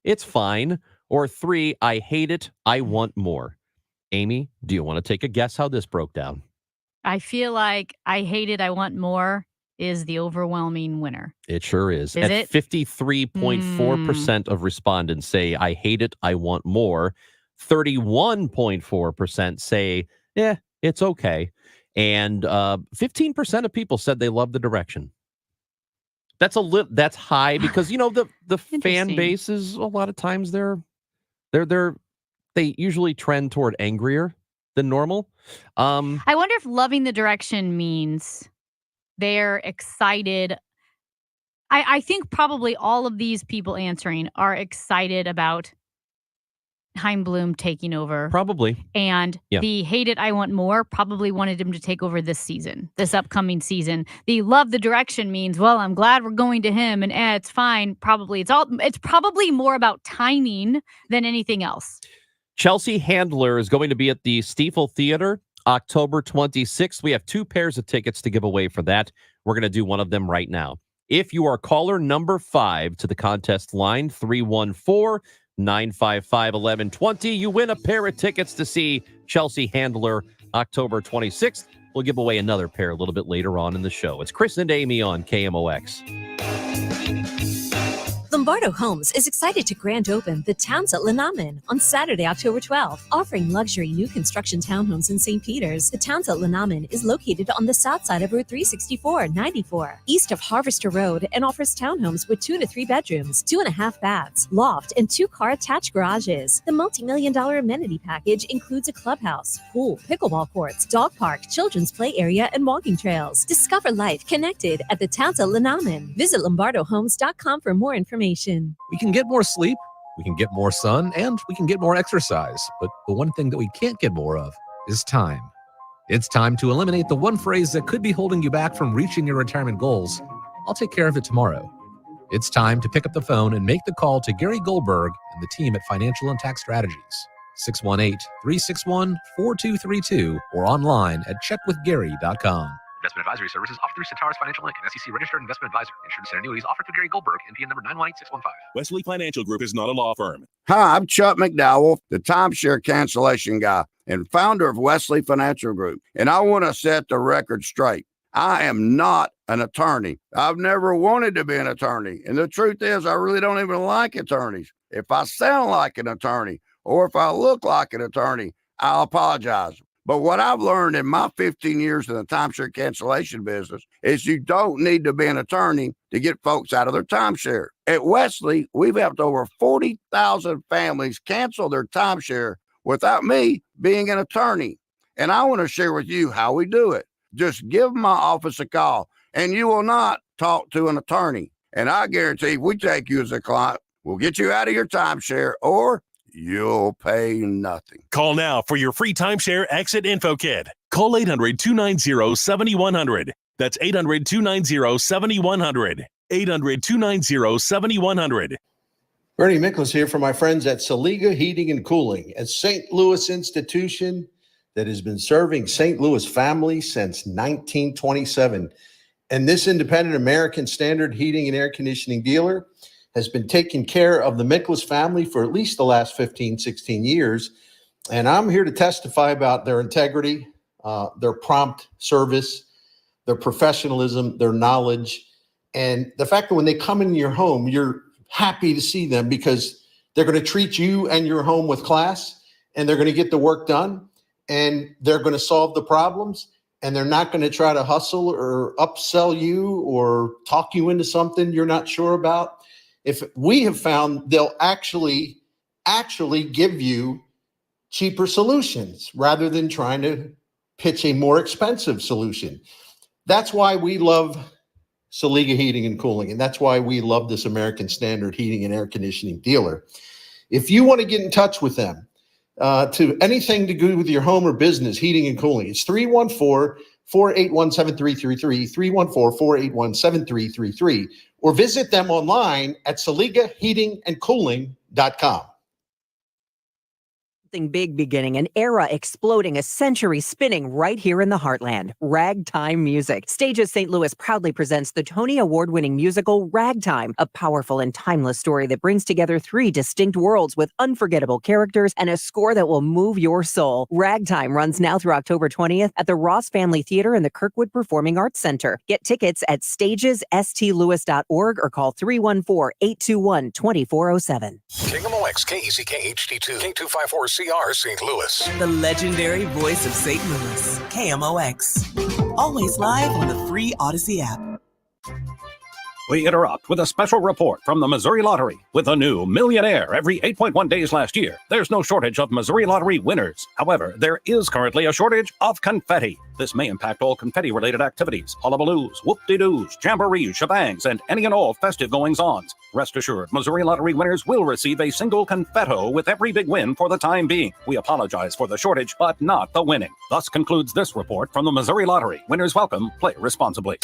it's fine. Or 3, I hate it, I want more. Amy, do you want to take a guess how this broke down? I feel like I hate it, I want more is the overwhelming winner. It sure is. Is At it? 53.4% of respondents say, I hate it, I want more. 31.4% say, it's okay. And 15% of people said they love the direction. That's that's high because, you know, the fan base is a lot of times they usually trend toward angrier than normal. I wonder if loving the direction means they're excited. I think probably all of these people answering are excited about Chaim Bloom taking over. Probably. And the hate it, I want more probably wanted him to take over this upcoming season. The love the direction means, well, I'm glad we're going to him and it's fine. Probably it's probably more about timing than anything else. Chelsea Handler is going to be at the Stiefel Theater October 26th. We have 2 pairs of tickets to give away for that. We're going to do one of them right now. If you are caller number 5 to the contest line, 314-955-1120, you win a pair of tickets to see Chelsea Handler October 26th. We'll give away another pair a little bit later on in the show. It's Chris and Amy on KMOX. Lombardo Homes is excited to grand open the Townsend Lenamen on Saturday, October 12th. Offering luxury new construction townhomes in St. Peters, the Townsend Lenamen is located on the south side of Route 364-94, east of Harvester Road, and offers townhomes with 2 to 3 bedrooms, 2.5 baths, loft, and 2-car attached garages. The multi-million-dollar amenity package includes a clubhouse, pool, pickleball courts, dog park, children's play area, and walking trails. Discover life connected at the Townsend Lenamen. Visit lombardohomes.com for more information. We can get more sleep, we can get more sun, and we can get more exercise. But the one thing that we can't get more of is time. It's time to eliminate the one phrase that could be holding you back from reaching your retirement goals. I'll take care of it tomorrow. It's time to pick up the phone and make the call to Gary Goldberg and the team at Financial and Tax Strategies. 618-361-4232 or online at checkwithgary.com. Investment advisory services offered through Centaurus Financial Inc., an SEC registered investment advisor. Insurance and annuities offered through Gary Goldberg, NPN number 918615. Wesley Financial Group is not a law firm. Hi, I'm Chuck McDowell, the timeshare cancellation guy and founder of Wesley Financial Group. And I want to set the record straight. I am not an attorney. I've never wanted to be an attorney. And the truth is, I really don't even like attorneys. If I sound like an attorney or if I look like an attorney, I'll apologize. But what I've learned in my 15 years in the timeshare cancellation business is you don't need to be an attorney to get folks out of their timeshare. At Wesley, we've helped over 40,000 families cancel their timeshare without me being an attorney. And I want to share with you how we do it. Just give my office a call and you will not talk to an attorney. And I guarantee if we take you as a client, we'll get you out of your timeshare or you'll pay nothing. Call now for your free timeshare exit info kit. Call 800-290-7100. That's 800-290-7100. 800-290-7100. Bernie Miklasz here for my friends at Saliga Heating and Cooling, a St. Louis institution that has been serving St. Louis families since 1927. And this independent American standard heating and air conditioning dealer has been taking care of the Miklasz family for at least the last 15, 16 years. And I'm here to testify about their integrity, their prompt service, their professionalism, their knowledge, and the fact that when they come in your home, you're happy to see them because they're going to treat you and your home with class, and they're going to get the work done, and they're going to solve the problems, and they're not going to try to hustle or upsell you or talk you into something you're not sure about. If we have found they'll actually give you cheaper solutions rather than trying to pitch a more expensive solution. That's why we love Saliga Heating and Cooling, and that's why we love this American Standard heating and air conditioning dealer. If you want to get in touch with them, to anything to do with your home or business, heating and cooling, it's 314-481-7333, 314-481-7333, or visit them online at SaligaHeatingandCooling.com. Something big beginning, an era exploding, a century spinning right here in the heartland. Ragtime music. Stages St. Louis proudly presents the Tony Award-winning musical Ragtime, a powerful and timeless story that brings together 3 distinct worlds with unforgettable characters and a score that will move your soul. Ragtime runs now through October 20th at the Ross Family Theater in the Kirkwood Performing Arts Center. Get tickets at stagesstlouis.org or call 314-821-2407. KMOX, KECK HD2, K254CR, St. Louis. The legendary voice of St. Louis, KMOX. Always live on the free Odyssey app. We interrupt with a special report from the Missouri Lottery. With a new millionaire every 8.1 days last year, there's no shortage of Missouri Lottery winners. However, there is currently a shortage of confetti. This may impact all confetti-related activities, hullabaloos, whoop-de-doos, jamborees, shebangs, and any and all festive goings-ons. Rest assured, Missouri Lottery winners will receive a single confetto with every big win for the time being. We apologize for the shortage, but not the winning. Thus concludes this report from the Missouri Lottery. Winners welcome. Play responsibly.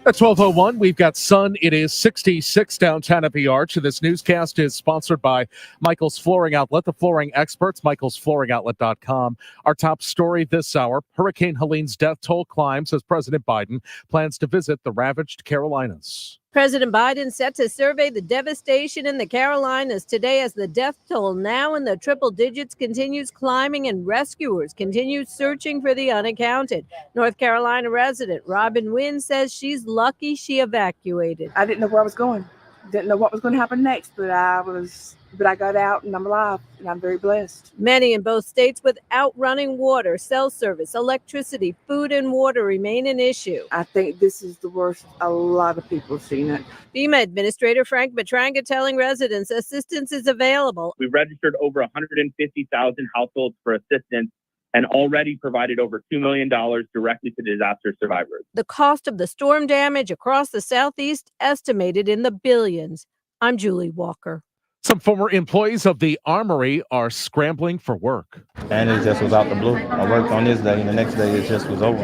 At 12:01, we've got sun. It is 66 downtown at the Arch. This newscast is sponsored by Michael's Flooring Outlet, the flooring experts, michaelsflooringoutlet.com. Our top story this hour, Hurricane Helene's death toll climbs as President Biden plans to visit the ravaged Carolinas. President Biden set to survey the devastation in the Carolinas today as the death toll now in the triple digits continues climbing and rescuers continue searching for the unaccounted. North Carolina resident Robin Wynn says she's lucky she evacuated. I didn't know where I was going. Didn't know what was going to happen next, but I got out and I'm alive and I'm very blessed. Many in both states without running water, cell service, electricity, food and water remain an issue. I think this is the worst. A lot of people have seen it. FEMA Administrator Frank Matranga telling residents assistance is available. We registered over 150,000 households for assistance and already provided over $2 million directly to disaster survivors. The cost of the storm damage across the Southeast estimated in the billions. I'm Julie Walker. Some former employees of the Armory are scrambling for work. And it just was out the blue. I worked on this day, and the next day it just was over.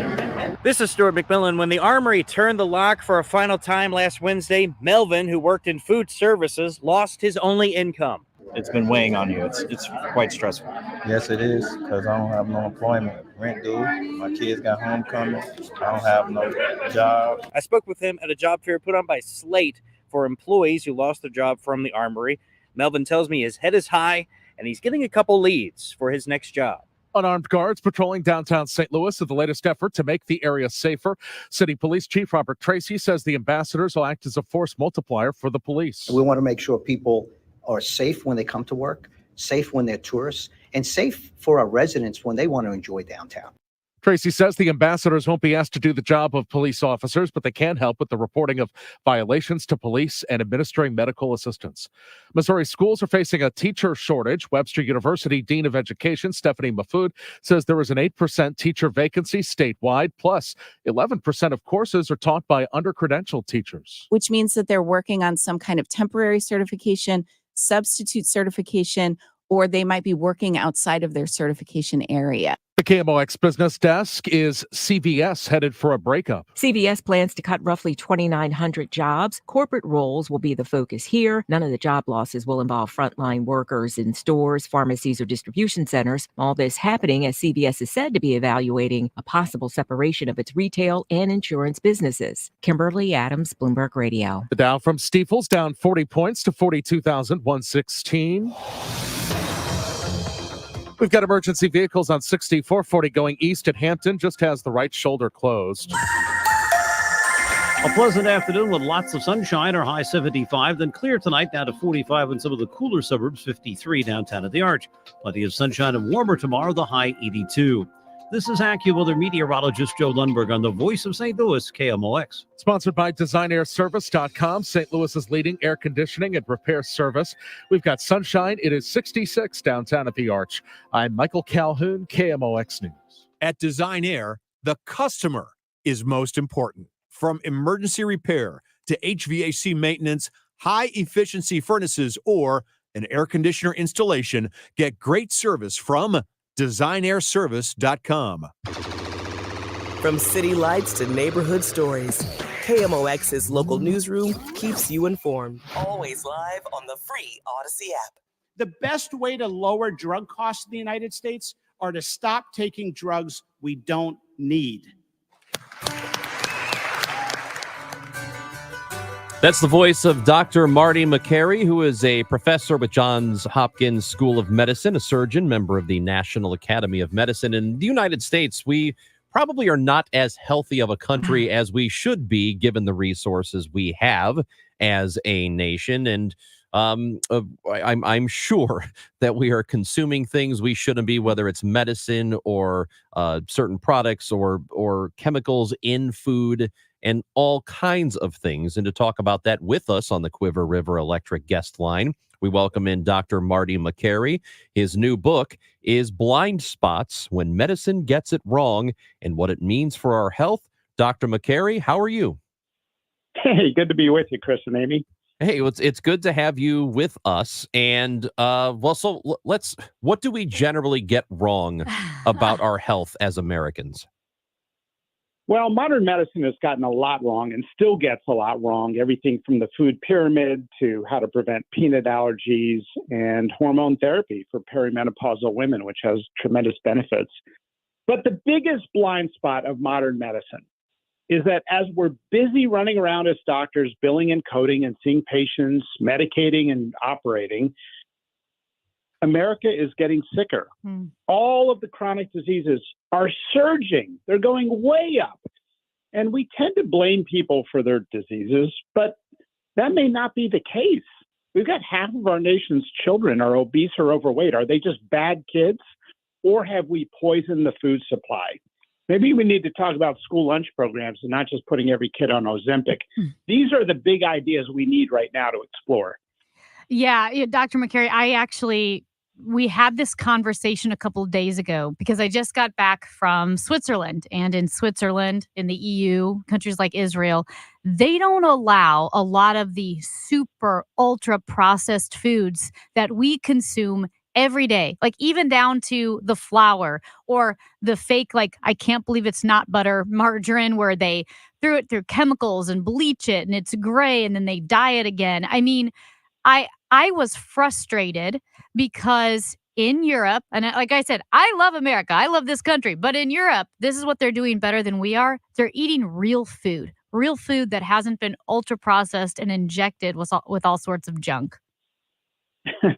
This is Stuart McMillan. When the Armory turned the lock for a final time last Wednesday, Melvin, who worked in food services, lost his only income. It's been weighing on you. It's quite stressful. Yes, it is, because I don't have no employment. Rent due. My kids got homecoming. I don't have no job. I spoke with him at a job fair put on by Slate for employees who lost their job from the Armory. Melvin tells me his head is high, and he's getting a couple leads for his next job. Unarmed guards patrolling downtown St. Louis in the latest effort to make the area safer. City Police Chief Robert Tracy says the ambassadors will act as a force multiplier for the police. We want to make sure people are safe when they come to work, safe when they're tourists, and safe for our residents when they want to enjoy downtown. Tracy says the ambassadors won't be asked to do the job of police officers, but they can help with the reporting of violations to police and administering medical assistance. Missouri schools are facing a teacher shortage. Webster University Dean of Education Stephanie Mahfood says there is an 8% teacher vacancy statewide, plus 11% of courses are taught by under-credentialed teachers. Which means that they're working on some kind of temporary certification, substitute certification, or they might be working outside of their certification area. The KMOX Business Desk is CVS headed for a breakup. CVS plans to cut roughly 2,900 jobs. Corporate roles will be the focus here. None of the job losses will involve frontline workers in stores, pharmacies, or distribution centers. All this happening as CVS is said to be evaluating a possible separation of its retail and insurance businesses. Kimberly Adams, Bloomberg Radio. The Dow from Steeples down 40 points to 42,116. We've got emergency vehicles on 6440 going east at Hampton, just has the right shoulder closed. A pleasant afternoon with lots of sunshine, our high 75, then clear tonight down to 45 in some of the cooler suburbs, 53 downtown at the Arch. Plenty of sunshine and warmer tomorrow, the high 82. This is AccuWeather meteorologist Joe Lundberg on the Voice of St. Louis, KMOX. Sponsored by DesignAirService.com, St. Louis's leading air conditioning and repair service. We've got sunshine. It is 66 downtown at the Arch. I'm Michael Calhoun, KMOX News. At Design Air, the customer is most important. From emergency repair to HVAC maintenance, high-efficiency furnaces, or an air conditioner installation, get great service from DesignAirService.com. From city lights to neighborhood stories, KMOX's local newsroom keeps you informed. Always live on the free Odyssey app. The best way to lower drug costs in the United States are to stop taking drugs we don't need. That's the voice of Dr. Marty Makary, who is a professor with Johns Hopkins School of Medicine, a surgeon, member of the National Academy of Medicine. In the United States, we probably are not as healthy of a country as we should be, given the resources we have as a nation. And I'm sure that we are consuming things we shouldn't be, whether it's medicine or certain products or chemicals in food and all kinds of things. And to talk about that with us on the Quiver River Electric guest line, we welcome in Dr. Marty Makary. His new book is Blind Spots: When Medicine Gets It Wrong and What It Means for Our Health. Dr. Makary, how are you? Hey, good to be with you, Chris and Amy. Hey, it's good to have you with us. And what do we generally get wrong about our health as Americans? Well, modern medicine has gotten a lot wrong and still gets a lot wrong. Everything from the food pyramid to how to prevent peanut allergies and hormone therapy for perimenopausal women, which has tremendous benefits. But the biggest blind spot of modern medicine is that as we're busy running around as doctors, billing and coding and seeing patients, medicating and operating, America is getting sicker. All of the chronic diseases are surging. They're going way up. And we tend to blame people for their diseases, but that may not be the case. We've got half of our nation's children are obese or overweight. Are they just bad kids? Or have we poisoned the food supply? Maybe we need to talk about school lunch programs and not just putting every kid on Ozempic. These are the big ideas we need right now to explore. Yeah, Dr. McCary, we had this conversation a couple of days ago because I just got back from Switzerland. And in Switzerland, in the EU, countries like Israel, they don't allow a lot of the super ultra processed foods that we consume every day, like even down to the flour or the fake, like, I can't believe it's not butter, margarine, where they threw it through chemicals and bleach it and it's gray and then they dye it again. I mean, I was frustrated because in Europe, and like I said, I love America. I love this country. But in Europe, this is what they're doing better than we are. They're eating real food that hasn't been ultra processed and injected with all sorts of junk.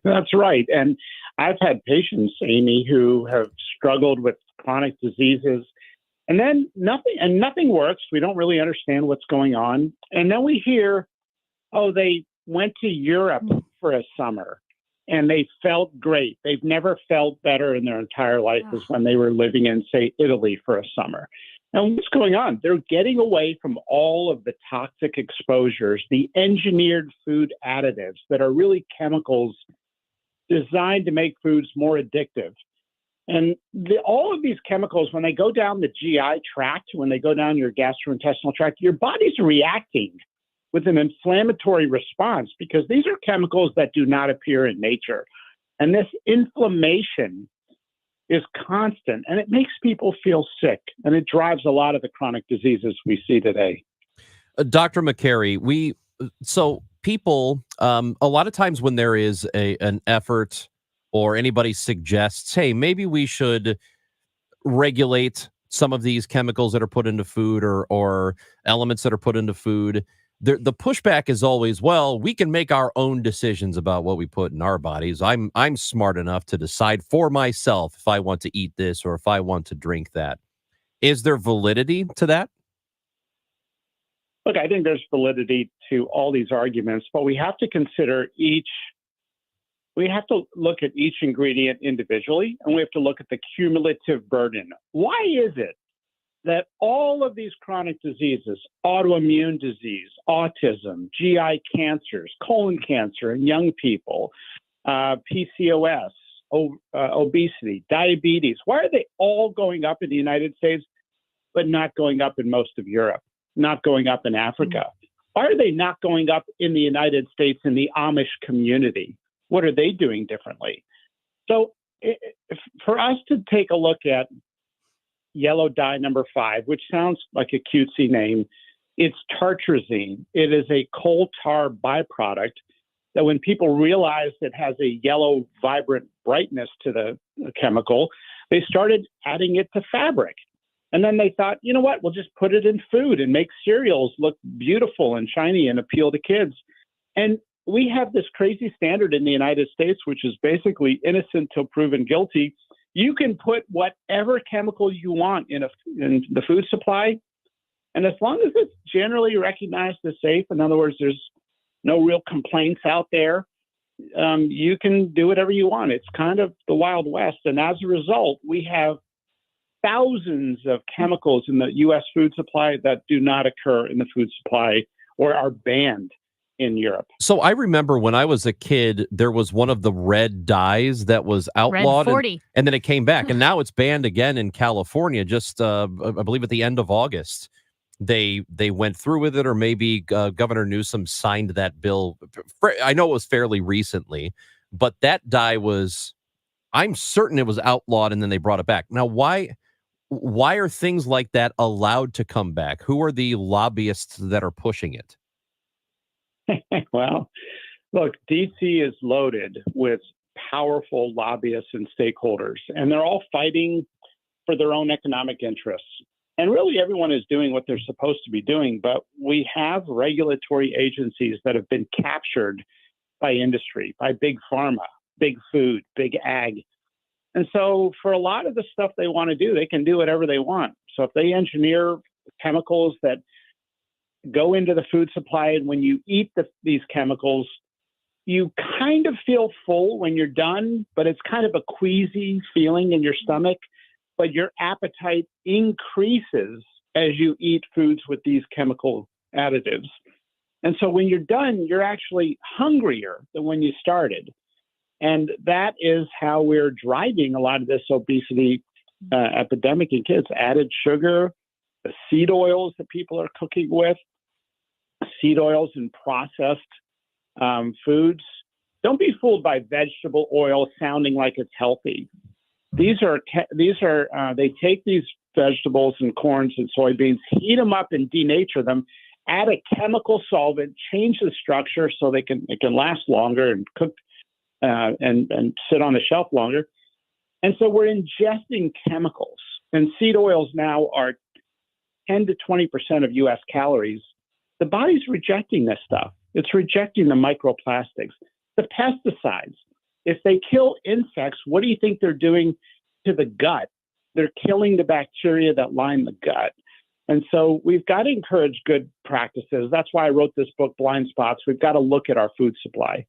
That's right. And I've had patients, Amy, who have struggled with chronic diseases, and then nothing works. We don't really understand what's going on. And then we hear, oh, they went to Europe for a summer and they felt great. They've never felt better in their entire life as when they were living in, say, Italy for a summer. And what's going on? They're getting away from all of the toxic exposures, the engineered food additives that are really chemicals designed to make foods more addictive. And all of these chemicals, when they go down the GI tract, when they go down your gastrointestinal tract, your body's reacting with an inflammatory response because these are chemicals that do not appear in nature. And this inflammation is constant and it makes people feel sick, and it drives a lot of the chronic diseases we see today. Dr. McCary, people, a lot of times when there is an effort or anybody suggests, hey, maybe we should regulate some of these chemicals that are put into food or elements that are put into food, the pushback is always, well, we can make our own decisions about what we put in our bodies. I'm smart enough to decide for myself if I want to eat this or if I want to drink that. Is there validity to that? Look, I think there's validity to all these arguments, but we have to consider we have to look at each ingredient individually, and we have to look at the cumulative burden. Why is it that all of these chronic diseases, autoimmune disease, autism, GI cancers, colon cancer in young people, PCOS, obesity, diabetes, why are they all going up in the United States, but not going up in most of Europe, not going up in Africa? Why are they not going up in the United States in the Amish community? What are they doing differently? So for us to take a look at yellow dye number 5, which sounds like a cutesy name, it's tartrazine. It is a coal tar byproduct that when people realized it has a yellow, vibrant brightness to the chemical, they started adding it to fabric. And then they thought, you know what, we'll just put it in food and make cereals look beautiful and shiny and appeal to kids. And we have this crazy standard in the United States, which is basically innocent till proven guilty. You can put whatever chemical you want in the food supply, and as long as it's generally recognized as safe, in other words, there's no real complaints out there, you can do whatever you want. It's kind of the Wild West, and as a result, we have thousands of chemicals in the U.S. food supply that do not occur in the food supply or are banned in Europe. So I remember when I was a kid, there was one of the red dyes that was outlawed, Red 40. and then it came back, and now it's banned again in California. Just I believe at the end of August, they went through with it, or maybe Governor Newsom signed that bill. I know it was fairly recently, but that dye was, I'm certain it was outlawed, and then they brought it back. Now, why Why are things like that allowed to come back? Who are the lobbyists that are pushing it? Well, look, DC is loaded with powerful lobbyists and stakeholders, and they're all fighting for their own economic interests. And really, everyone is doing what they're supposed to be doing, but we have regulatory agencies that have been captured by industry, by big pharma, big food, big ag. And so for a lot of the stuff they want to do, they can do whatever they want. So if they engineer chemicals that go into the food supply, and when you eat these chemicals, you kind of feel full when you're done, but it's kind of a queasy feeling in your stomach. But your appetite increases as you eat foods with these chemical additives. And so when you're done, you're actually hungrier than when you started. And that is how we're driving a lot of this obesity epidemic in kids. Added sugar, the seed oils that people are cooking with, seed oils and processed foods. Don't be fooled by vegetable oil sounding like it's healthy. They take these vegetables and corns and soybeans, heat them up and denature them, add a chemical solvent, change the structure so it can last longer and cook and sit on the shelf longer. And so we're ingesting chemicals, and seed oils now are 10 to 20% of U.S. calories. The body's rejecting this stuff. It's rejecting the microplastics, the pesticides. If they kill insects, what do you think they're doing to the gut? They're killing the bacteria that line the gut. And so we've got to encourage good practices. That's why I wrote this book, Blind Spots. We've got to look at our food supply.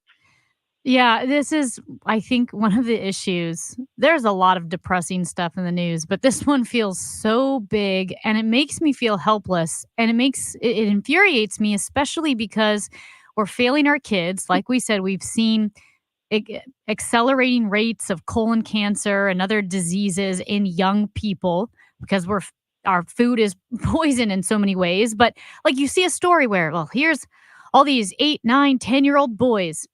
Yeah, this is, I think, one of the issues. There's a lot of depressing stuff in the news, but this one feels so big, and it makes me feel helpless, and it infuriates me, especially because we're failing our kids. Like we said, we've seen accelerating rates of colon cancer and other diseases in young people because our food is poison in so many ways. But like, you see a story where, well, here's all these 8, 9, 10-year-old boys.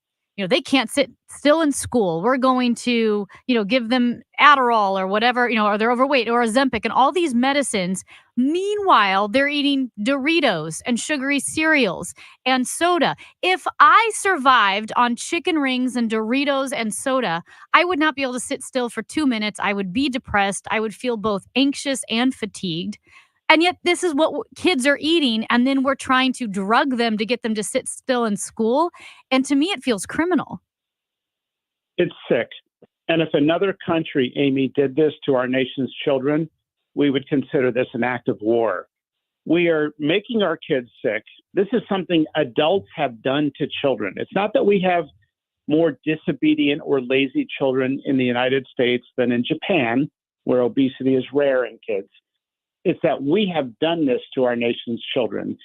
They can't sit still in school. We're going to, give them Adderall or whatever, or they're overweight, or Ozempic and all these medicines. Meanwhile, they're eating Doritos and sugary cereals and soda. If I survived on chicken rings and Doritos and soda, I would not be able to sit still for 2 minutes. I would be depressed. I would feel both anxious and fatigued. And yet this is what kids are eating, and then we're trying to drug them to get them to sit still in school. And to me, it feels criminal. It's sick. And if another country, Amy, did this to our nation's children, we would consider this an act of war. We are making our kids sick. This is something adults have done to children. It's not that we have more disobedient or lazy children in the United States than in Japan, where obesity is rare in kids. It's that we have done this to our nation's children.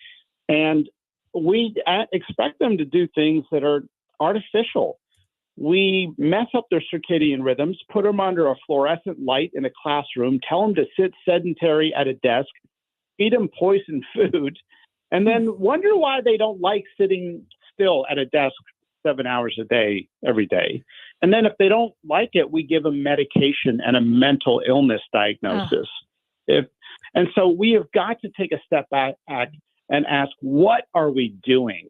And we expect them to do things that are artificial. We mess up their circadian rhythms, put them under a fluorescent light in a classroom, tell them to sit sedentary at a desk, feed them poisoned food, and then wonder why they don't like sitting still at a desk 7 hours a day, every day. And then if they don't like it, we give them medication and a mental illness diagnosis. And so we have got to take a step back and ask, what are we doing?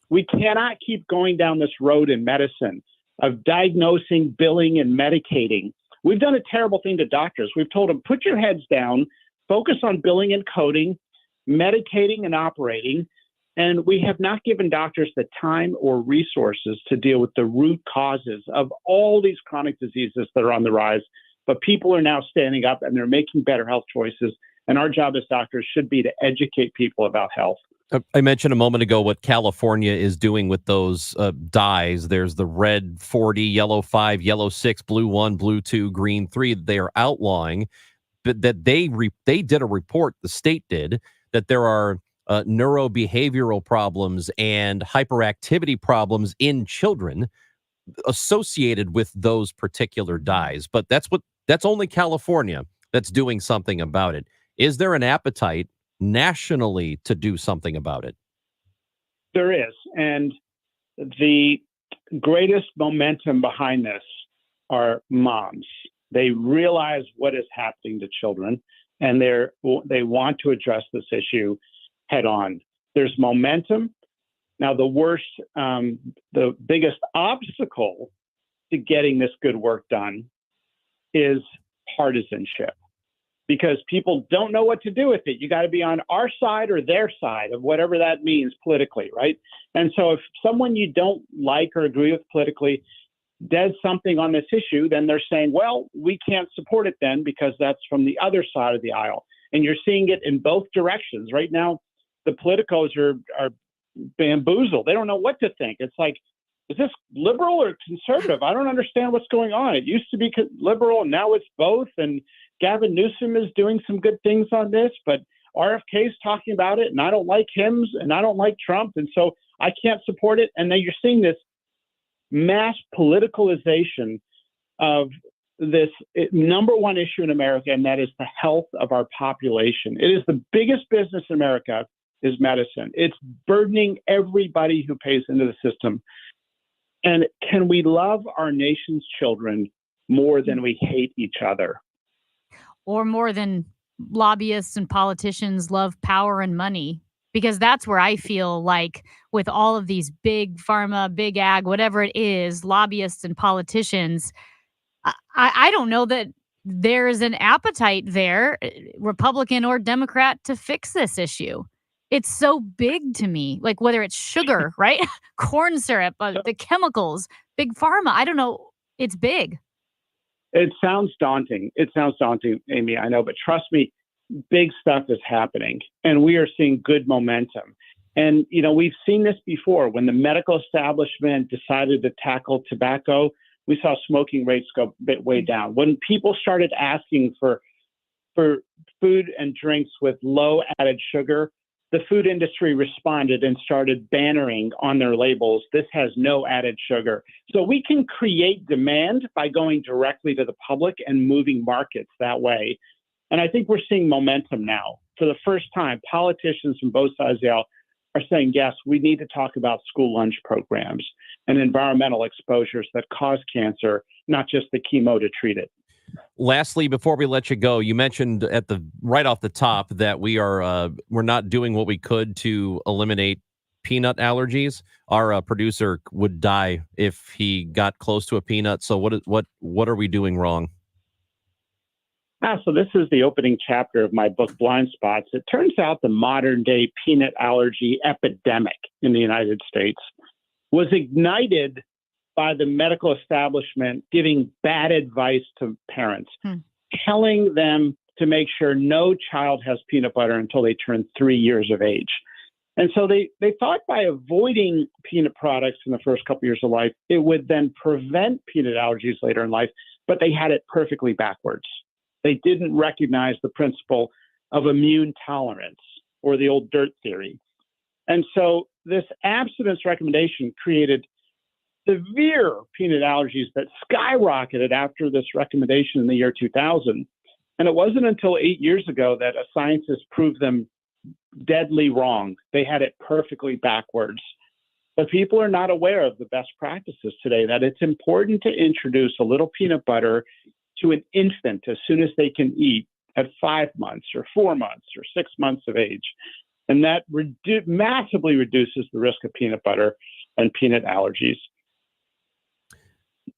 We cannot keep going down this road in medicine of diagnosing, billing, and medicating. We've done a terrible thing to doctors. We've told them, put your heads down, focus on billing and coding, medicating and operating. And we have not given doctors the time or resources to deal with the root causes of all these chronic diseases that are on the rise. But people are now standing up and they're making better health choices. And our job as doctors should be to educate people about health. I mentioned a moment ago what California is doing with those dyes. There's the red 40, yellow 5, yellow 6, blue 1, blue 2, green 3 that they are outlawing. But that they did a report, the state did, that there are neurobehavioral problems and hyperactivity problems in children associated with those particular dyes. But that's only California that's doing something about it. Is there an appetite nationally to do something about it? There is. And the greatest momentum behind this are moms. They realize what is happening to children, and they want to address this issue head on. There's momentum. Now, the biggest obstacle to getting this good work done is partisanship, because people don't know what to do with it. You got to be on our side or their side of whatever that means politically, right? And so if someone you don't like or agree with politically does something on this issue, then they're saying, well, we can't support it then because that's from the other side of the aisle. And you're seeing it in both directions. Right now, the politicos are bamboozled. They don't know what to think. It's like, is this liberal or conservative? I don't understand what's going on. It used to be liberal, and now it's both. And Gavin Newsom is doing some good things on this, but RFK is talking about it, and I don't like him, and I don't like Trump, and so I can't support it. And then you're seeing this mass politicalization of this number one issue in America, and that is the health of our population. It is the biggest business in America is medicine. It's burdening everybody who pays into the system. And can we love our nation's children more than we hate each other? Or more than lobbyists and politicians love power and money? Because that's where I feel like with all of these big pharma, big ag, whatever it is, lobbyists and politicians, I don't know that there's an appetite there, Republican or Democrat, to fix this issue. It's so big to me, like whether it's sugar, right? Corn syrup, the chemicals, big pharma. I don't know. It's big. It sounds daunting. Amy, I know, but trust me, big stuff is happening, and we are seeing good momentum. And, we've seen this before. When the medical establishment decided to tackle tobacco, we saw smoking rates go way down. When people started asking for food and drinks with low added sugar, the food industry responded and started bannering on their labels, this has no added sugar. So we can create demand by going directly to the public and moving markets that way. And I think we're seeing momentum now. For the first time, politicians from both sides of the aisle are saying, yes, we need to talk about school lunch programs and environmental exposures that cause cancer, not just the chemo to treat it. Lastly, before we let you go, you mentioned right off the top that we're not doing what we could to eliminate peanut allergies. Our producer would die if he got close to a peanut. So what are we doing wrong? So this is the opening chapter of my book, Blind Spots. It turns out the modern day peanut allergy epidemic in the United States was ignited by the medical establishment giving bad advice to parents, telling them to make sure no child has peanut butter until they turn 3 years of age. And so they thought by avoiding peanut products in the first couple years of life, it would then prevent peanut allergies later in life, but they had it perfectly backwards. They didn't recognize the principle of immune tolerance or the old dirt theory. And so this abstinence recommendation created severe peanut allergies that skyrocketed after this recommendation in the year 2000. And it wasn't until 8 years ago that a scientist proved them deadly wrong. They had it perfectly backwards. But people are not aware of the best practices today, that it's important to introduce a little peanut butter to an infant as soon as they can eat at 5 months or 4 months or 6 months of age. And that massively reduces the risk of peanut butter and peanut allergies.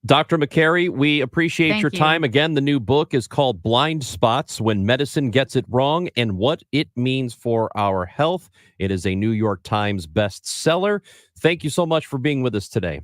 Dr. Makary, we appreciate your time. Again, the new book is called Blind Spots: When Medicine Gets It Wrong and What It Means for Our Health. It is a New York Times bestseller. Thank you so much for being with us today.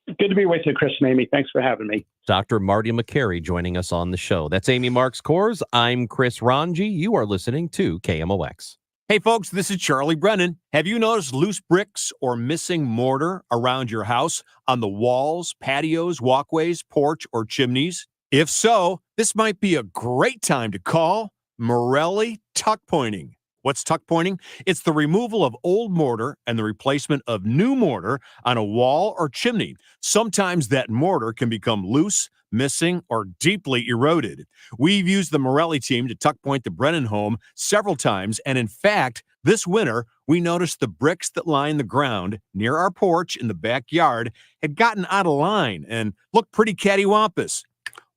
Good to be with you, Chris and Amy. Thanks for having me. Dr. Marty Makary joining us on the show. That's Amy Marks Kors. I'm Chris Ranji. You are listening to KMOX. Hey folks, this is Charlie Brennan. Have you noticed loose bricks or missing mortar around your house on the walls, patios, walkways, porch, or chimneys? If so, this might be a great time to call Morelli Tuck Pointing. What's tuck pointing? It's the removal of old mortar and the replacement of new mortar on a wall or chimney. Sometimes that mortar can become loose, missing, or deeply eroded. We've used the Morelli team to tuck point the Brennan home several times, and in fact, this winter, we noticed the bricks that line the ground near our porch in the backyard had gotten out of line and looked pretty cattywampus.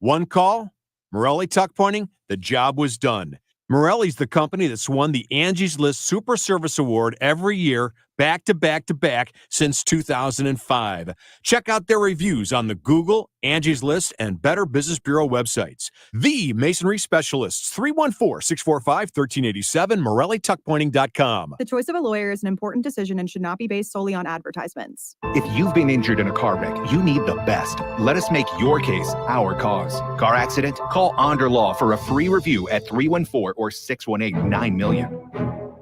One call, Morelli Tuck Pointing, the job was done. Morelli's the company that's won the Angie's List Super Service Award every year, back to back to back, since 2005. Check out their reviews on the Google, Angie's List, and Better Business Bureau websites. The Masonry Specialists, 314-645-1387, MorelliTuckpointing.com. The choice of a lawyer is an important decision and should not be based solely on advertisements. If you've been injured in a car wreck, you need the best. Let us make your case our cause. Car accident? Call Onder Law for a free review at 314 or 618-9000000.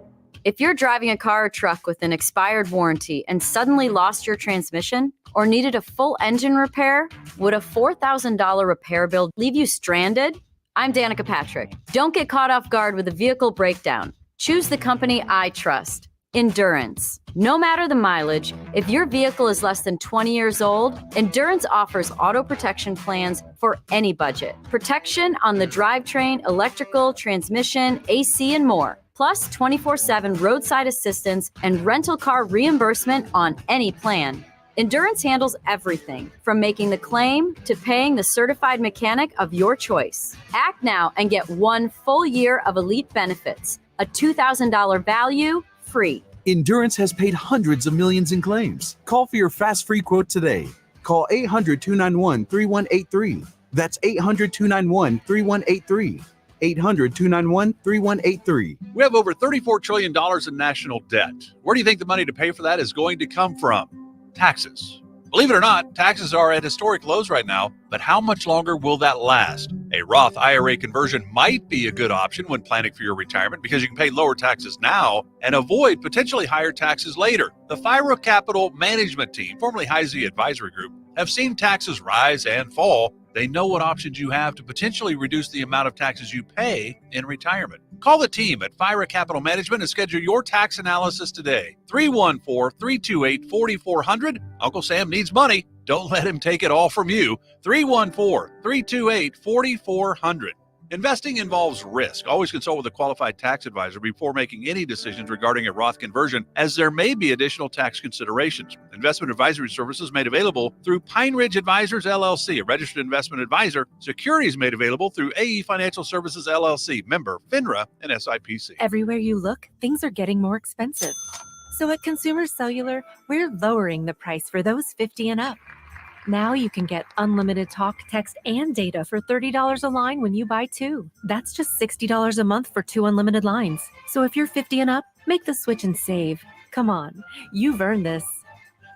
If you're driving a car or truck with an expired warranty and suddenly lost your transmission or needed a full engine repair, would a $4,000 repair bill leave you stranded? I'm Danica Patrick. Don't get caught off guard with a vehicle breakdown. Choose the company I trust, Endurance. No matter the mileage, if your vehicle is less than 20 years old, Endurance offers auto protection plans for any budget. Protection on the drivetrain, electrical, transmission, AC, and more. Plus 24/7 roadside assistance and rental car reimbursement on any plan. Endurance handles everything from making the claim to paying the certified mechanic of your choice. Act now and get 1 full year of elite benefits, a $2,000 value, free. Endurance has paid hundreds of millions in claims. Call for your fast free quote today. Call 800-291-3183. That's 800-291-3183. 800-291-3183. We have over $34 trillion in national debt. Where do you think the money to pay for that is going to come from? Taxes. Believe it or not, taxes are at historic lows right now, but how much longer will that last? A Roth IRA conversion might be a good option when planning for your retirement because you can pay lower taxes now and avoid potentially higher taxes later. The FIRA Capital Management Team, formerly Heisey Advisory Group, have seen taxes rise and fall. They know what options you have to potentially reduce the amount of taxes you pay in retirement. Call the team at FIRA Capital Management and schedule your tax analysis today. 314-328-4400. Uncle Sam needs money. Don't let him take it all from you. 314-328-4400. Investing involves risk. Always consult with a qualified tax advisor before making any decisions regarding a Roth conversion, as there may be additional tax considerations. Investment advisory services made available through Pine Ridge Advisors, LLC, a registered investment advisor. Securities made available through AE Financial Services, LLC, member FINRA and SIPC. Everywhere you look, things are getting more expensive. So at Consumer Cellular, we're lowering the price for those 50 and up. Now you can get unlimited talk, text, and data for $30 a line when you buy 2. That's just $60 a month for 2 unlimited lines. So if you're 50 and up, make the switch and save. Come on, you've earned this.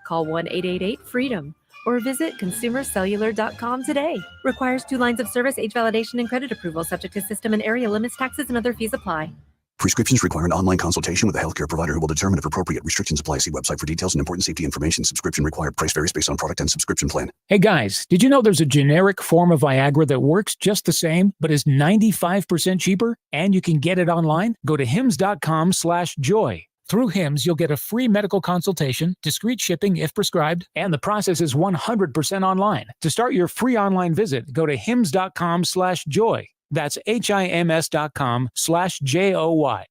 Call 1-888-FREEDOM or visit consumercellular.com today. Requires 2 lines of service, age validation, and credit approval, subject to system and area limits, taxes, and other fees apply. Prescriptions require an online consultation with a healthcare provider who will determine if appropriate. Restrictions apply. See website for details and important safety information. Subscription required. Price varies based on product and subscription plan. Hey guys, did you know there's a generic form of Viagra that works just the same, but is 95% cheaper? And you can get it online? Go to hims.com/joy. Through Hims, you'll get a free medical consultation, discreet shipping if prescribed, and the process is 100% online. To start your free online visit, go to hims.com/joy. That's HIMS.com/JOY.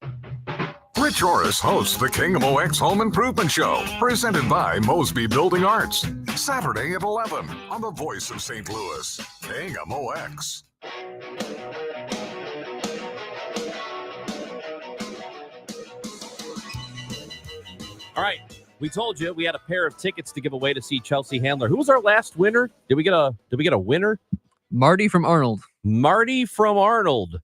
Rich Orris hosts the Kingdom OX Home Improvement Show, presented by Mosby Building Arts. Saturday at 11 on the Voice of St. Louis, Kingdom OX. All right. We told you we had a pair of tickets to give away to see Chelsea Handler. Who was our last winner? Did we get a winner? Marty from Arnold. Marty from Arnold. Not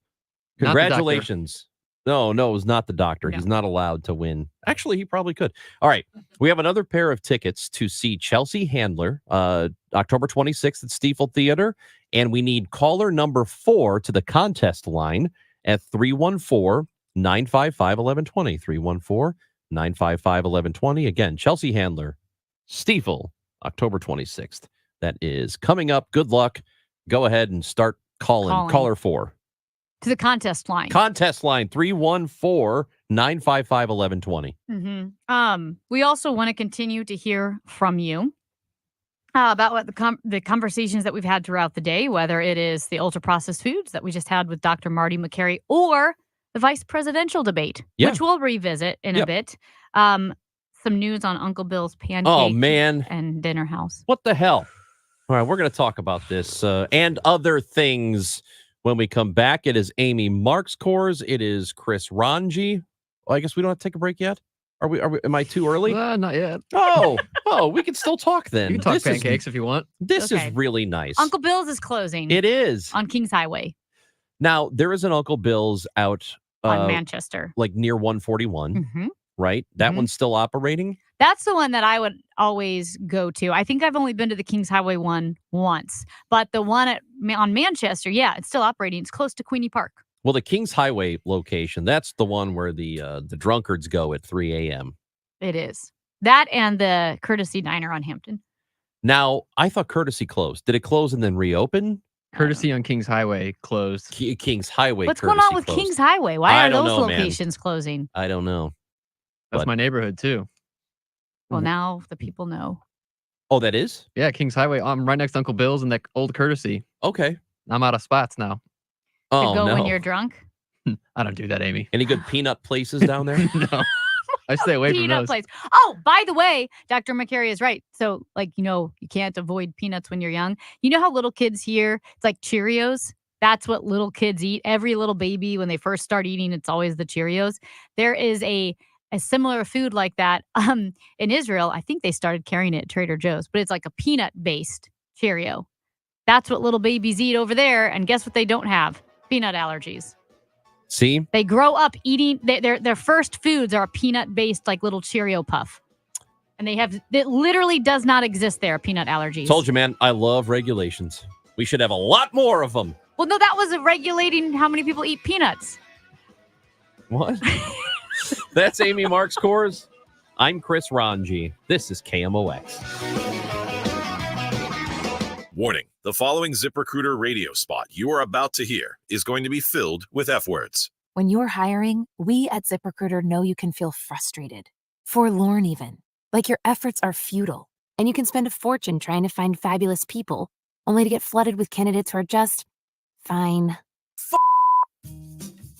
the Congratulations. No, it was not the doctor. No. He's not allowed to win. Actually, he probably could. All right. We have another pair of tickets to see Chelsea Handler, October 26th at Stiefel Theater. And we need caller number 4 to the contest line at 314-955-1120. 314-955-1120. Again, Chelsea Handler, Stiefel, October 26th. That is coming up. Good luck. Go ahead and start calling. Caller 4. To the contest line. Contest line 314-955-1120. We also want to continue to hear from you about what the conversations that we've had throughout the day, whether it is the ultra processed foods that we just had with Dr. Marty Makary or the vice presidential debate, which we'll revisit in a bit. Some news on Uncle Bill's pancake and dinner house. What the hell? All right, we're going to talk about this and other things When we come back, it is Amy Marks Coors. It is Chris Ranji. Well, I guess we don't have to take a break yet. Are we? Am I too early? Not yet. Oh, we can still talk then. You can talk This is- pancakes if you want. This Okay. is really nice. Uncle Bill's is closing. It is. On Kings Highway Now, there is an Uncle Bill's out on Manchester. like near 141, Mhm. right? That one's still operating. That's the one that I would always go to. I think I've only been to the Kings Highway one once, but the one on Manchester, yeah, it's still operating. It's close to Queenie Park. Well, the Kings Highway location, that's the one where the drunkards go at 3 a.m. It is. That and the Courtesy Diner on Hampton. Now, I thought Courtesy closed. Did it close and then reopen? Courtesy on Kings Highway closed. Kings Highway. What's going on Courtesy with closed. Kings Highway? Why I are don't those know, man. locations closing? I don't know. That's But- my neighborhood too. Well, now the people know. Oh, that is? Yeah, Kings Highway. I'm right next to Uncle Bill's and that old Courtesy. Okay. I'm out of spots now. To Oh, go no. when you're drunk. I don't do that, Amy. Any good peanut places down there? No. I stay away from Peanut those. place. Oh, by the way, Dr. McCary is right. So, like, you can't avoid peanuts when you're young. You know how little kids here, it's like Cheerios? That's what little kids eat. Every little baby, when they first start eating, it's always the Cheerios. There is a similar food like that in Israel. I think they started carrying it at Trader Joe's, but it's like a peanut-based Cheerio. That's what little babies eat over there. And guess what they don't have? Peanut allergies. See? They grow up eating their first foods are a peanut-based like little Cheerio puff. And it literally does not exist there, peanut allergies. Told you, man, I love regulations. We should have a lot more of them. Well, no, that was regulating how many people eat peanuts. What? That's Amy Marks Coors. I'm Chris Ranji. This is KMOX. Warning, the following ZipRecruiter radio spot you are about to hear is going to be filled with F words. When you're hiring, we at ZipRecruiter know you can feel frustrated, forlorn even, like your efforts are futile, and you can spend a fortune trying to find fabulous people, only to get flooded with candidates who are just fine.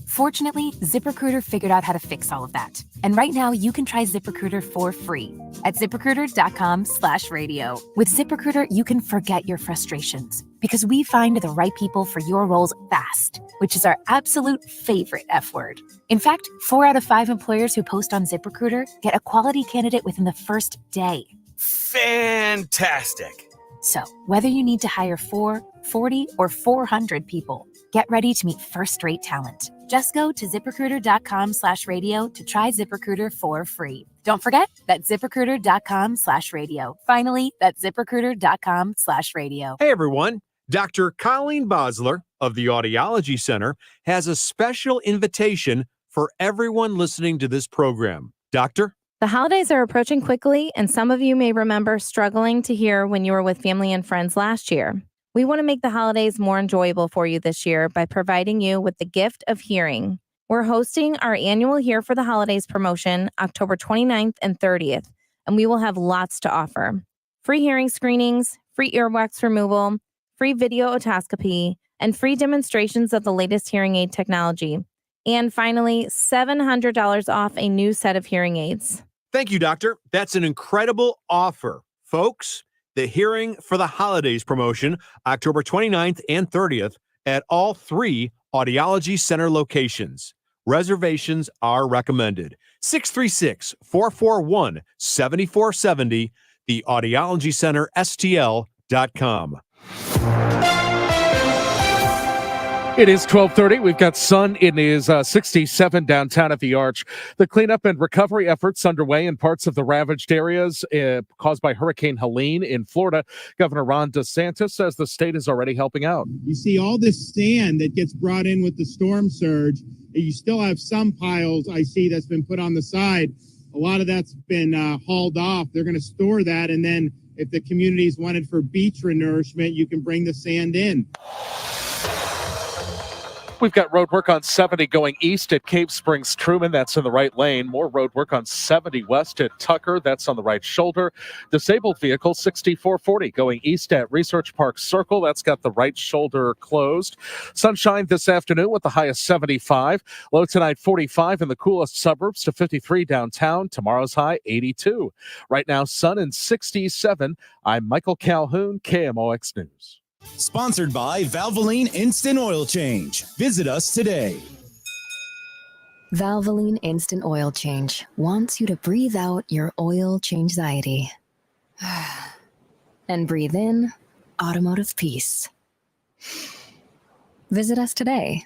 Fortunately, ZipRecruiter figured out how to fix all of that. And right now, you can try ZipRecruiter for free at ZipRecruiter.com/radio. With ZipRecruiter, you can forget your frustrations because we find the right people for your roles fast, which is our absolute favorite F word. In fact, 4 out of 5 employers who post on ZipRecruiter get a quality candidate within the first day. Fantastic. So, whether you need to hire 4, 40, or 400 people, get ready to meet first-rate talent. Just go to ZipRecruiter.com/radio to try ZipRecruiter for free. Don't forget, that's ZipRecruiter.com/radio. Finally, that's ZipRecruiter.com/radio. Hey everyone, Dr. Colleen Bosler of the Audiology Center has a special invitation for everyone listening to this program. Doctor? The holidays are approaching quickly, and some of you may remember struggling to hear when you were with family and friends last year. We want to make the holidays more enjoyable for you this year by providing you with the gift of hearing. We're hosting our annual Here for the Holidays promotion October 29th and 30th, and we will have lots to offer. Free hearing screenings, free earwax removal, free video otoscopy, and free demonstrations of the latest hearing aid technology. And finally, $700 off a new set of hearing aids. Thank you, Doctor. That's an incredible offer. Folks, the Hearing for the Holidays promotion, October 29th and 30th at all 3 Audiology Center locations. Reservations are recommended. 636-441-7470, the Audiology Center, STL.com. It is 12:30. We've got sun. It is 67 downtown at the Arch. The cleanup and recovery efforts underway in parts of the ravaged areas caused by Hurricane Helene in Florida. Governor Ron DeSantis says the state is already helping out. You see all this sand that gets brought in with the storm surge. You still have some piles I see that's been put on the side. A lot of that's been hauled off. They're going to store that, and then if the community's wanted for beach renourishment, you can bring the sand in. We've got road work on 70 going east at Cave Springs Truman. That's in the right lane. More road work on 70 west at Tucker. That's on the right shoulder. Disabled vehicle 6440 going east at Research Park Circle. That's got the right shoulder closed. Sunshine this afternoon with the high of 75. Low tonight 45 in the coolest suburbs to 53 downtown. Tomorrow's high 82. Right now sun and 67. I'm Michael Calhoun, KMOX News. Sponsored by Valvoline Instant Oil Change. Visit us today. Valvoline Instant Oil Change wants you to breathe out your oil change-anxiety. And breathe in automotive peace. Visit us today.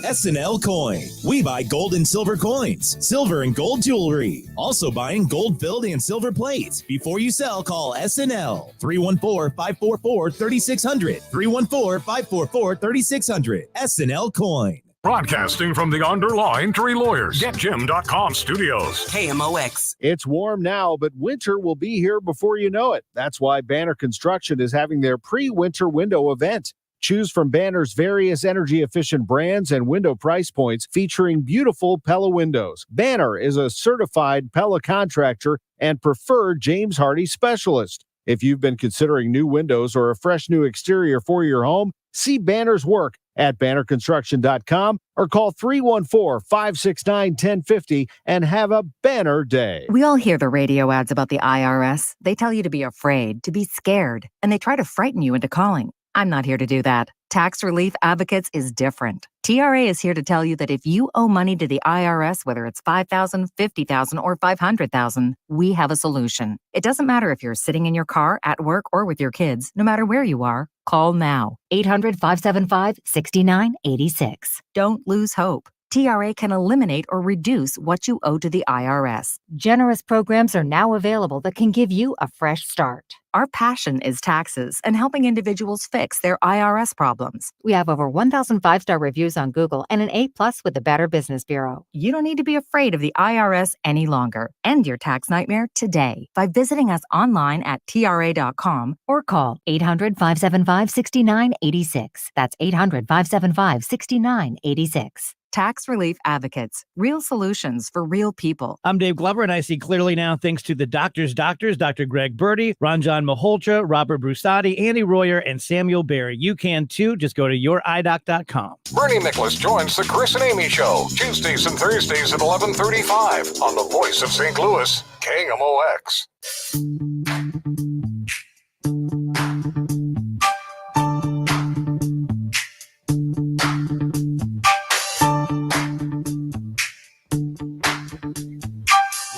SNL Coin. We buy gold and silver coins, silver and gold jewelry. Also buying gold filled and silver plates. Before you sell, call SNL 314-544-3600. 314-544-3600. SNL Coin. Broadcasting from the Underlaw Injury Lawyers, GetJim.com studios. KMOX. It's warm now, but winter will be here before you know it. That's why Banner Construction is having their pre-winter window event. Choose from Banner's various energy-efficient brands and window price points featuring beautiful Pella windows. Banner is a certified Pella contractor and preferred James Hardie specialist. If you've been considering new windows or a fresh new exterior for your home, see Banner's work at bannerconstruction.com or call 314-569-1050 and have a banner day. We all hear the radio ads about the IRS. They tell you to be afraid, to be scared, and they try to frighten you into calling. I'm not here to do that. Tax Relief Advocates is different. TRA is here to tell you that if you owe money to the IRS, whether it's $5,000, $50,000, or $500,000, we have a solution. It doesn't matter if you're sitting in your car, at work, or with your kids. No matter where you are, call now. 800-575-6986. Don't lose hope. TRA can eliminate or reduce what you owe to the IRS. Generous programs are now available that can give you a fresh start. Our passion is taxes and helping individuals fix their IRS problems. We have over 1,000 5-star reviews on Google and an A+ with the Better Business Bureau. You don't need to be afraid of the IRS any longer. End your tax nightmare today by visiting us online at TRA.com or call 800-575-6986. That's 800-575-6986. Tax Relief Advocates. Real solutions for real people. I'm Dave Glover, and I see clearly now thanks to the doctors, Dr. Greg Birdie, Ranjan Malhotra, Robert Brusati, Andy Royer, and Samuel Barry. You can too. Just go to youridoc.com. Bernie Nicholas joins the Chris and Amy Show, Tuesdays and Thursdays at 11:35 on the Voice of St. Louis, KMOX.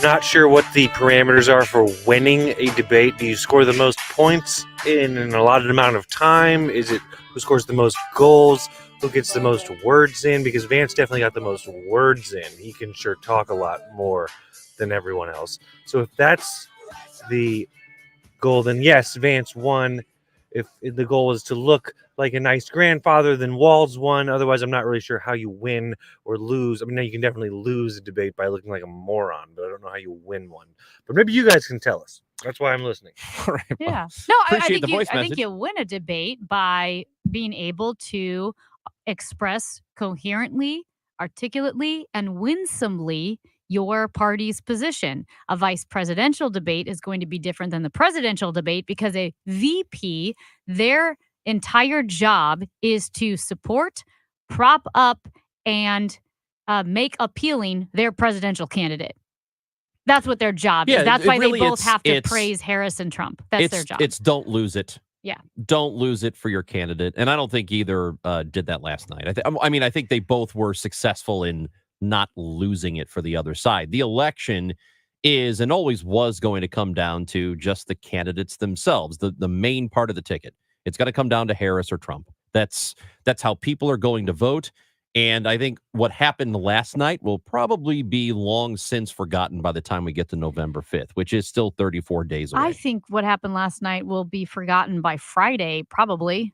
Not sure what the parameters are for winning a debate. Do you score the most points in an allotted amount of time? Is it who scores the most goals? Who gets the most words in? Because Vance definitely got the most words in. He can sure talk a lot more than everyone else. So if that's the goal, then yes, Vance won. If the goal is to look like a nice grandfather, then Walz won. Otherwise, I'm not really sure how you win or lose. I mean, you can definitely lose a debate by looking like a moron, but I don't know how you win one. But maybe you guys can tell us. That's why I'm listening. All right. Yeah. No, I Appreciate the think voice I think message. you win a debate by being able to express coherently, articulately, and winsomely your party's position. A vice presidential debate is going to be different than the presidential debate because a VP, their entire job is to support, prop up, and make appealing their presidential candidate. That's what their job is. That's why really they both it's- have to it's- praise Harris and Trump. That's their job. It's don't lose it. Yeah. Don't lose it for your candidate. And I don't think either did that last night. I think they both were successful in not losing it for the other side. The election is and always was going to come down to just the candidates themselves, the main part of the ticket. It's got to come down to Harris or Trump. That's how people are going to vote. And I think what happened last night will probably be long since forgotten by the time we get to November 5th, which is still 34 days away. I think what happened last night will be forgotten by Friday, probably.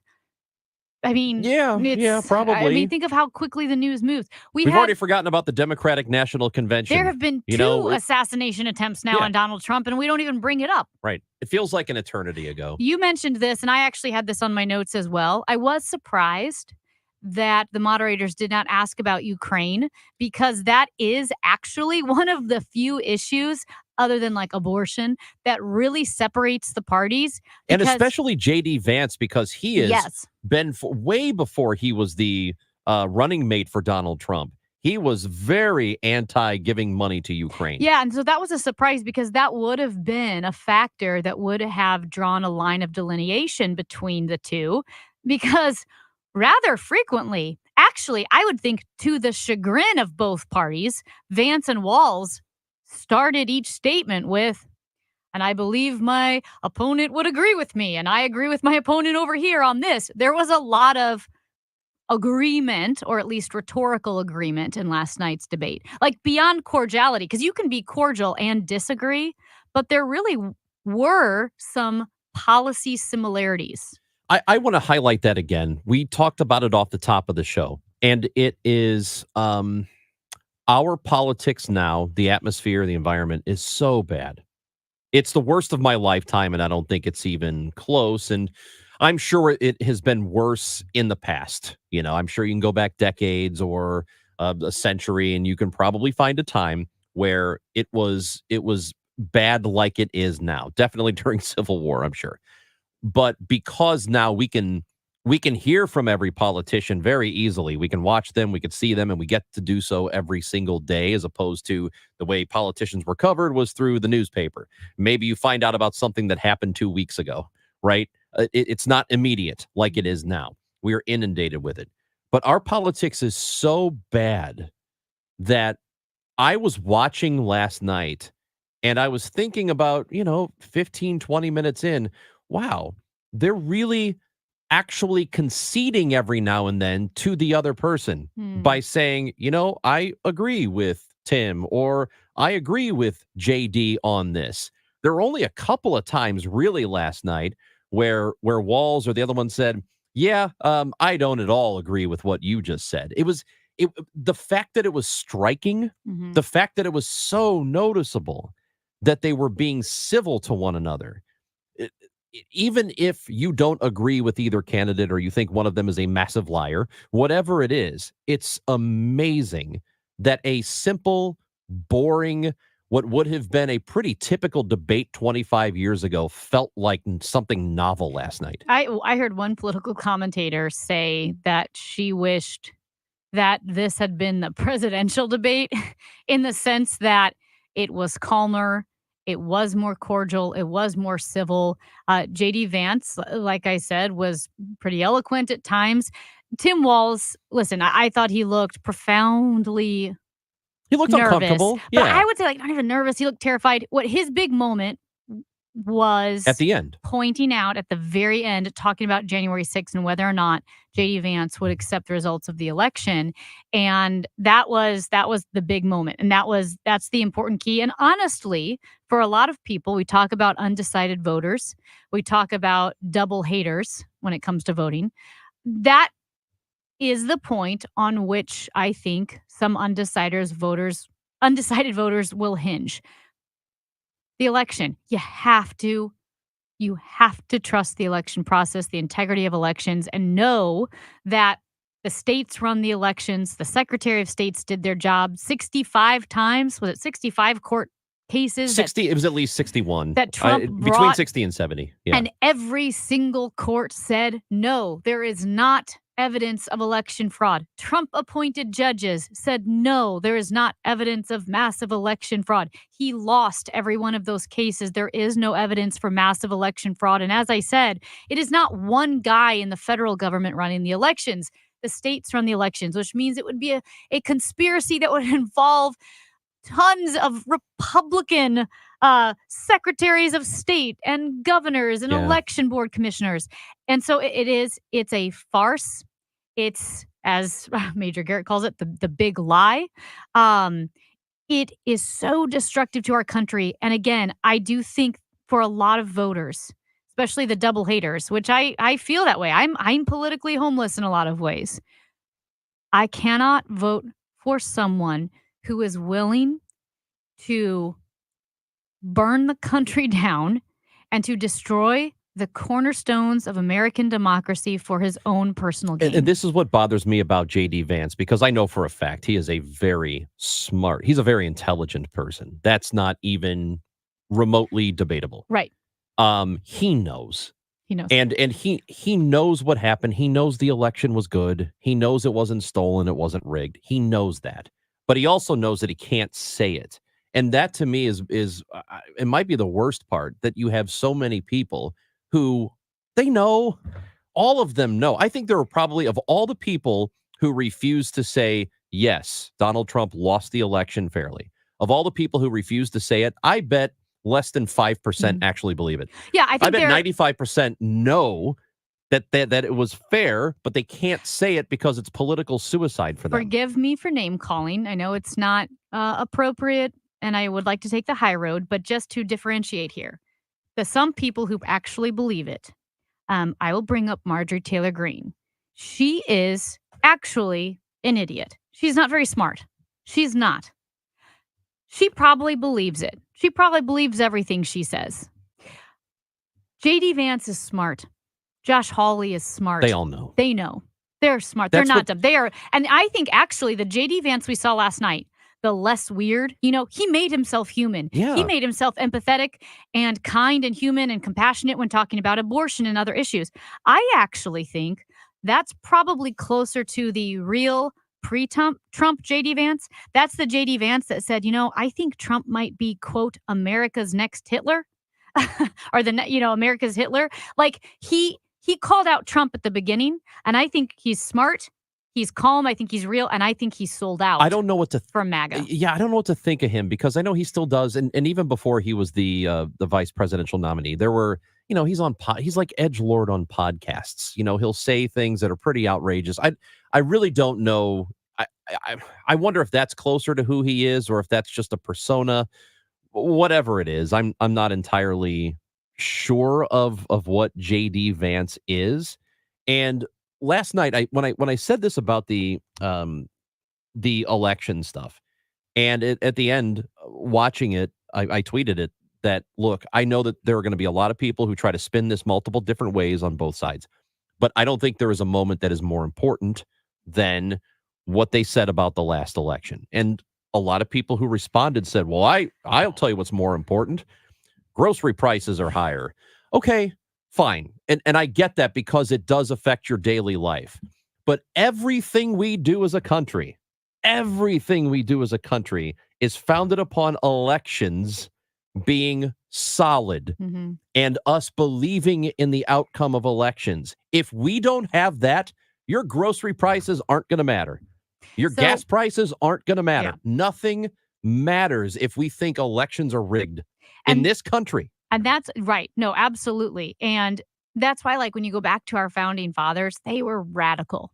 I mean, probably. I mean, think of how quickly the news moves. We've already forgotten about the Democratic National Convention. There have been two assassination attempts now on Donald Trump, and we don't even bring it up. Right. It feels like an eternity ago. You mentioned this, and I actually had this on my notes as well. I was surprised that the moderators did not ask about Ukraine, because that is actually one of the few issues other than like abortion that really separates the parties. And especially J.D. Vance, because he has Yes. been way before he was the running mate for Donald Trump. He was very anti giving money to Ukraine. Yeah, and so that was a surprise because that would have been a factor that would have drawn a line of delineation between the two because rather frequently, actually, I would think to the chagrin of both parties, Vance and Walz started each statement with, and I believe my opponent would agree with me, and I agree with my opponent over here on this. There was a lot of agreement, or at least rhetorical agreement, in last night's debate, like beyond cordiality, because you can be cordial and disagree, but there really were some policy similarities. I want to highlight that again. We talked about it off the top of the show, and it is our politics now, the atmosphere, the environment is so bad. It's the worst of my lifetime, and I don't think it's even close. And I'm sure it has been worse in the past. You know, I'm sure you can go back decades or a century, and you can probably find a time where it was bad like it is now. Definitely during Civil War, I'm sure. But because now we can hear from every politician very easily. We can watch them, we can see them, and we get to do so every single day, as opposed to the way politicians were covered was through the newspaper. Maybe you find out about something that happened 2 weeks ago, right? It's not immediate like it is now. We are inundated with it. But our politics is so bad that I was watching last night and I was thinking about, 15, 20 minutes in, wow, they're really actually conceding every now and then to the other person by saying, I agree with Tim or I agree with JD on this. There were only a couple of times really last night where Walz or the other one said, I don't at all agree with what you just said. The fact that it was striking, the fact that it was so noticeable that they were being civil to one another. Even if you don't agree with either candidate or you think one of them is a massive liar, whatever it is, it's amazing that a simple, boring, what would have been a pretty typical debate 25 years ago felt like something novel last night. I heard one political commentator say that she wished that this had been the presidential debate in the sense that it was calmer. It was more cordial. It was more civil. J.D. Vance, like I said, was pretty eloquent at times. Tim Walz, listen, I thought he looked profoundly nervous. Uncomfortable. But I would say, not even nervous. He looked terrified. What his big moment was at the end, pointing out at the very end, talking about January 6th and whether or not J.D. Vance would accept the results of the election. And that was the big moment. And that's the important key. And honestly, for a lot of people, we talk about undecided voters. We talk about double haters when it comes to voting. That is the point on which I think some undecided voters will hinge. The election, you have to trust the election process, the integrity of elections, and know that the states run the elections. The Secretary of States did their job 65 times. Was it 65 court cases? 60. It was at least 61. That Trump between brought, 60 and 70. Yeah. And every single court said, no, there is not evidence of election fraud. Trump-appointed judges said, no, there is not evidence of massive election fraud. He lost every one of those cases. There is no evidence for massive election fraud. And as I said, it is not one guy in the federal government running the elections. The states run the elections, which means it would be a conspiracy that would involve tons of Republican secretaries of state and governors and election board commissioners. And so it's a farce. It's, as Major Garrett calls it, the big lie. It is so destructive to our country. And again, I do think for a lot of voters, especially the double haters, which I feel that way. I'm politically homeless in a lot of ways. I cannot vote for someone who is willing to burn the country down and to destroy the cornerstones of American democracy for his own personal gain. And this is what bothers me about J.D. Vance, because I know for a fact he's a very intelligent person. That's not even remotely debatable. Right. He knows He knows. And he knows what happened. He knows the election was good. He knows it wasn't stolen. It wasn't rigged. He knows that. But he also knows that he can't say it. And that to me is it might be the worst part, that you have so many people who they know, all of them know. I think there are probably, of all the people who refuse to say, yes, Donald Trump lost the election fairly, of all the people who refuse to say it, I bet less than 5% actually believe it. Yeah, I bet think 95% know that it was fair, but they can't say it because it's political suicide for them. Forgive me for name calling. I know it's not appropriate, and I would like to take the high road, but just to differentiate here, the some people who actually believe it, I will bring up Marjorie Taylor Greene. She is actually an idiot. She's not very smart. She's not. She probably believes it. She probably believes everything she says. J.D. Vance is smart. Josh Hawley is smart. They all know. They know. They're smart. They're not dumb. They are. And I think actually the J.D. Vance we saw last night, the less weird, he made himself human. Yeah. He made himself empathetic and kind and human and compassionate when talking about abortion and other issues. I actually think that's probably closer to the real pre-Trump J.D. Vance. That's the J.D. Vance that said, I think Trump might be, quote, America's next Hitler or America's Hitler. Like he called out Trump at the beginning, and I think he's smart. He's calm. I think he's real, and I think he's sold out. I don't know what to for MAGA. Yeah, I don't know what to think of him, because I know he still does, and even before he was the vice presidential nominee, there were, he's like edgelord on podcasts. He'll say things that are pretty outrageous. I really don't know. I wonder if that's closer to who he is, or if that's just a persona. Whatever it is, I'm not entirely sure of what J.D. Vance is. And last night, when I said this about the election stuff, and at the end, watching it, I tweeted it that, look, I know that there are going to be a lot of people who try to spin this multiple different ways on both sides, but I don't think there is a moment that is more important than what they said about the last election. And a lot of people who responded said, well, I'll tell you what's more important. Grocery prices are higher. Okay, fine. And I get that, because it does affect your daily life. But everything we do as a country is founded upon elections being solid and us believing in the outcome of elections. If we don't have that, your grocery prices aren't going to matter. Your gas prices aren't going to matter. Yeah. Nothing matters if we think elections are rigged in this country. And that's right. No, absolutely. And that's why, like, when you go back to our founding fathers, they were radical.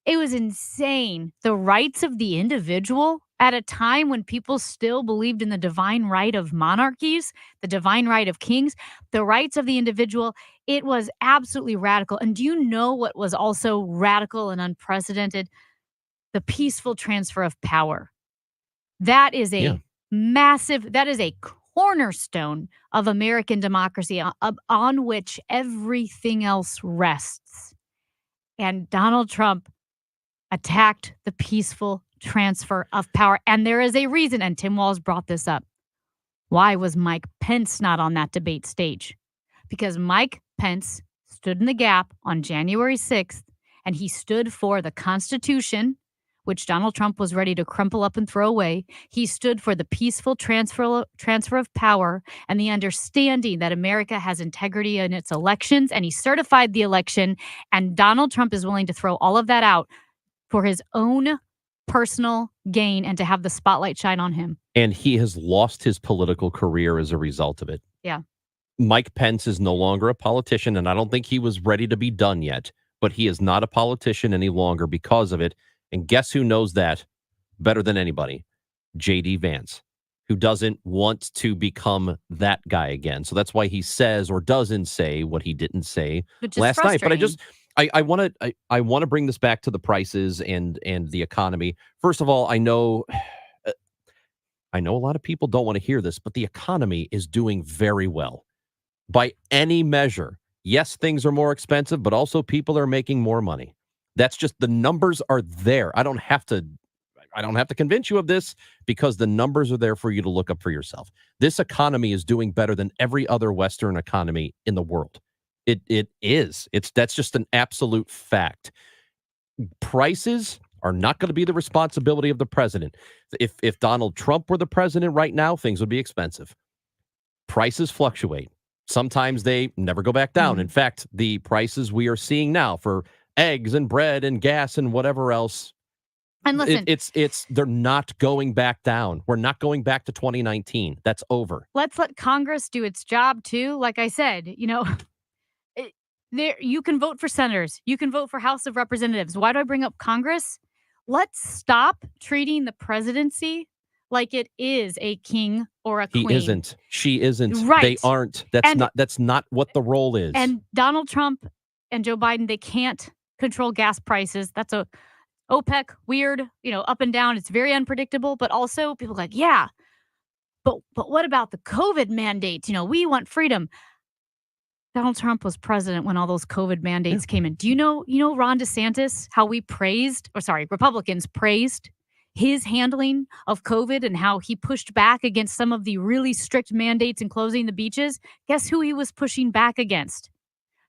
It was insane. The rights of the individual at a time when people still believed in the divine right of monarchies, the divine right of kings, the rights of the individual. It was absolutely radical. And do you know what was also radical and unprecedented? The peaceful transfer of power. That is a massive, that is a cornerstone of American democracy on which everything else rests. And Donald Trump attacked the peaceful transfer of power. And there is a reason, and Tim Walz brought this up. Why was Mike Pence not on that debate stage? Because Mike Pence stood in the gap on January 6th, and he stood for the Constitution, which Donald Trump was ready to crumple up and throw away. He stood for the peaceful transfer of power and the understanding that America has integrity in its elections, and he certified the election, and Donald Trump is willing to throw all of that out for his own personal gain and to have the spotlight shine on him. And he has lost his political career as a result of it. Yeah. Mike Pence is no longer a politician, and I don't think he was ready to be done yet, but he is not a politician any longer because of it. And guess who knows that better than anybody? J.D. Vance, who doesn't want to become that guy again. So that's why he says or doesn't say what he didn't say last night. But I want to bring this back to the prices and the economy. First of all, I know a lot of people don't want to hear this, but the economy is doing very well by any measure. Yes, things are more expensive, but also people are making more money. That's just, the numbers are there. I don't have to convince you of this, because the numbers are there for you to look up for yourself. This economy is doing better than every other Western economy in the world. It is. That's just an absolute fact. Prices are not going to be the responsibility of the president. If Donald Trump were the president right now, things would be expensive. Prices fluctuate. Sometimes they never go back down. In fact, the prices we are seeing now for eggs and bread and gas and whatever else, and listen, they're not going back down. We're not going back to 2019. That's over. Let's let Congress do its job too. Like I said, you can vote for senators. You can vote for House of Representatives. Why do I bring up Congress? Let's stop treating the presidency like it is a king or a queen. He isn't. She isn't. Right. They aren't. That's not what the role is. And Donald Trump and Joe Biden, they can't control gas prices. That's a OPEC weird, up and down. It's very unpredictable. But also people are like, yeah, but what about the COVID mandates? We want freedom. Donald Trump was president when all those COVID mandates came in. Do you know Ron DeSantis, how Republicans praised his handling of COVID and how he pushed back against some of the really strict mandates and closing the beaches? Guess who he was pushing back against?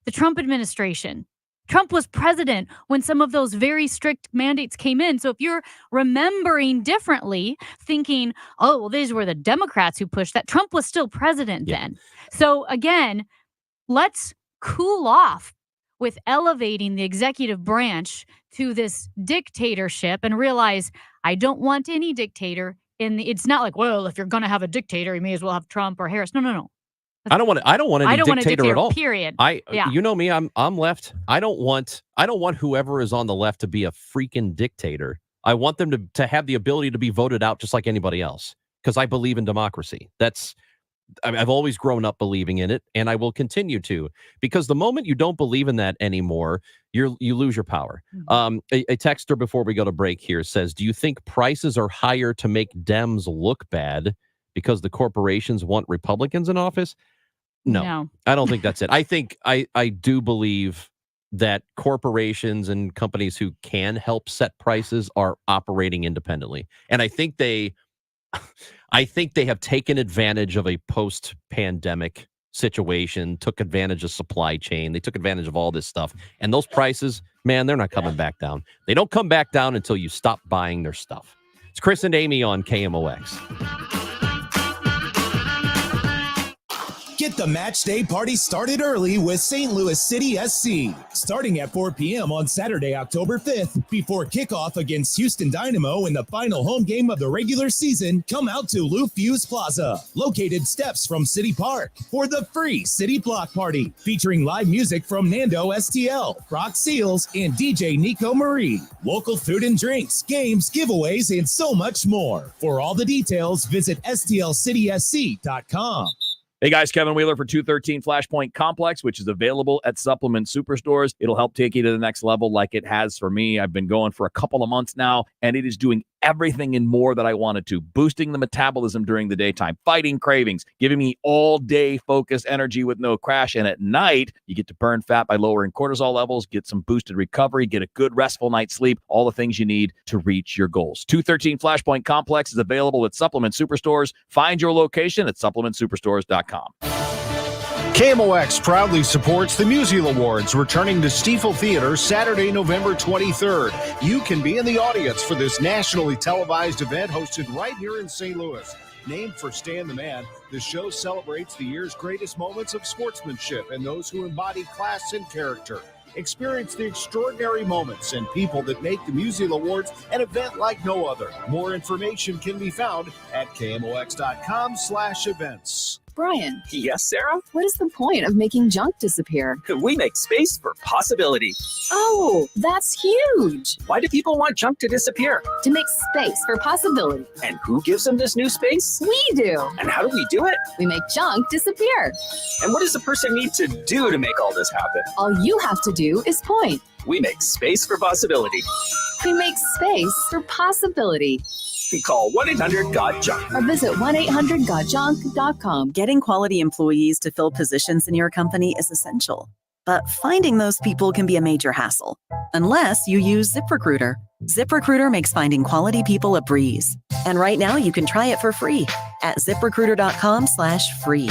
The Trump administration. Trump was president when some of those very strict mandates came in. So if you're remembering differently, thinking, oh, well, these were the Democrats who pushed that, Trump was still president then. So again, let's cool off with elevating the executive branch to this dictatorship and realize I don't want any dictator it's not like, well, if you're going to have a dictator, you may as well have Trump or Harris. No. I don't want any dictator at all. Period. You know me, I'm left. I don't want whoever is on the left to be a freaking dictator. I want them to have the ability to be voted out just like anybody else because I believe in democracy. I've always grown up believing in it, and I will continue to, because the moment you don't believe in that anymore, you lose your power. A texter before we go to break here says, do you think prices are higher to make Dems look bad because the corporations want Republicans in office? No. I don't think that's it. I think I do believe that corporations and companies who can help set prices are operating independently. And I think they have taken advantage of a post-pandemic situation, took advantage of supply chain. They took advantage of all this stuff. And those prices, man, they're not coming back down. They don't come back down until you stop buying their stuff. It's Chris and Amy on KMOX. Get the match day party started early with St. Louis City SC. Starting at 4 p.m. on Saturday, October 5th, before kickoff against Houston Dynamo in the final home game of the regular season, come out to Lou Fuse Plaza, located steps from City Park, for the free City Block Party, featuring live music from Nando STL, Rock Seals, and DJ Nico Marie. Local food and drinks, games, giveaways, and so much more. For all the details, visit stlcitysc.com. Hey guys, Kevin Wheeler for 213 Flashpoint Complex, which is available at Supplement Superstores. It'll help take you to the next level like it has for me. I've been going for a couple of months now, and it is doing everything and more that I wanted to. Boosting the metabolism during the daytime, fighting cravings, giving me all-day focused energy with no crash. And at night, you get to burn fat by lowering cortisol levels, get some boosted recovery, get a good restful night's sleep, all the things you need to reach your goals. 213 Flashpoint Complex is available at Supplement Superstores. Find your location at supplementsuperstores.com. KMOX proudly supports the Musial Awards, returning to Stiefel Theater Saturday, November 23rd. You can be in the audience for this nationally televised event hosted right here in St. Louis. Named for Stan the Man, the show celebrates the year's greatest moments of sportsmanship and those who embody class and character. Experience the extraordinary moments and people that make the Musial Awards an event like no other. More information can be found at KMOX.com/events. Brian. Yes, Sarah? What is the point of making junk disappear? We make space for possibility. Oh, that's huge. Why do people want junk to disappear? To make space for possibility. And who gives them this new space? We do. And how do we do it? We make junk disappear. And what does a person need to do to make all this happen? All you have to do is point. We make space for possibility. We make space for possibility. Call 1-800-GOT-JUNK or visit 1-800-GOT-JUNK.com. Getting quality employees to fill positions in your company is essential, but finding those people can be a major hassle, unless you use ZipRecruiter. ZipRecruiter makes finding quality people a breeze. And right now you can try it for free at ZipRecruiter.com/free.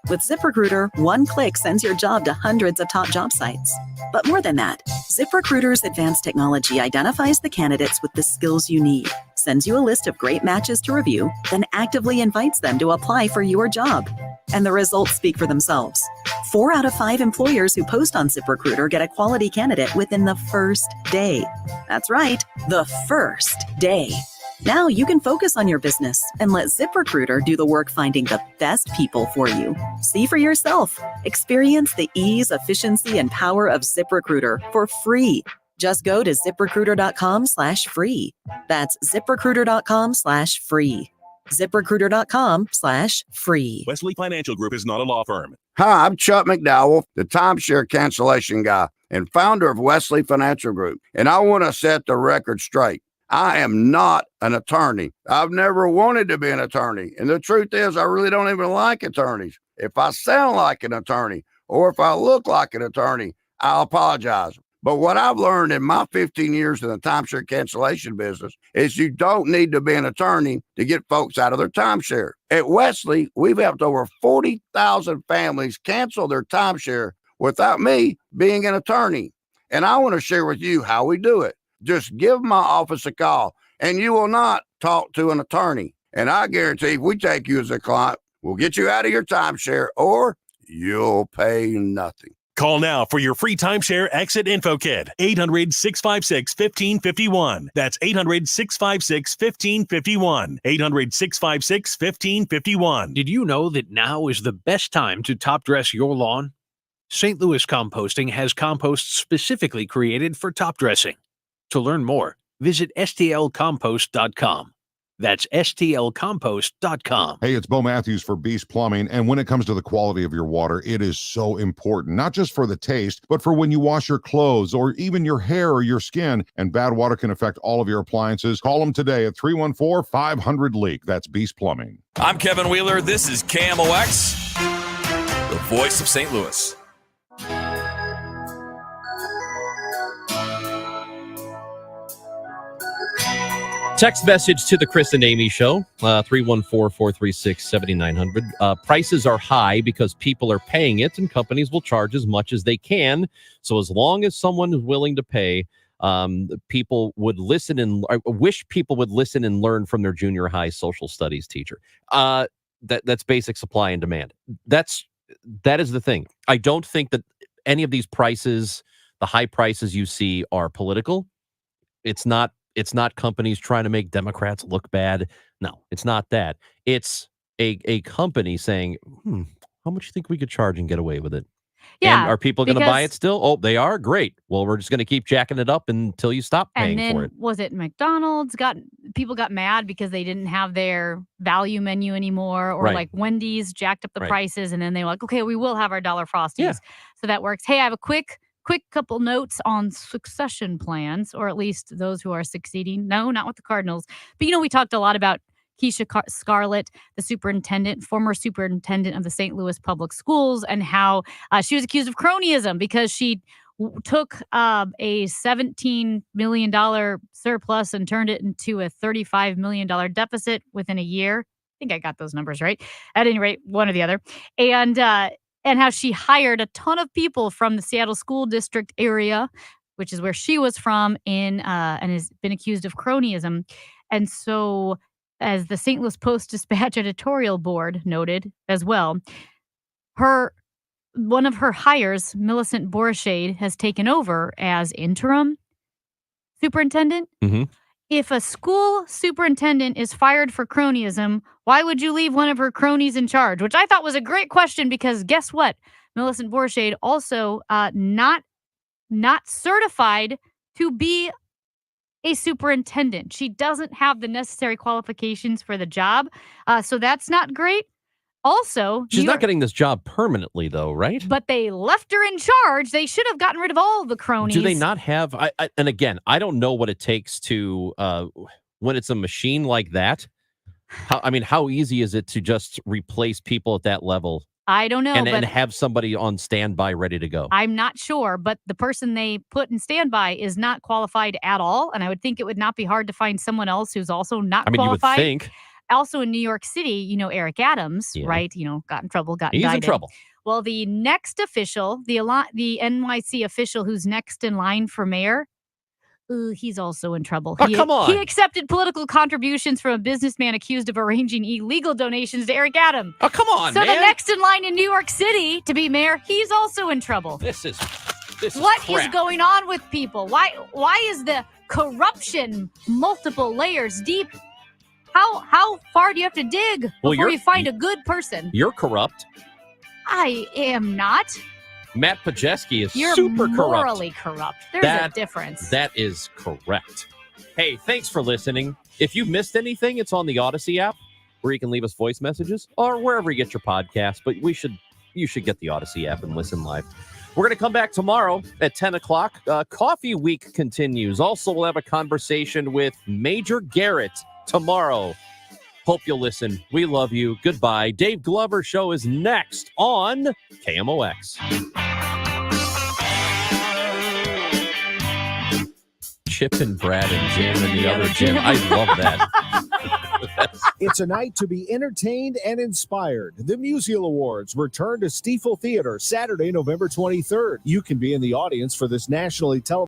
With ZipRecruiter, one click sends your job to hundreds of top job sites. But more than that, ZipRecruiter's advanced technology identifies the candidates with the skills you need, sends you a list of great matches to review, then actively invites them to apply for your job. And the results speak for themselves. 4 out of 5 employers who post on ZipRecruiter get a quality candidate within the first day. That's right, the first day. Now you can focus on your business and let ZipRecruiter do the work finding the best people for you. See for yourself. Experience the ease, efficiency, and power of ZipRecruiter for free. Just go to ZipRecruiter.com/free. That's ZipRecruiter.com/free. ZipRecruiter.com/free. Wesley Financial Group is not a law firm. Hi, I'm Chuck McDowell, the timeshare cancellation guy and founder of Wesley Financial Group. And I want to set the record straight. I am not an attorney. I've never wanted to be an attorney. And the truth is, I really don't even like attorneys. If I sound like an attorney or if I look like an attorney, I'll apologize. But what I've learned in my 15 years in the timeshare cancellation business is you don't need to be an attorney to get folks out of their timeshare. At Wesley, we've helped over 40,000 families cancel their timeshare without me being an attorney. And I want to share with you how we do it. Just give my office a call and you will not talk to an attorney. And I guarantee if we take you as a client, we'll get you out of your timeshare or you'll pay nothing. Call now for your free timeshare exit info kit. 800-656-1551. That's 800-656-1551. 800-656-1551. Did you know that now is the best time to top dress your lawn? St. Louis Composting has compost specifically created for top dressing. To learn more, visit stlcompost.com. That's stlcompost.com. Hey, it's Bo Matthews for Beast Plumbing. And when it comes to the quality of your water, it is so important, not just for the taste, but for when you wash your clothes or even your hair or your skin. And bad water can affect all of your appliances. Call them today at 314-500-LEAK. That's Beast Plumbing. I'm Kevin Wheeler. This is KMOX, the voice of St. Louis. Text message to the Chris and Amy Show, 314-436-7900. Prices are high because people are paying it, and companies will charge as much as they can. So as long as someone is willing to pay, people would listen and I wish people would listen and learn from their junior high social studies teacher. That's basic supply and demand. That is the thing. I don't think that any of these prices, the high prices you see, are political. It's not companies trying to make Democrats look bad. No, it's not that. It's a company saying, how much do you think we could charge and get away with it? Yeah. And are people going to buy it still? Oh, they are? Great. Well, we're just going to keep jacking it up until you stop paying for it. Was it McDonald's? People got mad because they didn't have their value menu anymore, or like Wendy's jacked up the prices, and then they were like, okay, we will have our $1 Frosties. Yeah. So that works. Hey, I have a quick couple notes on succession plans, or at least those who are succeeding. No, not with the Cardinals. But, we talked a lot about Keisha Scarlett, the former superintendent of the St. Louis Public Schools, and how she was accused of cronyism because she took a $17 million surplus and turned it into a $35 million deficit within a year. I think I got those numbers right. At any rate, one or the other. And how she hired a ton of people from the Seattle School District area, which is where she was from, and has been accused of cronyism. And so, as the St. Louis Post-Dispatch editorial board noted as well, one of her hires, Millicent Borshade, has taken over as interim superintendent. Mm-hmm. If a school superintendent is fired for cronyism, why would you leave one of her cronies in charge? Which I thought was a great question, because guess what? Millicent Borshade also not certified to be a superintendent. She doesn't have the necessary qualifications for the job. So that's not great. Also, she's not getting this job permanently, though, right? But they left her in charge. They should have gotten rid of all the cronies. Do they not have? And again, I don't know what it takes to when it's a machine like that. How easy is it to just replace people at that level? I don't know, and have somebody on standby ready to go. I'm not sure, but the person they put in standby is not qualified at all, and I would think it would not be hard to find someone else who's also not qualified. You would think. also in New York City, you know, Eric Adams, Yeah. right? You know, got in trouble, got He's in indicted. trouble. Well, the next official, the NYC official who's next in line for mayor, he's also in trouble. Oh, come on. He accepted political contributions from a businessman accused of arranging illegal donations to Eric Adams. Oh, come on, So man. the next in line in New York City to be mayor, he's also in trouble. This is What is crap. going on with people? Why is the corruption multiple layers deep? How far do you have to dig Well, before you're- you find a good person? You're corrupt. I am not. Matt Pajeski is You're super corrupt. morally corrupt. There's a difference. That is correct. Hey, thanks for listening. If you missed anything, it's on the Odyssey app where you can leave us voice messages or wherever you get your podcast. But you should get the Odyssey app and listen live. We're going to come back tomorrow at 10 o'clock. Coffee Week continues. Also, we'll have a conversation with Major Garrett tomorrow. Hope you'll listen. We love you. Goodbye. Dave Glover Show is next on KMOX. Chip and Brad and Jim and the other Jim. I love that. It's a night to be entertained and inspired. The Musial Awards return to Stiefel Theater Saturday, November 23rd. You can be in the audience for this nationally televised